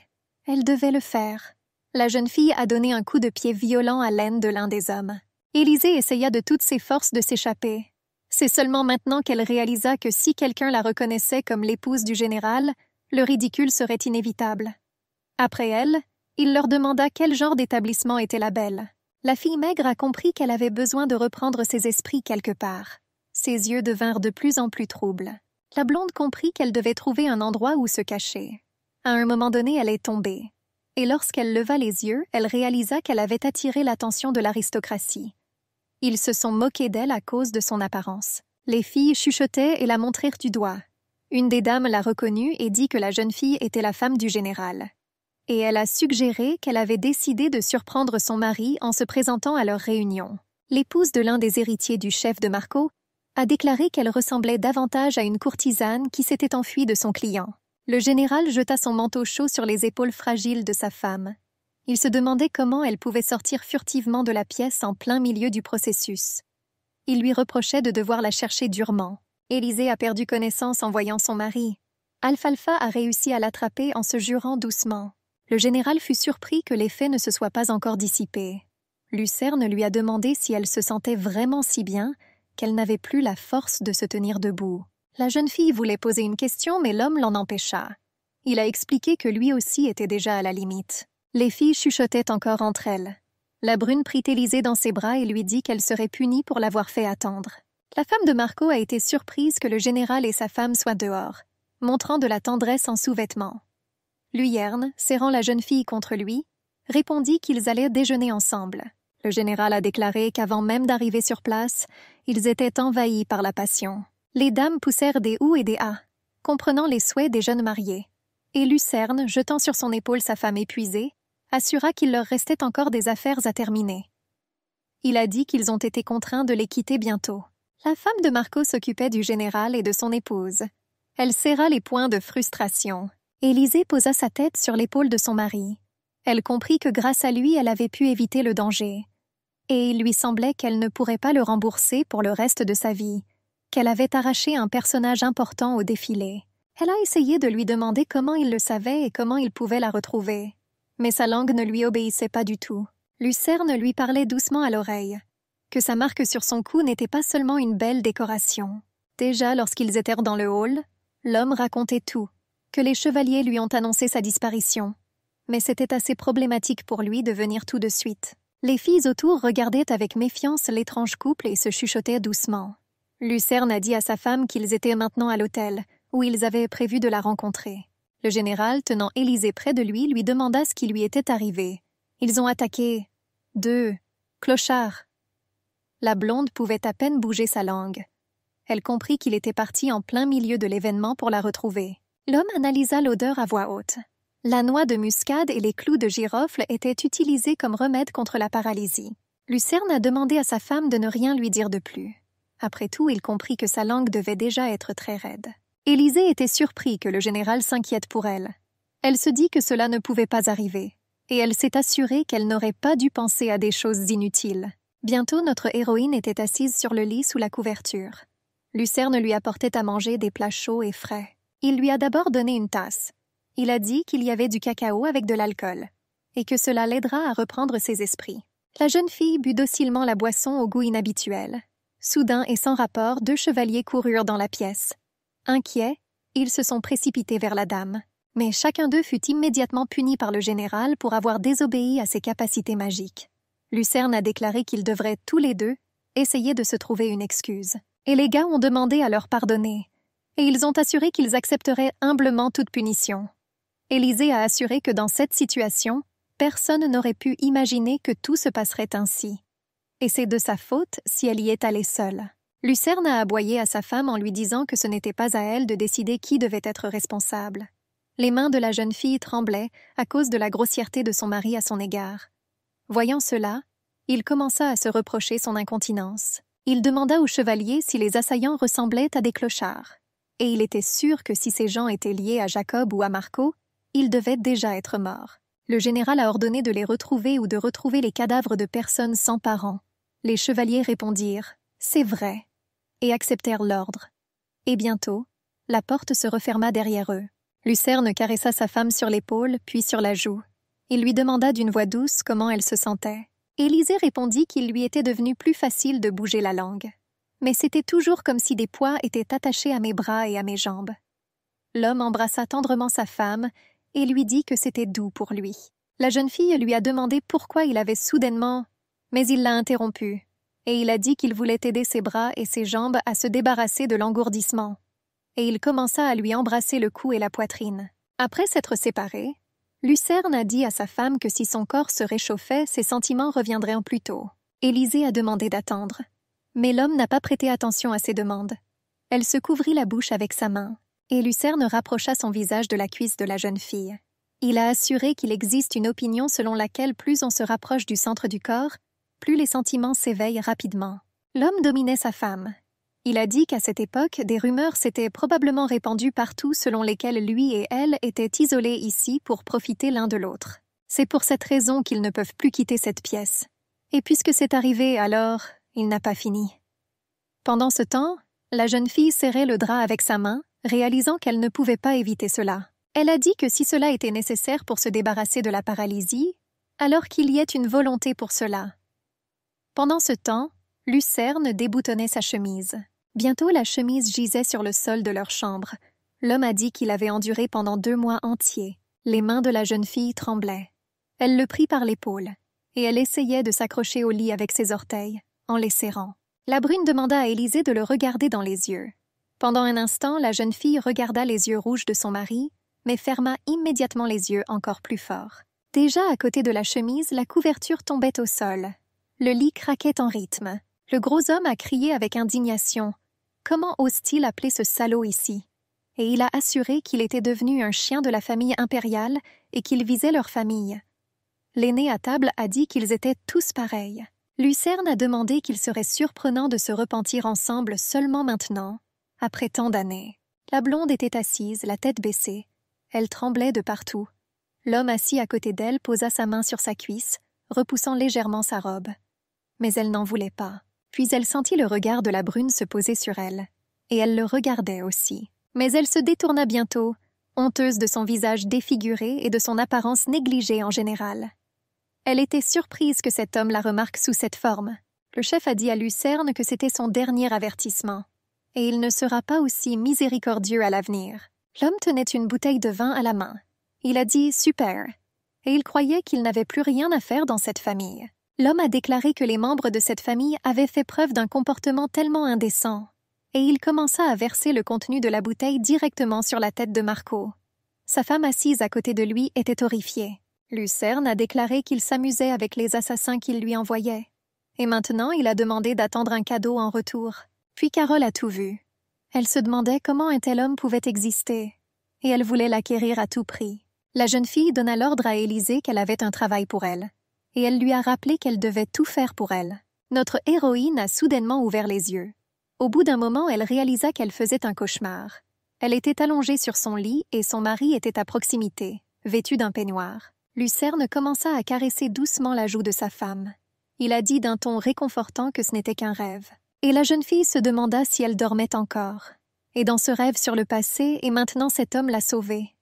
elle devait le faire. La jeune fille a donné un coup de pied violent à l'aine de l'un des hommes. Élisée essaya de toutes ses forces de s'échapper. C'est seulement maintenant qu'elle réalisa que si quelqu'un la reconnaissait comme l'épouse du général, le ridicule serait inévitable. Après elle, il leur demanda quel genre d'établissement était la belle. La fille maigre a compris qu'elle avait besoin de reprendre ses esprits quelque part. Ses yeux devinrent de plus en plus troubles. La blonde comprit qu'elle devait trouver un endroit où se cacher. À un moment donné, elle est tombée. Et lorsqu'elle leva les yeux, elle réalisa qu'elle avait attiré l'attention de l'aristocratie. Ils se sont moqués d'elle à cause de son apparence. Les filles chuchotaient et la montrèrent du doigt. Une des dames l'a reconnue et dit que la jeune fille était la femme du général. Et elle a suggéré qu'elle avait décidé de surprendre son mari en se présentant à leur réunion. L'épouse de l'un des héritiers du chef de Marco a déclaré qu'elle ressemblait davantage à une courtisane qui s'était enfuie de son client. Le général jeta son manteau chaud sur les épaules fragiles de sa femme. Il se demandait comment elle pouvait sortir furtivement de la pièce en plein milieu du processus. Il lui reprochait de devoir la chercher durement. Élisée a perdu connaissance en voyant son mari. Alfalfa a réussi à l'attraper en se jurant doucement. Le général fut surpris que les faits ne se soient pas encore dissipés. Lucerne lui a demandé si elle se sentait vraiment si bien qu'elle n'avait plus la force de se tenir debout. La jeune fille voulait poser une question, mais l'homme l'en empêcha. Il a expliqué que lui aussi était déjà à la limite. Les filles chuchotaient encore entre elles. La brune prit Élisée dans ses bras et lui dit qu'elle serait punie pour l'avoir fait attendre. La femme de Marco a été surprise que le général et sa femme soient dehors, montrant de la tendresse en sous-vêtements. Luyerne, serrant la jeune fille contre lui, répondit qu'ils allaient déjeuner ensemble. Le général a déclaré qu'avant même d'arriver sur place, ils étaient envahis par la passion. Les dames poussèrent des ouh et des ah, comprenant les souhaits des jeunes mariés. Et Lucerne, jetant sur son épaule sa femme épuisée, assura qu'il leur restait encore des affaires à terminer. Il a dit qu'ils ont été contraints de les quitter bientôt. La femme de Marco s'occupait du général et de son épouse. Elle serra les poings de frustration. Élisée posa sa tête sur l'épaule de son mari. Elle comprit que grâce à lui, elle avait pu éviter le danger. Et il lui semblait qu'elle ne pourrait pas le rembourser pour le reste de sa vie, qu'elle avait arraché un personnage important au défilé. Elle a essayé de lui demander comment il le savait et comment il pouvait la retrouver. Mais sa langue ne lui obéissait pas du tout. Lucerne lui parlait doucement à l'oreille, que sa marque sur son cou n'était pas seulement une belle décoration. Déjà, lorsqu'ils étaient dans le hall, l'homme racontait tout, que les chevaliers lui ont annoncé sa disparition. Mais c'était assez problématique pour lui de venir tout de suite. Les filles autour regardaient avec méfiance l'étrange couple et se chuchotaient doucement. Lucerne a dit à sa femme qu'ils étaient maintenant à l'hôtel, où ils avaient prévu de la rencontrer. Le général, tenant Élisée près de lui demanda ce qui lui était arrivé. Ils ont attaqué 2 clochards. La blonde pouvait à peine bouger sa langue. Elle comprit qu'il était parti en plein milieu de l'événement pour la retrouver. L'homme analysa l'odeur à voix haute. La noix de muscade et les clous de girofle étaient utilisés comme remède contre la paralysie. Lucerne a demandé à sa femme de ne rien lui dire de plus. Après tout, il comprit que sa langue devait déjà être très raide. Élisée était surpris que le général s'inquiète pour elle. Elle se dit que cela ne pouvait pas arriver, et elle s'est assurée qu'elle n'aurait pas dû penser à des choses inutiles. Bientôt, notre héroïne était assise sur le lit sous la couverture. Lucerne lui apportait à manger des plats chauds et frais. Il lui a d'abord donné une tasse. Il a dit qu'il y avait du cacao avec de l'alcool, et que cela l'aidera à reprendre ses esprits. La jeune fille but docilement la boisson au goût inhabituel. Soudain et sans rapport, 2 chevaliers coururent dans la pièce. Inquiets, ils se sont précipités vers la dame. Mais chacun d'eux fut immédiatement puni par le général pour avoir désobéi à ses capacités magiques. Lucerne a déclaré qu'ils devraient tous les 2 essayer de se trouver une excuse. Et les gars ont demandé à leur pardonner. Et ils ont assuré qu'ils accepteraient humblement toute punition. Élisée a assuré que dans cette situation, personne n'aurait pu imaginer que tout se passerait ainsi. Et c'est de sa faute si elle y est allée seule. Lucerne a aboyé à sa femme en lui disant que ce n'était pas à elle de décider qui devait être responsable. Les mains de la jeune fille tremblaient à cause de la grossièreté de son mari à son égard. Voyant cela, il commença à se reprocher son incontinence. Il demanda au chevalier si les assaillants ressemblaient à des clochards. Et il était sûr que si ces gens étaient liés à Jacob ou à Marco, ils devaient déjà être morts. Le général a ordonné de les retrouver ou de retrouver les cadavres de personnes sans parents. Les chevaliers répondirent « C'est vrai » et acceptèrent l'ordre. Et bientôt, la porte se referma derrière eux. Lucerne caressa sa femme sur l'épaule, puis sur la joue. Il lui demanda d'une voix douce comment elle se sentait. Élisée répondit qu'il lui était devenu plus facile de bouger la langue. Mais c'était toujours comme si des poids étaient attachés à mes bras et à mes jambes. L'homme embrassa tendrement sa femme et lui dit que c'était doux pour lui. La jeune fille lui a demandé pourquoi il avait soudainement... Mais il l'a interrompu, et il a dit qu'il voulait aider ses bras et ses jambes à se débarrasser de l'engourdissement. Et il commença à lui embrasser le cou et la poitrine. Après s'être séparés, Lucerne a dit à sa femme que si son corps se réchauffait, ses sentiments reviendraient en plus tôt. Élisée a demandé d'attendre. Mais l'homme n'a pas prêté attention à ses demandes. Elle se couvrit la bouche avec sa main, et Lucerne rapprocha son visage de la cuisse de la jeune fille. Il a assuré qu'il existe une opinion selon laquelle plus on se rapproche du centre du corps, plus les sentiments s'éveillent rapidement. L'homme dominait sa femme. Il a dit qu'à cette époque, des rumeurs s'étaient probablement répandues partout selon lesquelles lui et elle étaient isolés ici pour profiter l'un de l'autre. C'est pour cette raison qu'ils ne peuvent plus quitter cette pièce. Et puisque c'est arrivé, alors, il n'a pas fini. Pendant ce temps, la jeune fille serrait le drap avec sa main, réalisant qu'elle ne pouvait pas éviter cela. Elle a dit que si cela était nécessaire pour se débarrasser de la paralysie, alors qu'il y ait une volonté pour cela. Pendant ce temps, Lucerne déboutonnait sa chemise. Bientôt, la chemise gisait sur le sol de leur chambre. L'homme a dit qu'il avait enduré pendant 2 mois entiers. Les mains de la jeune fille tremblaient. Elle le prit par l'épaule, et elle essayait de s'accrocher au lit avec ses orteils, en les serrant. La brune demanda à Élisée de le regarder dans les yeux. Pendant un instant, la jeune fille regarda les yeux rouges de son mari, mais ferma immédiatement les yeux encore plus fort. Déjà à côté de la chemise, la couverture tombait au sol. Le lit craquait en rythme. Le gros homme a crié avec indignation. Comment ose-t-il appeler ce salaud ici? Et il a assuré qu'il était devenu un chien de la famille impériale et qu'il visait leur famille. L'aîné à table a dit qu'ils étaient tous pareils. Lucerne a demandé qu'il serait surprenant de se repentir ensemble seulement maintenant, après tant d'années. La blonde était assise, la tête baissée. Elle tremblait de partout. L'homme assis à côté d'elle posa sa main sur sa cuisse, repoussant légèrement sa robe. Mais elle n'en voulait pas. Puis elle sentit le regard de la brune se poser sur elle, et elle le regardait aussi. Mais elle se détourna bientôt, honteuse de son visage défiguré et de son apparence négligée en général. Elle était surprise que cet homme la remarque sous cette forme. Le chef a dit à Lucerne que c'était son dernier avertissement, et il ne sera pas aussi miséricordieux à l'avenir. L'homme tenait une bouteille de vin à la main. Il a dit « super », et il croyait qu'il n'avait plus rien à faire dans cette famille. L'homme a déclaré que les membres de cette famille avaient fait preuve d'un comportement tellement indécent, et il commença à verser le contenu de la bouteille directement sur la tête de Marco. Sa femme assise à côté de lui était horrifiée. Lucerne a déclaré qu'il s'amusait avec les assassins qu'il lui envoyait. Et maintenant, il a demandé d'attendre un cadeau en retour. Puis Carole a tout vu. Elle se demandait comment un tel homme pouvait exister, et elle voulait l'acquérir à tout prix. La jeune fille donna l'ordre à Élisée qu'elle avait un travail pour elle, et elle lui a rappelé qu'elle devait tout faire pour elle. Notre héroïne a soudainement ouvert les yeux. Au bout d'un moment, elle réalisa qu'elle faisait un cauchemar. Elle était allongée sur son lit et son mari était à proximité, vêtu d'un peignoir. Lucerne commença à caresser doucement la joue de sa femme. Il a dit d'un ton réconfortant que ce n'était qu'un rêve. Et la jeune fille se demanda si elle dormait encore. Et dans ce rêve sur le passé, et maintenant cet homme l'a sauvée.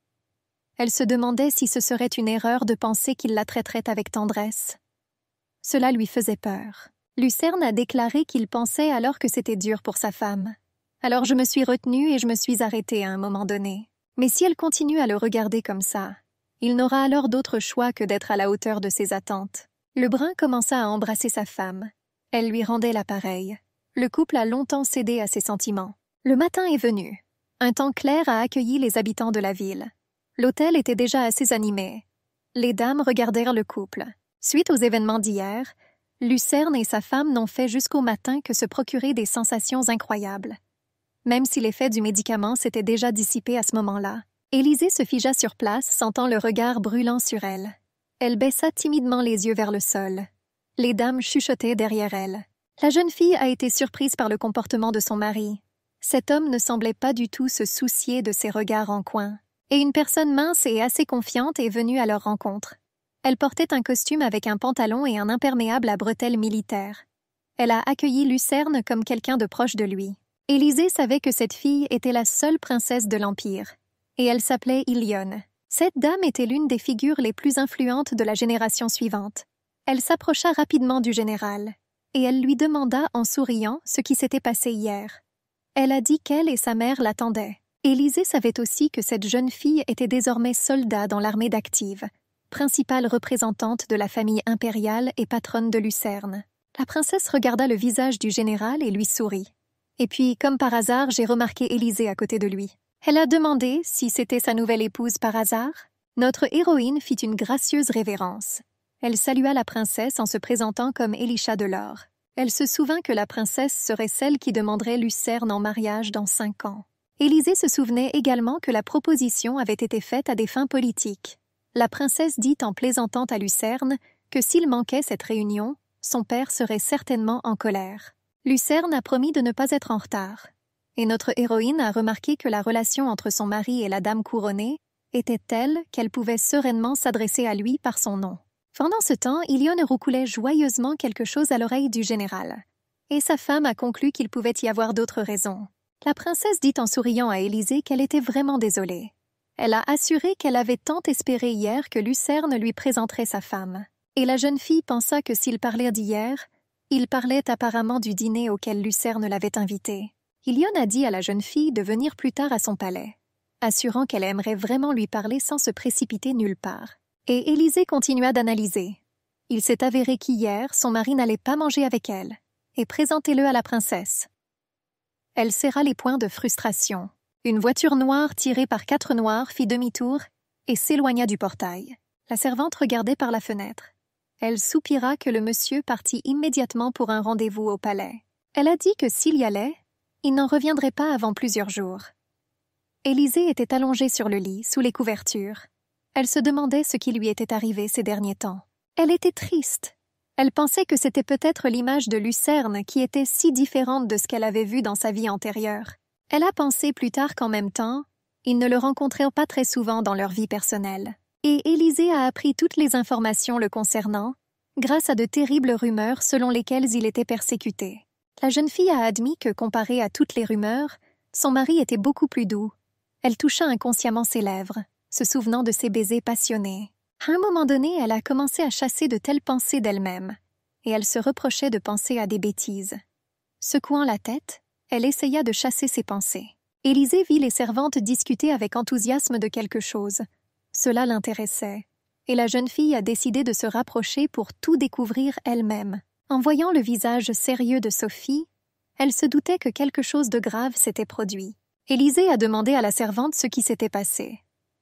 Elle se demandait si ce serait une erreur de penser qu'il la traiterait avec tendresse. Cela lui faisait peur. Lucerne a déclaré qu'il pensait alors que c'était dur pour sa femme. Alors je me suis retenue et je me suis arrêtée à un moment donné. Mais si elle continue à le regarder comme ça, il n'aura alors d'autre choix que d'être à la hauteur de ses attentes. Le brun commença à embrasser sa femme. Elle lui rendait l'appareil. Le couple a longtemps cédé à ses sentiments. Le matin est venu. Un temps clair a accueilli les habitants de la ville. L'hôtel était déjà assez animé. Les dames regardèrent le couple. Suite aux événements d'hier, Lucerne et sa femme n'ont fait jusqu'au matin que se procurer des sensations incroyables. Même si l'effet du médicament s'était déjà dissipé à ce moment-là, Élisée se figea sur place, sentant le regard brûlant sur elle. Elle baissa timidement les yeux vers le sol. Les dames chuchotaient derrière elle. La jeune fille a été surprise par le comportement de son mari. Cet homme ne semblait pas du tout se soucier de ses regards en coin. Et une personne mince et assez confiante est venue à leur rencontre. Elle portait un costume avec un pantalon et un imperméable à bretelles militaires. Elle a accueilli Lucerne comme quelqu'un de proche de lui. Élisée savait que cette fille était la seule princesse de l'Empire. Et elle s'appelait Ilione. Cette dame était l'une des figures les plus influentes de la génération suivante. Elle s'approcha rapidement du général, et elle lui demanda en souriant ce qui s'était passé hier. Elle a dit qu'elle et sa mère l'attendaient. Élisée savait aussi que cette jeune fille était désormais soldat dans l'armée d'Active, principale représentante de la famille impériale et patronne de Lucerne. La princesse regarda le visage du général et lui sourit. Et puis, comme par hasard, j'ai remarqué Élisée à côté de lui. Elle a demandé si c'était sa nouvelle épouse par hasard. Notre héroïne fit une gracieuse révérence. Elle salua la princesse en se présentant comme Elisha de l'Or. Elle se souvint que la princesse serait celle qui demanderait Lucerne en mariage dans 5 ans. Élisée se souvenait également que la proposition avait été faite à des fins politiques. La princesse dit en plaisantant à Lucerne que s'il manquait cette réunion, son père serait certainement en colère. Lucerne a promis de ne pas être en retard. Et notre héroïne a remarqué que la relation entre son mari et la dame couronnée était telle qu'elle pouvait sereinement s'adresser à lui par son nom. Pendant ce temps, Ilione roucoulait joyeusement quelque chose à l'oreille du général. Et sa femme a conclu qu'il pouvait y avoir d'autres raisons. La princesse dit en souriant à Élisée qu'elle était vraiment désolée. Elle a assuré qu'elle avait tant espéré hier que Lucerne lui présenterait sa femme. Et la jeune fille pensa que s'ils parlaient d'hier, ils parlaient apparemment du dîner auquel Lucerne l'avait invitée. Ilione a dit à la jeune fille de venir plus tard à son palais, assurant qu'elle aimerait vraiment lui parler sans se précipiter nulle part. Et Élisée continua d'analyser. Il s'est avéré qu'hier, son mari n'allait pas manger avec elle. Et présentez-le à la princesse. Elle serra les poings de frustration. Une voiture noire tirée par 4 noirs fit demi-tour et s'éloigna du portail. La servante regardait par la fenêtre. Elle soupira que le monsieur partit immédiatement pour un rendez-vous au palais. Elle a dit que s'il y allait, il n'en reviendrait pas avant plusieurs jours. Élisée était allongée sur le lit, sous les couvertures. Elle se demandait ce qui lui était arrivé ces derniers temps. Elle était triste. Elle pensait que c'était peut-être l'image de Lucerne qui était si différente de ce qu'elle avait vu dans sa vie antérieure. Elle a pensé plus tard qu'en même temps, ils ne le rencontrèrent pas très souvent dans leur vie personnelle. Et Élisée a appris toutes les informations le concernant, grâce à de terribles rumeurs selon lesquelles il était persécuté. La jeune fille a admis que, comparé à toutes les rumeurs, son mari était beaucoup plus doux. Elle toucha inconsciemment ses lèvres, se souvenant de ses baisers passionnés. À un moment donné, elle a commencé à chasser de telles pensées d'elle-même, et elle se reprochait de penser à des bêtises. Secouant la tête, elle essaya de chasser ses pensées. Élisée vit les servantes discuter avec enthousiasme de quelque chose. Cela l'intéressait, et la jeune fille a décidé de se rapprocher pour tout découvrir elle-même. En voyant le visage sérieux de Sophie, Elle se doutait que quelque chose de grave s'était produit. Élisée a demandé à la servante ce qui s'était passé.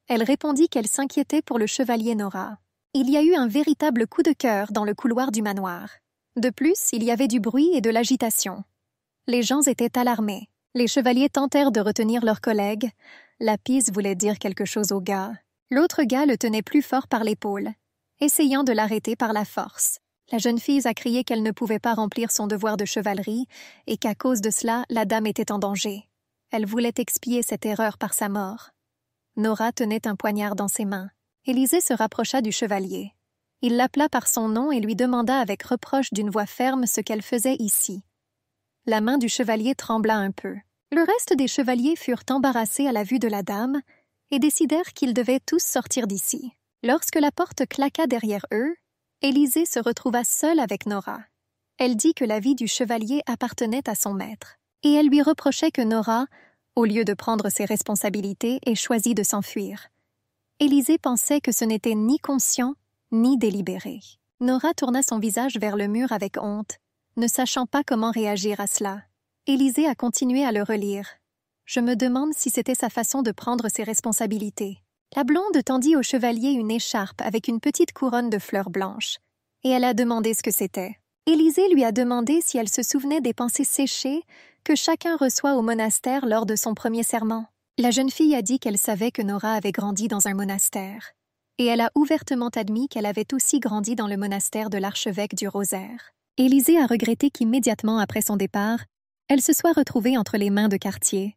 Elle répondit qu'elle s'inquiétait pour le chevalier Nora. Il y a eu un véritable coup de cœur dans le couloir du manoir. De plus, il y avait du bruit et de l'agitation. Les gens étaient alarmés. Les chevaliers tentèrent de retenir leurs collègues. Lapis voulait dire quelque chose au gars. L'autre gars le tenait plus fort par l'épaule, essayant de l'arrêter par la force. La jeune fille a crié qu'elle ne pouvait pas remplir son devoir de chevalerie et qu'à cause de cela, la dame était en danger. Elle voulait expier cette erreur par sa mort. Nora tenait un poignard dans ses mains. Élisée se rapprocha du chevalier. Il l'appela par son nom et lui demanda avec reproche d'une voix ferme ce qu'elle faisait ici. La main du chevalier trembla un peu. Le reste des chevaliers furent embarrassés à la vue de la dame et décidèrent qu'ils devaient tous sortir d'ici. Lorsque la porte claqua derrière eux, Élisée se retrouva seule avec Nora. Elle dit que la vie du chevalier appartenait à son maître, et elle lui reprochait que Nora, au lieu de prendre ses responsabilités, ait choisi de s'enfuir. Élisée pensait que ce n'était ni conscient ni délibéré. Nora tourna son visage vers le mur avec honte, ne sachant pas comment réagir à cela. Élisée a continué à le relire. Je me demande si c'était sa façon de prendre ses responsabilités. La blonde tendit au chevalier une écharpe avec une petite couronne de fleurs blanches, et elle a demandé ce que c'était. Élisée lui a demandé si elle se souvenait des pensées séchées que chacun reçoit au monastère lors de son premier serment. La jeune fille a dit qu'elle savait que Nora avait grandi dans un monastère, et elle a ouvertement admis qu'elle avait aussi grandi dans le monastère de l'archevêque du Rosaire. Élisée a regretté qu'immédiatement après son départ, elle se soit retrouvée entre les mains de Cartier,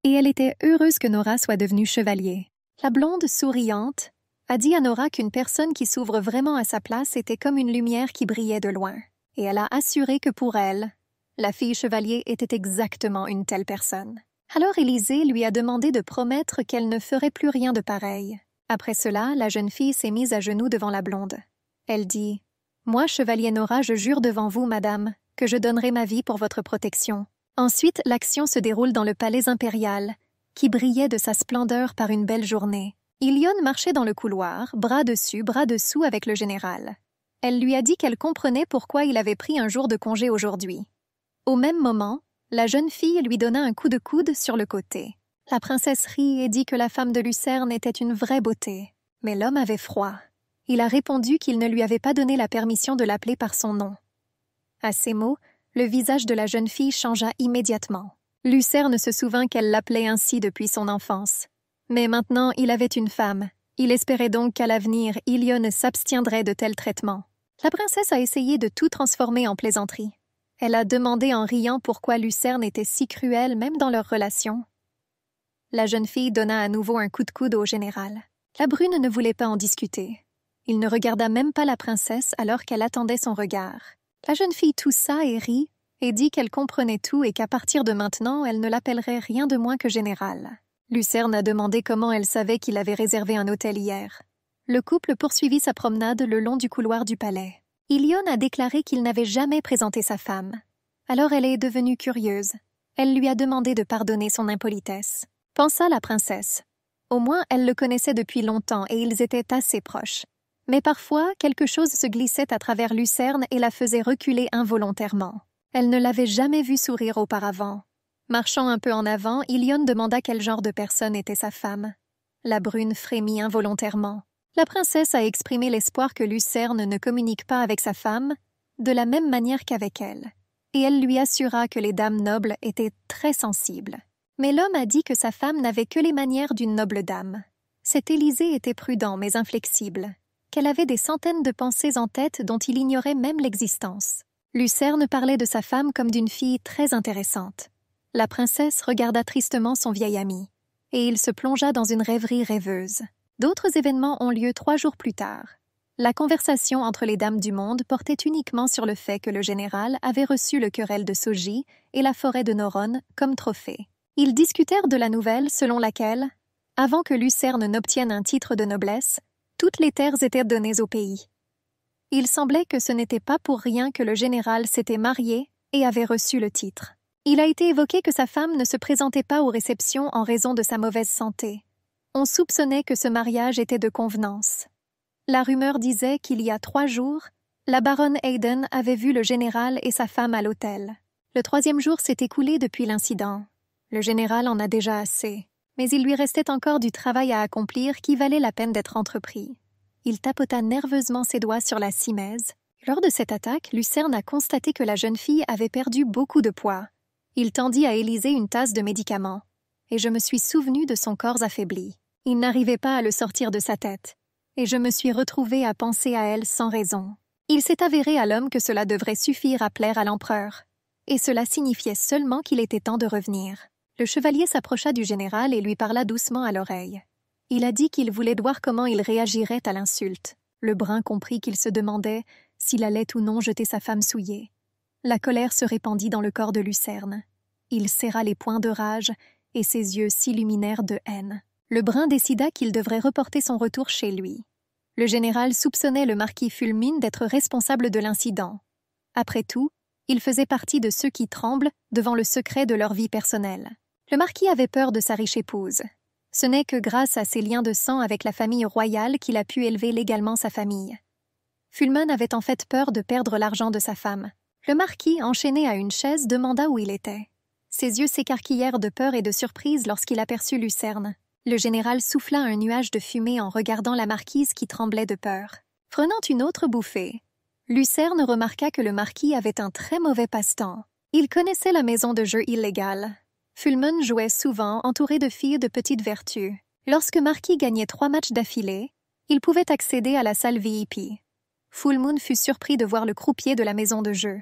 et elle était heureuse que Nora soit devenue chevalier. La blonde, souriante, a dit à Nora qu'une personne qui s'ouvre vraiment à sa place était comme une lumière qui brillait de loin, et elle a assuré que pour elle, la fille chevalier était exactement une telle personne. Alors Élisée lui a demandé de promettre qu'elle ne ferait plus rien de pareil. Après cela, la jeune fille s'est mise à genoux devant la blonde. Elle dit « Moi, chevalier Nora, je jure devant vous, madame, que je donnerai ma vie pour votre protection. » Ensuite, l'action se déroule dans le palais impérial, qui brillait de sa splendeur par une belle journée. Ilione marchait dans le couloir, bras dessus, bras dessous avec le général. Elle lui a dit qu'elle comprenait pourquoi il avait pris un jour de congé aujourd'hui. Au même moment, la jeune fille lui donna un coup de coude sur le côté. La princesse rit et dit que la femme de Lucerne était une vraie beauté. Mais l'homme avait froid. Il a répondu qu'il ne lui avait pas donné la permission de l'appeler par son nom. À ces mots, le visage de la jeune fille changea immédiatement. Lucerne se souvint qu'elle l'appelait ainsi depuis son enfance. Mais maintenant, il avait une femme. Il espérait donc qu'à l'avenir, Ilione s'abstiendrait de tels traitements. La princesse a essayé de tout transformer en plaisanterie. Elle a demandé en riant pourquoi Lucerne était si cruelle même dans leur relation. La jeune fille donna à nouveau un coup de coude au général. La brune ne voulait pas en discuter. Il ne regarda même pas la princesse alors qu'elle attendait son regard. La jeune fille toussa et rit, et dit qu'elle comprenait tout et qu'à partir de maintenant, elle ne l'appellerait rien de moins que général. Lucerne a demandé comment elle savait qu'il avait réservé un hôtel hier. Le couple poursuivit sa promenade le long du couloir du palais. Ilione a déclaré qu'il n'avait jamais présenté sa femme. Alors elle est devenue curieuse. Elle lui a demandé de pardonner son impolitesse. Pensa la princesse. Au moins, elle le connaissait depuis longtemps et ils étaient assez proches. Mais parfois, quelque chose se glissait à travers Lucerne et la faisait reculer involontairement. Elle ne l'avait jamais vu sourire auparavant. Marchant un peu en avant, Ilione demanda quel genre de personne était sa femme. La brune frémit involontairement. La princesse a exprimé l'espoir que Lucerne ne communique pas avec sa femme, de la même manière qu'avec elle, et elle lui assura que les dames nobles étaient très sensibles. Mais l'homme a dit que sa femme n'avait que les manières d'une noble dame. Cet Élisée était prudent mais inflexible, qu'elle avait des centaines de pensées en tête dont il ignorait même l'existence. Lucerne parlait de sa femme comme d'une fille très intéressante. La princesse regarda tristement son vieil ami, et il se plongea dans une rêverie rêveuse. D'autres événements ont lieu 3 jours plus tard. La conversation entre les dames du monde portait uniquement sur le fait que le général avait reçu le querelle de Soji et la forêt de Noronne comme trophée. Ils discutèrent de la nouvelle selon laquelle, avant que Lucerne n'obtienne un titre de noblesse, toutes les terres étaient données au pays. Il semblait que ce n'était pas pour rien que le général s'était marié et avait reçu le titre. Il a été évoqué que sa femme ne se présentait pas aux réceptions en raison de sa mauvaise santé. On soupçonnait que ce mariage était de convenance. La rumeur disait qu'il y a 3 jours, la baronne Hayden avait vu le général et sa femme à l'hôtel. Le 3e jour s'est écoulé depuis l'incident. Le général en a déjà assez, mais il lui restait encore du travail à accomplir qui valait la peine d'être entrepris. Il tapota nerveusement ses doigts sur la simèse. Lors de cette attaque, Lucerne a constaté que la jeune fille avait perdu beaucoup de poids. Il tendit à Élisée une tasse de médicaments, et je me suis souvenu de son corps affaibli. Il n'arrivait pas à le sortir de sa tête, et je me suis retrouvée à penser à elle sans raison. Il s'est avéré à l'homme que cela devrait suffire à plaire à l'empereur, et cela signifiait seulement qu'il était temps de revenir. Le chevalier s'approcha du général et lui parla doucement à l'oreille. Il a dit qu'il voulait voir comment il réagirait à l'insulte. Le brun comprit qu'il se demandait s'il allait ou non jeter sa femme souillée. La colère se répandit dans le corps de Lucerne. Il serra les poings de rage et ses yeux s'illuminèrent de haine. Le brun décida qu'il devrait reporter son retour chez lui. Le général soupçonnait le marquis Fulmine d'être responsable de l'incident. Après tout, il faisait partie de ceux qui tremblent devant le secret de leur vie personnelle. Le marquis avait peur de sa riche épouse. Ce n'est que grâce à ses liens de sang avec la famille royale qu'il a pu élever légalement sa famille. Fulmine avait en fait peur de perdre l'argent de sa femme. Le marquis, enchaîné à une chaise, demanda où il était. Ses yeux s'écarquillèrent de peur et de surprise lorsqu'il aperçut Lucerne. Le général souffla un nuage de fumée en regardant la marquise qui tremblait de peur. Prenant une autre bouffée, Lucerne remarqua que le marquis avait un très mauvais passe-temps. Il connaissait la maison de jeu illégale. Fulmine jouait souvent entouré de filles de petite vertu. Lorsque Marquis gagnait 3 matchs d'affilée, il pouvait accéder à la salle VIP. Full Moon fut surpris de voir le croupier de la maison de jeu.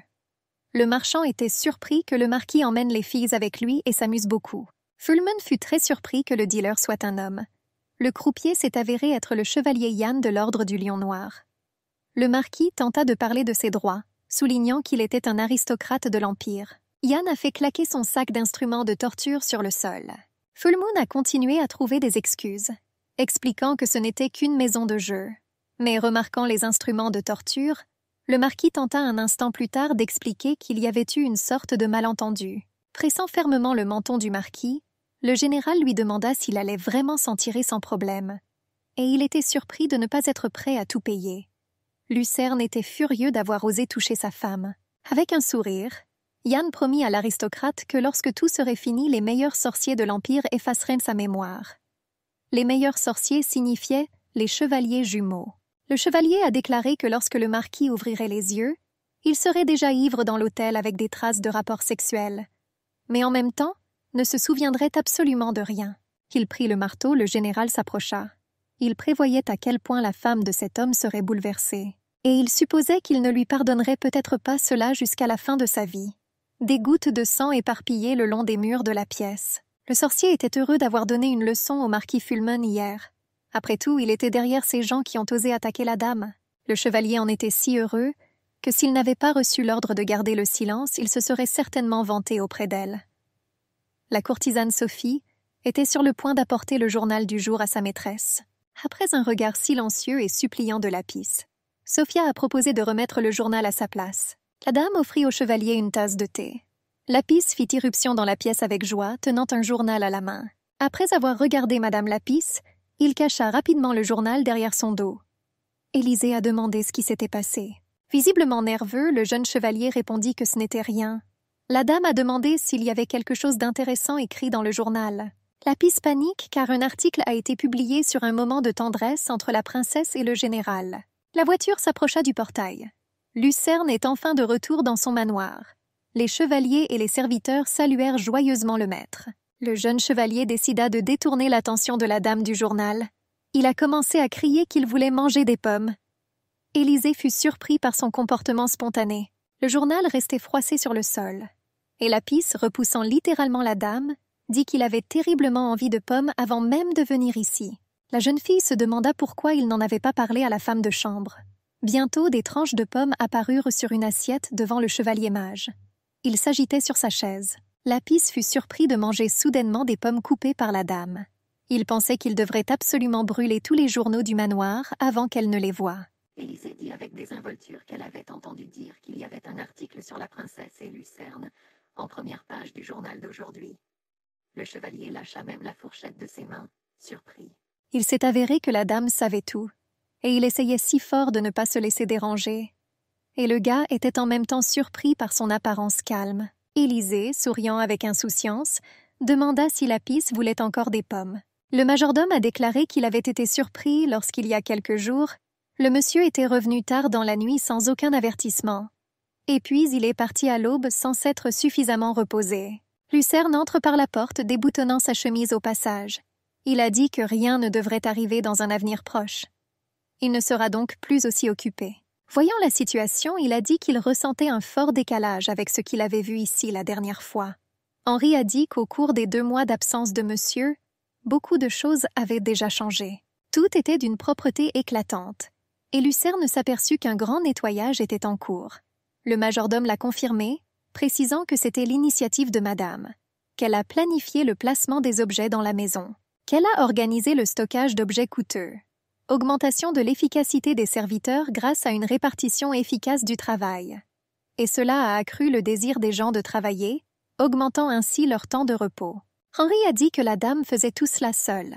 Le marchand était surpris que le marquis emmène les filles avec lui et s'amuse beaucoup. Full Moon fut très surpris que le dealer soit un homme. Le croupier s'est avéré être le chevalier Yann de l'Ordre du Lion Noir. Le marquis tenta de parler de ses droits, soulignant qu'il était un aristocrate de l'Empire. Yann a fait claquer son sac d'instruments de torture sur le sol. Full Moon a continué à trouver des excuses, expliquant que ce n'était qu'une maison de jeu. Mais remarquant les instruments de torture, le marquis tenta un instant plus tard d'expliquer qu'il y avait eu une sorte de malentendu. Pressant fermement le menton du marquis, le général lui demanda s'il allait vraiment s'en tirer sans problème. Et il était surpris de ne pas être prêt à tout payer. Lucerne était furieux d'avoir osé toucher sa femme. Avec un sourire, Yann promit à l'aristocrate que lorsque tout serait fini, les meilleurs sorciers de l'Empire effaceraient sa mémoire. Les meilleurs sorciers signifiaient les chevaliers jumeaux. Le chevalier a déclaré que lorsque le marquis ouvrirait les yeux, il serait déjà ivre dans l'hôtel avec des traces de rapports sexuels. Mais en même temps, ne se souviendrait absolument de rien. Il prit le marteau, le général s'approcha. Il prévoyait à quel point la femme de cet homme serait bouleversée. Et il supposait qu'il ne lui pardonnerait peut-être pas cela jusqu'à la fin de sa vie. Des gouttes de sang éparpillées le long des murs de la pièce. Le sorcier était heureux d'avoir donné une leçon au marquis Fulmine hier. Après tout, il était derrière ces gens qui ont osé attaquer la dame. Le chevalier en était si heureux que s'il n'avait pas reçu l'ordre de garder le silence, il se serait certainement vanté auprès d'elle. La courtisane Sophie était sur le point d'apporter le journal du jour à sa maîtresse. Après un regard silencieux et suppliant de Lapis, Sophia a proposé de remettre le journal à sa place. La dame offrit au chevalier une tasse de thé. Lapis fit irruption dans la pièce avec joie, tenant un journal à la main. Après avoir regardé Madame Lapis, il cacha rapidement le journal derrière son dos. Élisée a demandé ce qui s'était passé. Visiblement nerveux, le jeune chevalier répondit que ce n'était rien. La dame a demandé s'il y avait quelque chose d'intéressant écrit dans le journal. Lapis panique car un article a été publié sur un moment de tendresse entre la princesse et le général. La voiture s'approcha du portail. Lucerne est enfin de retour dans son manoir. Les chevaliers et les serviteurs saluèrent joyeusement le maître. Le jeune chevalier décida de détourner l'attention de la dame du journal. Il a commencé à crier qu'il voulait manger des pommes. Élisée fut surpris par son comportement spontané. Le journal restait froissé sur le sol. Et Lapis, repoussant littéralement la dame, dit qu'il avait terriblement envie de pommes avant même de venir ici. La jeune fille se demanda pourquoi il n'en avait pas parlé à la femme de chambre. Bientôt, des tranches de pommes apparurent sur une assiette devant le chevalier mage. Il s'agitait sur sa chaise. Lapis fut surpris de manger soudainement des pommes coupées par la dame. Il pensait qu'il devrait absolument brûler tous les journaux du manoir avant qu'elle ne les voie. Élisée dit avec désinvolture qu'elle avait entendu dire qu'il y avait un article sur la princesse et Lucerne en première page du journal d'aujourd'hui. Le chevalier lâcha même la fourchette de ses mains, surpris. Il s'est avéré que la dame savait tout, et il essayait si fort de ne pas se laisser déranger. Et le gars était en même temps surpris par son apparence calme. Élisée, souriant avec insouciance, demanda si Lapis voulait encore des pommes. Le majordome a déclaré qu'il avait été surpris lorsqu'il y a quelques jours, le monsieur était revenu tard dans la nuit sans aucun avertissement. Et puis il est parti à l'aube sans s'être suffisamment reposé. Lucerne entre par la porte, déboutonnant sa chemise au passage. Il a dit que rien ne devrait arriver dans un avenir proche. Il ne sera donc plus aussi occupé. Voyant la situation, il a dit qu'il ressentait un fort décalage avec ce qu'il avait vu ici la dernière fois. Henri a dit qu'au cours des 2 mois d'absence de monsieur, beaucoup de choses avaient déjà changé. Tout était d'une propreté éclatante. Et Lucerne s'aperçut qu'un grand nettoyage était en cours. Le majordome l'a confirmé, précisant que c'était l'initiative de madame, qu'elle a planifié le placement des objets dans la maison, qu'elle a organisé le stockage d'objets coûteux. Augmentation de l'efficacité des serviteurs grâce à une répartition efficace du travail. Et cela a accru le désir des gens de travailler, augmentant ainsi leur temps de repos. Henri a dit que la dame faisait tout cela seule.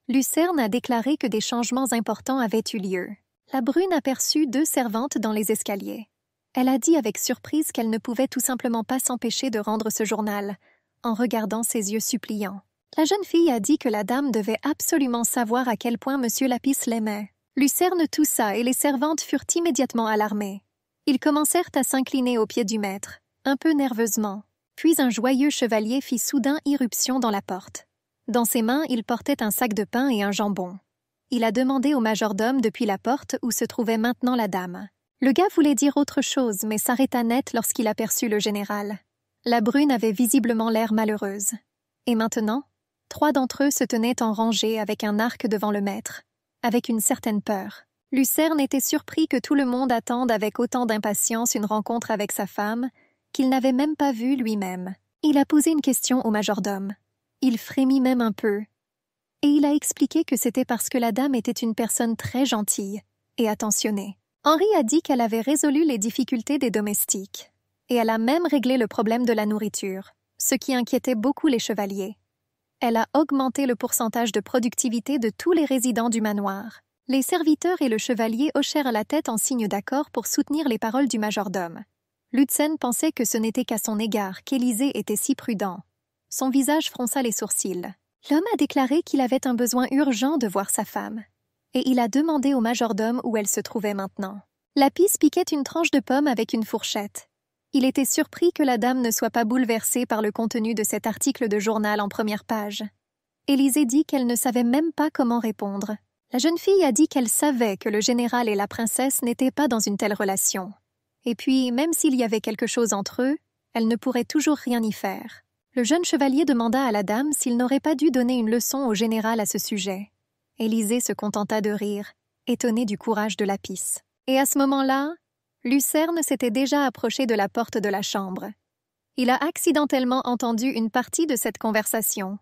Lucerne a déclaré que des changements importants avaient eu lieu. La brune aperçut 2 servantes dans les escaliers. Elle a dit avec surprise qu'elle ne pouvait tout simplement pas s'empêcher de rendre ce journal, en regardant ses yeux suppliants. La jeune fille a dit que la dame devait absolument savoir à quel point monsieur Lapis l'aimait. Lucerne toussa et les servantes furent immédiatement alarmées. Ils commencèrent à s'incliner aux pieds du maître, un peu nerveusement. Puis un joyeux chevalier fit soudain irruption dans la porte. Dans ses mains, il portait un sac de pain et un jambon. Il a demandé au majordome depuis la porte où se trouvait maintenant la dame. Le gars voulait dire autre chose, mais s'arrêta net lorsqu'il aperçut le général. La brune avait visiblement l'air malheureuse. Et maintenant, 3 d'entre eux se tenaient en rangée avec un arc devant le maître, avec une certaine peur. Lucerne était surpris que tout le monde attende avec autant d'impatience une rencontre avec sa femme, qu'il n'avait même pas vue lui-même. Il a posé une question au majordome. Il frémit même un peu. Et il a expliqué que c'était parce que la dame était une personne très gentille et attentionnée. Henri a dit qu'elle avait résolu les difficultés des domestiques. Et elle a même réglé le problème de la nourriture, ce qui inquiétait beaucoup les chevaliers. Elle a augmenté le pourcentage de productivité de tous les résidents du manoir. Les serviteurs et le chevalier hochèrent la tête en signe d'accord pour soutenir les paroles du majordome. Lutzen pensait que ce n'était qu'à son égard qu'Élisée était si prudent. Son visage fronça les sourcils. L'homme a déclaré qu'il avait un besoin urgent de voir sa femme. Et il a demandé au majordome où elle se trouvait maintenant. Lapis piquait une tranche de pomme avec une fourchette. Il était surpris que la dame ne soit pas bouleversée par le contenu de cet article de journal en première page. Élisée dit qu'elle ne savait même pas comment répondre. La jeune fille a dit qu'elle savait que le général et la princesse n'étaient pas dans une telle relation. Et puis, même s'il y avait quelque chose entre eux, elle ne pourrait toujours rien y faire. Le jeune chevalier demanda à la dame s'il n'aurait pas dû donner une leçon au général à ce sujet. Élisée se contenta de rire, étonnée du courage de Lapis. Et à ce moment-là, Lucerne s'était déjà approché de la porte de la chambre. Il a accidentellement entendu une partie de cette conversation.